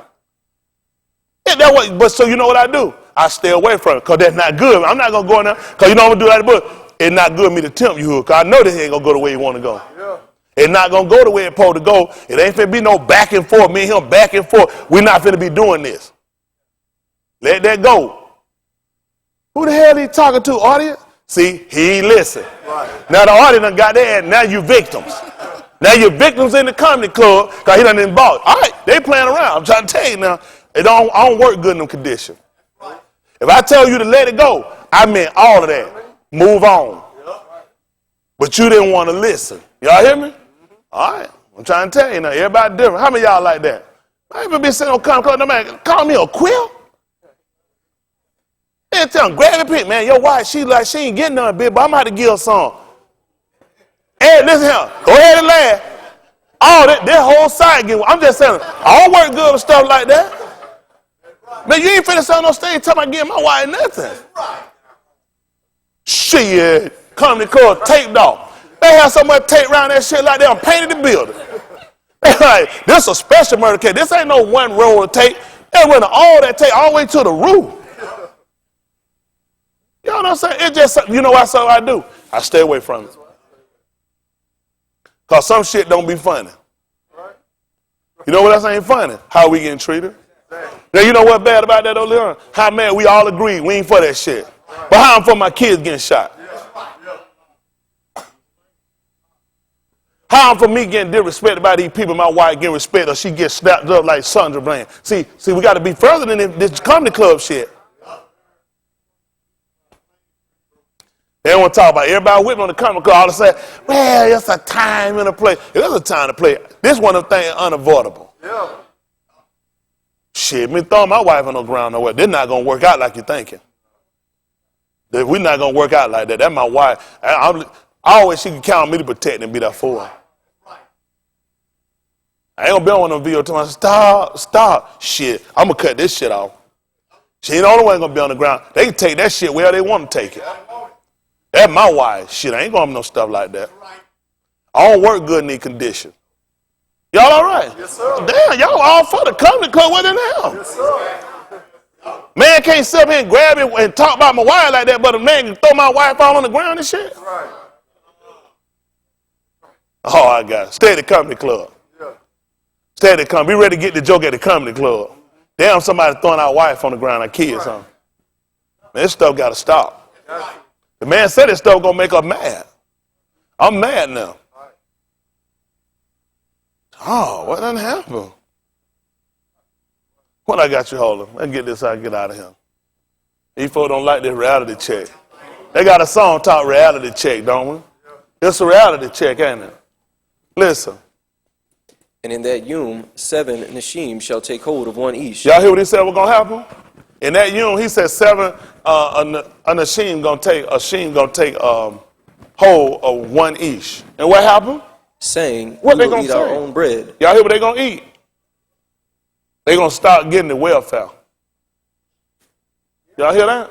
Yeah, that way, but so you know what I do? I stay away from it because that's not good. I'm not going to go in there because you know I'm going to do that, but it's not good for me to tempt you because I know this ain't going to go the way you want to go. Yeah. It's not going to go the way it's supposed to go. It ain't finna be no back and forth. Me and him back and forth. We're not finna be doing this. Let that go. Who the hell he talking to, audience? See, he ain't listen. Right. Now the audience done got their ass. Now you victims. Now you're victims in the comedy club because he done involved. All right, they playing around. I'm trying to tell you now, I don't work good in them conditions. If I tell you to let it go, I meant all of that. Move on. But you didn't want to listen. Y'all hear me? All right. I'm trying to tell you now. Everybody different. How many of y'all like that? I ain't even been sitting on comedy club. No man call me a quill. Man, tell him, grab your pick, man. Your wife, she ain't getting none, bitch, but I'm about to give her some. Hey, listen here. Go ahead and laugh. Oh, that whole side get. I'm just saying, I don't work good with stuff like that. Man, you ain't finna sit on no stage talking about getting my wife nothing. Shit. Comedy club taped off. They have so much tape around that shit like they done painted the building. They like, this a special murder case. This ain't no one roll of tape. They went all that tape all the way to the roof. You know what I'm saying? It's just, you know what I do? I stay away from it. Because some shit don't be funny. You know what else ain't funny? How we getting treated. Now, you know what bad about that, though, Leon? How mad we all agree we ain't for that shit. But how I'm for my kids getting shot? How I'm for me getting disrespected by these people, my wife getting respect, or she gets snapped up like Sandra Bland. See, we got to be further than this comedy club shit. They don't want to talk about it. Everybody with me on the comedy club all of a sudden, well, it's a time and a place. It is a time to play. This one of the things unavoidable. Yeah. Shit, me throwing my wife on the ground nowhere. They're not going to work out like you're thinking. We're not going to work out like that. That's my wife. I always, she can count on me to protect and be there for her. I ain't going to be on no video telling her, stop. Shit, I'm going to cut this shit off. She ain't the only one going to be on the ground. They can take that shit where they want to take it. That's my wife. Shit, I ain't going to have no stuff like that. I don't work good in these conditions. Y'all all right? Yes, sir. Damn, y'all all for the comedy club. What the hell? Yes, sir. Man can't sit up here and grab it and talk about my wife like that, but a man can throw my wife all on the ground and shit. Right. Oh, I got it. Stay at the comedy club. Yeah. Stay at the comedy. Be ready to get the joke at the comedy club. Damn, somebody throwing our wife on the ground like kids, huh? Man, this stuff got to stop. The man said this stuff going to make us mad. I'm mad now. Oh, what done happened? What I got you holding? Let's get this out and get out of here. These folks don't like this reality check. They got a song called reality check, don't we? It's a reality check, ain't it? Listen. And in that yom, 7 nashim shall take hold of one ish. Y'all hear what he said was going to happen? In that yom, he said 7, a nashim going to take hold of one ish. And what happened? Saying, What we they will gonna eat our say? own bread. Y'all hear what they going to eat? They going to start getting the welfare. Y'all hear that?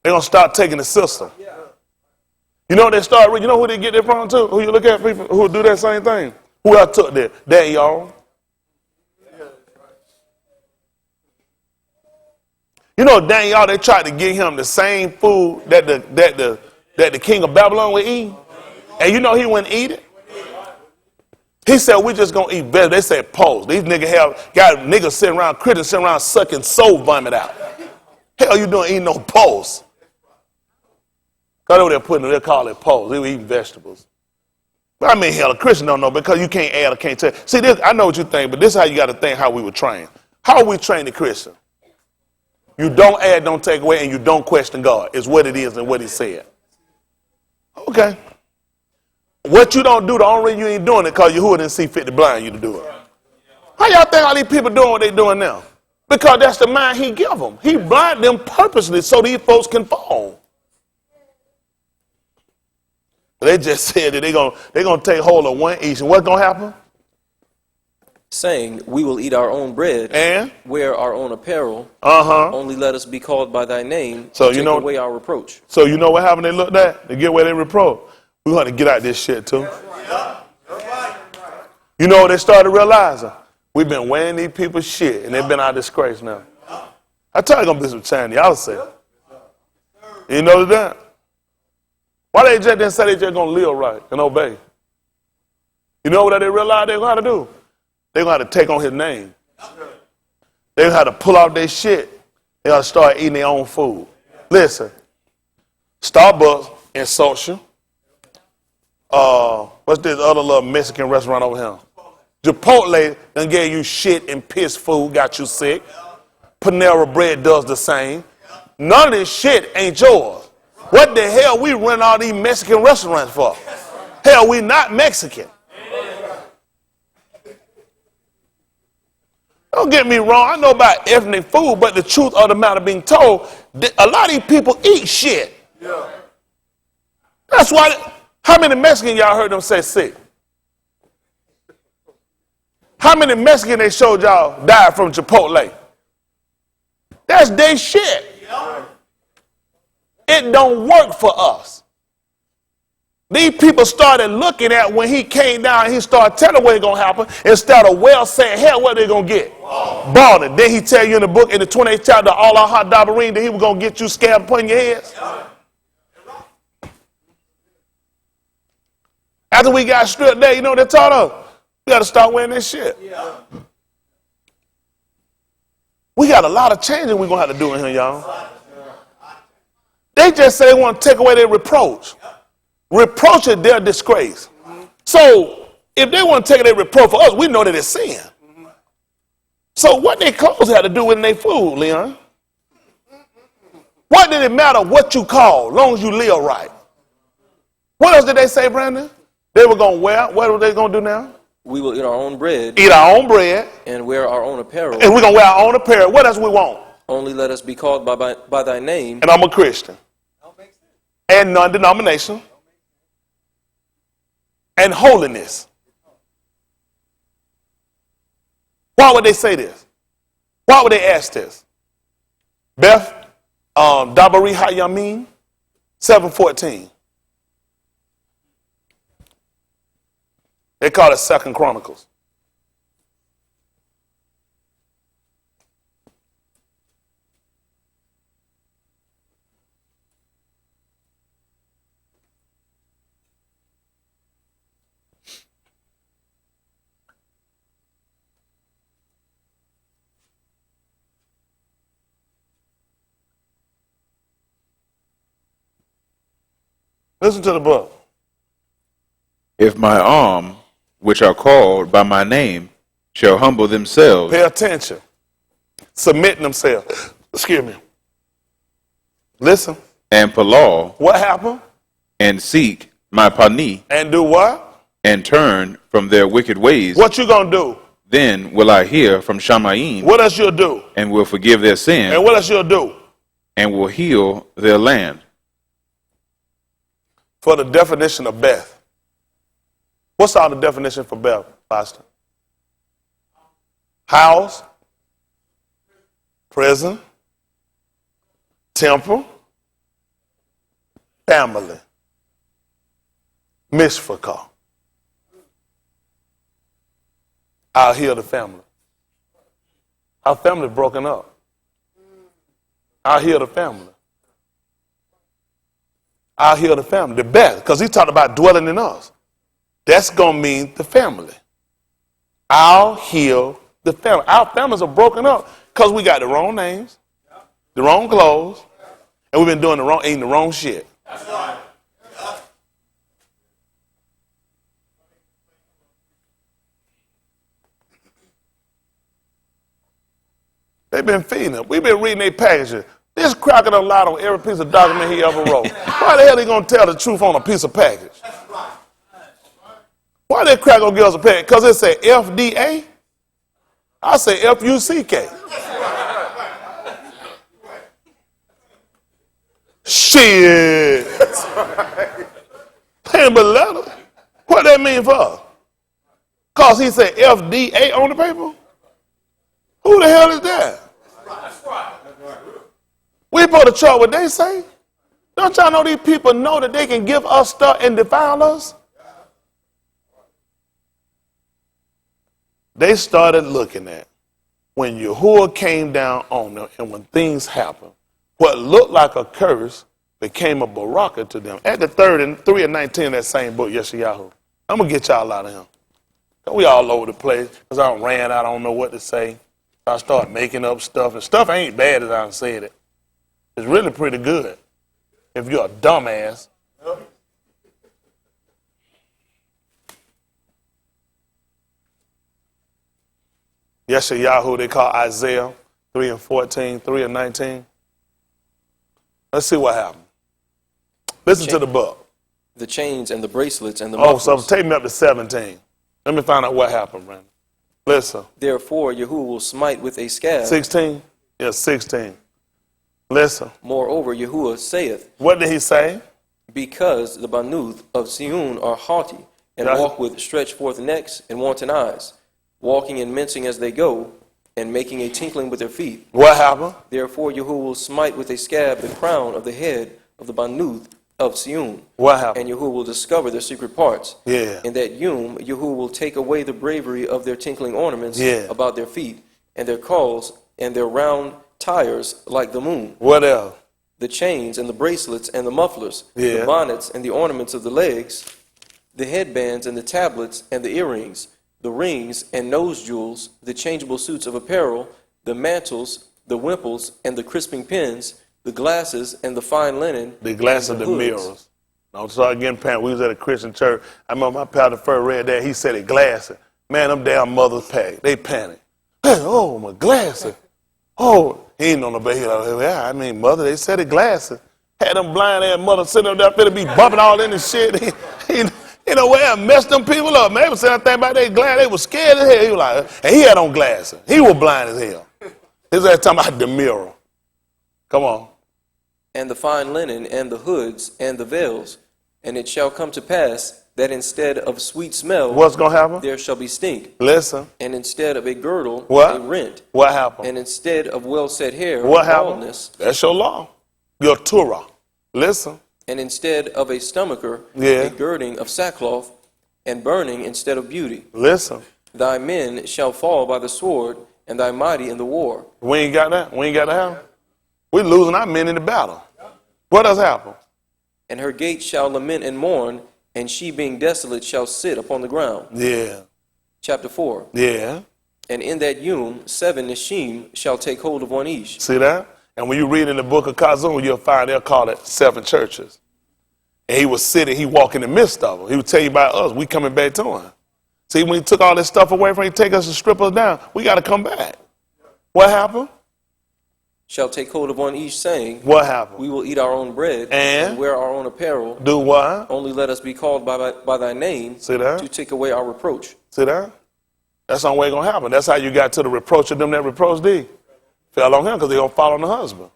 They going to start taking the system. You know what they start with? You know who they get that from too? Who you look at, people who do that same thing? Who else took that? That y'all. You know, Daniel, they tried to give him the same food that the king of Babylon would eat. And you know he wouldn't eat it. He said, we just gonna eat better. They said, pause. These niggas got niggas sitting around, critics sitting around sucking soul vomit out. Hell you doing eating no pause? Cause over there putting, they call it pause. They were eating vegetables. But I mean, hell, a Christian don't know because you can't add or can't tell. See, this, I know what you think, but this is how you got to think how we were trained. How are we trained the Christian? You don't add, don't take away, and you don't question God. It's what it is and what he said. Okay. What you don't do, the only reason you ain't doing it because Yahuwah didn't see fit to blind you to do it. How y'all think all these people doing what they doing now? Because that's the mind he give them. He blind them purposely so these folks can fall. They just said that they're gonna take hold of one each. And what's going to happen? Saying, we will eat our own bread And? wear our own apparel. Only let us be called by thy name, So and you take know, away our reproach. So you know what happened? They looked at? They get where they reproach. We're going to get out this shit too. You know what they started realizing? We've been wearing these people's shit, and they've been our disgrace now. I tell you, going to be some change. Y'all say. You know that? Why they just didn't say they just going to live right and obey? You know what they realized they're going to have to do? They're going to have to take on his name. They're going to have to pull out their shit. They're going to start eating their own food. Listen, Starbucks insults you. What's this other little Mexican restaurant over here? Chipotle done gave you shit and piss food, got you sick. Panera Bread does the same. None of this shit ain't yours. What the hell we run all these Mexican restaurants for? Hell, we not Mexican. Don't get me wrong, I know about ethnic food, but the truth of the matter being told, a lot of these people eat shit. That's why, how many Mexicans y'all heard them say sick? How many Mexicans they showed y'all died from Chipotle? That's their shit. It don't work for us. These people started looking at when he came down and he started telling what was going to happen instead of well saying, hell, what they going to get? Bought it. Then he tell you in the book, in the 28th chapter, all our hot dabarine, that he was going to get you scabbed upon your heads. After we got stripped there, you know what they taught us? We got to start wearing that shit. We got a lot of changing we're going to have to do in here, y'all. They just say they want to take away their reproach. Reproach is their disgrace. So if they want to take their reproach for us, we know that it's sin. So what their clothes had to do with their food, Leon? What did it matter what you call, as long as you live right? What else did they say, Brandon? They were going to wear, what were they going to do now? We will eat our own bread. Eat our own bread. And wear our own apparel. And we're going to wear our own apparel. What else we want? Only let us be called by thy name. And I'm a Christian. And non-denominational. And holiness. Why would they say this? Why would they ask this? Beth, Dabari Hayamin, 7:14. They call it 2 Chronicles. Listen to the book. If my arm, which are called by my name, shall humble themselves. Pay attention. Submitting themselves. Excuse me. Listen. And palaw. What happened? And seek my pani. And do what? And turn from their wicked ways. What you gonna do? Then will I hear from Shamayim. What else you'll do? And will forgive their sin. And what else you'll do? And will heal their land. For the definition of Beth. What's all the definition for Beth, Pastor? House, prison, temple, family, mishpachah. I'll heal the family. Our family broken up. I'll heal the family. I'll heal the family. The best, because he talked about dwelling in us. That's going to mean the family. I'll heal the family. Our families are broken up because we got the wrong names, the wrong clothes, and we've been doing eating the wrong shit. They've been feeding them. We've been reading their packages. This cracker done lied on every piece of document he ever wrote. Why the hell he gonna tell the truth on a piece of package? Why that cracker gonna give us a package? Because it said FDA? I say F-U-C-K. Shit. Ain't but letter. What that mean for? Because he said FDA on the paper? Who the hell is that? We supposed to trust what they say? Don't y'all know these people know that they can give us stuff and defile us? They started looking at when Yahuwah came down on them and when things happened, what looked like a curse became a barakah to them. At the 3 and 19 of that same book, Yeshayahu. I'm going to get y'all out of him. We all over the place because I ran out, I don't know what to say. I start making up stuff, and stuff ain't bad as I said it. It's really pretty good if you're a dumbass. Yeshayahu, they call Isaiah 3 and 14, 3 and 19. Let's see what happened. Listen to the book. The chains and the bracelets and the Oh, mufflers. so take me up to 17. Let me find out what happened, Brandon. Listen. Therefore, Yahuwah will smite with a scab. 16? Yes, 16. Listen. Moreover, Yahuwah saith, What did he say? because the Banuth of Sion are haughty, and Yeah. walk with stretched forth necks and wanton eyes, walking and mincing as they go, and making a tinkling with their feet. What happened? Therefore, Yahuwah will smite with a scab the crown of the head of the Banuth of Sion. What happened? And Yahuwah will discover their secret parts. Yeah. In that Yahuwah will take away the bravery of their tinkling ornaments about their feet, and their calls, and their round tires like the moon. What else? The chains and the bracelets and the mufflers, Yeah. the bonnets and the ornaments of the legs, the headbands and the tablets and the earrings, the rings and nose jewels, the changeable suits of apparel, the mantles, the wimples and the crisping pins, the glasses and the fine linen, The glass and of the hoods. mirrors. Don't start getting panicked. We was at a Christian church. I remember my pastor first read that. He said it glasses. Man, them damn mothers panic. They panic. Hey, oh, my glasses. Oh, he ain't on the bed. He like, yeah, I mean, mother, they said it glasses. Had them blind ass mother sitting up there finna be bumping all in the shit. You know where messed them people up, man. They was saying that thing about their glasses. They was scared as hell. He was like, and he had on glasses. He was blind as hell. This is talking about the mirror. Come on. and the fine linen, and the hoods, and the veils. And it shall come to pass that instead of sweet smell, What's going to happen? there shall be stink. Listen. And instead of a girdle, What? a rent. What happened? And instead of well-set hair, What happened? baldness. That's your law. Your Torah. Listen. And instead of a stomacher, Yeah. a girding of sackcloth, and burning instead of beauty. Listen. Thy men shall fall by the sword, and thy mighty in the war. We ain't got that. We ain't got that. We're losing our men in the battle. What does happen? And her gates shall lament and mourn, and she being desolate shall sit upon the ground. Yeah. Chapter 4. Yeah. And in that 7 Nishim shall take hold of one each. See that? And when you read in the book of Kazum, you'll find they'll call it 7 churches. And he was sitting, he walked in the midst of them. He would tell you about us. We coming back to him. See, when he took all this stuff away from him, he take us and strip us down. We got to come back. What happened? Shall take hold of one each, saying, What happened? we will eat our own bread And wear our own apparel. do what? Only let us be called by thy name See that? to take away our reproach. See that? That's the only way it's going to happen. That's how you got to the reproach of them that reproach thee. Fell on him because they don't follow the husband.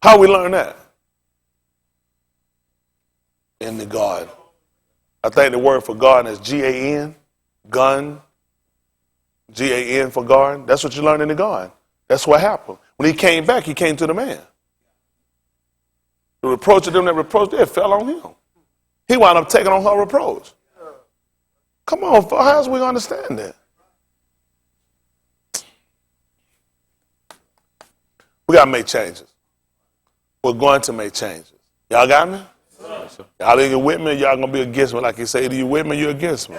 How we learn that? In the garden. I think the word for garden is G-A-N. Gun. G-A-N for garden. That's what you learn in the garden. That's what happened. When he came back, he came to the man. The reproach of them that reproached thee fell on him. He wound up taking on her reproach. Come on, how else we going to understand that? We got to make changes. We're going to make changes. Y'all got me? Y'all either with me or y'all going to be against me. Like you say, either you with me or you against me.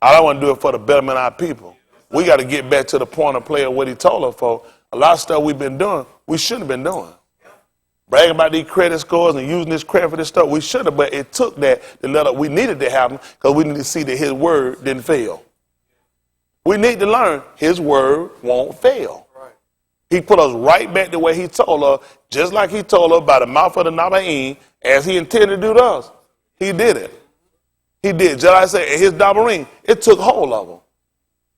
I don't want to do it for the betterment of our people. We got to get back to the point of playing what he told us for. A lot of stuff we've been doing, we shouldn't have been doing. Bragging about these credit scores and using this credit for this stuff, we should have, but it took that to let us, we needed to happen because we need to see that his word didn't fail. We need to learn his word won't fail. He put us right back the way he told us, just like he told us by the mouth of the Nabaim, as he intended to do to us. He did it. He did. Just like I said, his Dabarim, it took hold of him.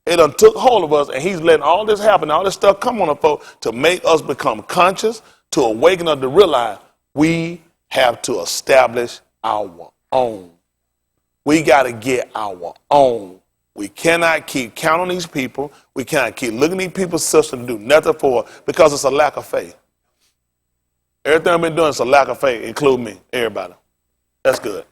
It done took hold of us, and he's letting all this happen, all this stuff come on us, folks, to make us become conscious, to awaken us to realize we have to establish our own. We got to get our own. We cannot keep counting on these people. We cannot keep looking at these people's system to do nothing for it because it's a lack of faith. Everything I've been doing is a lack of faith, including me, everybody. That's good.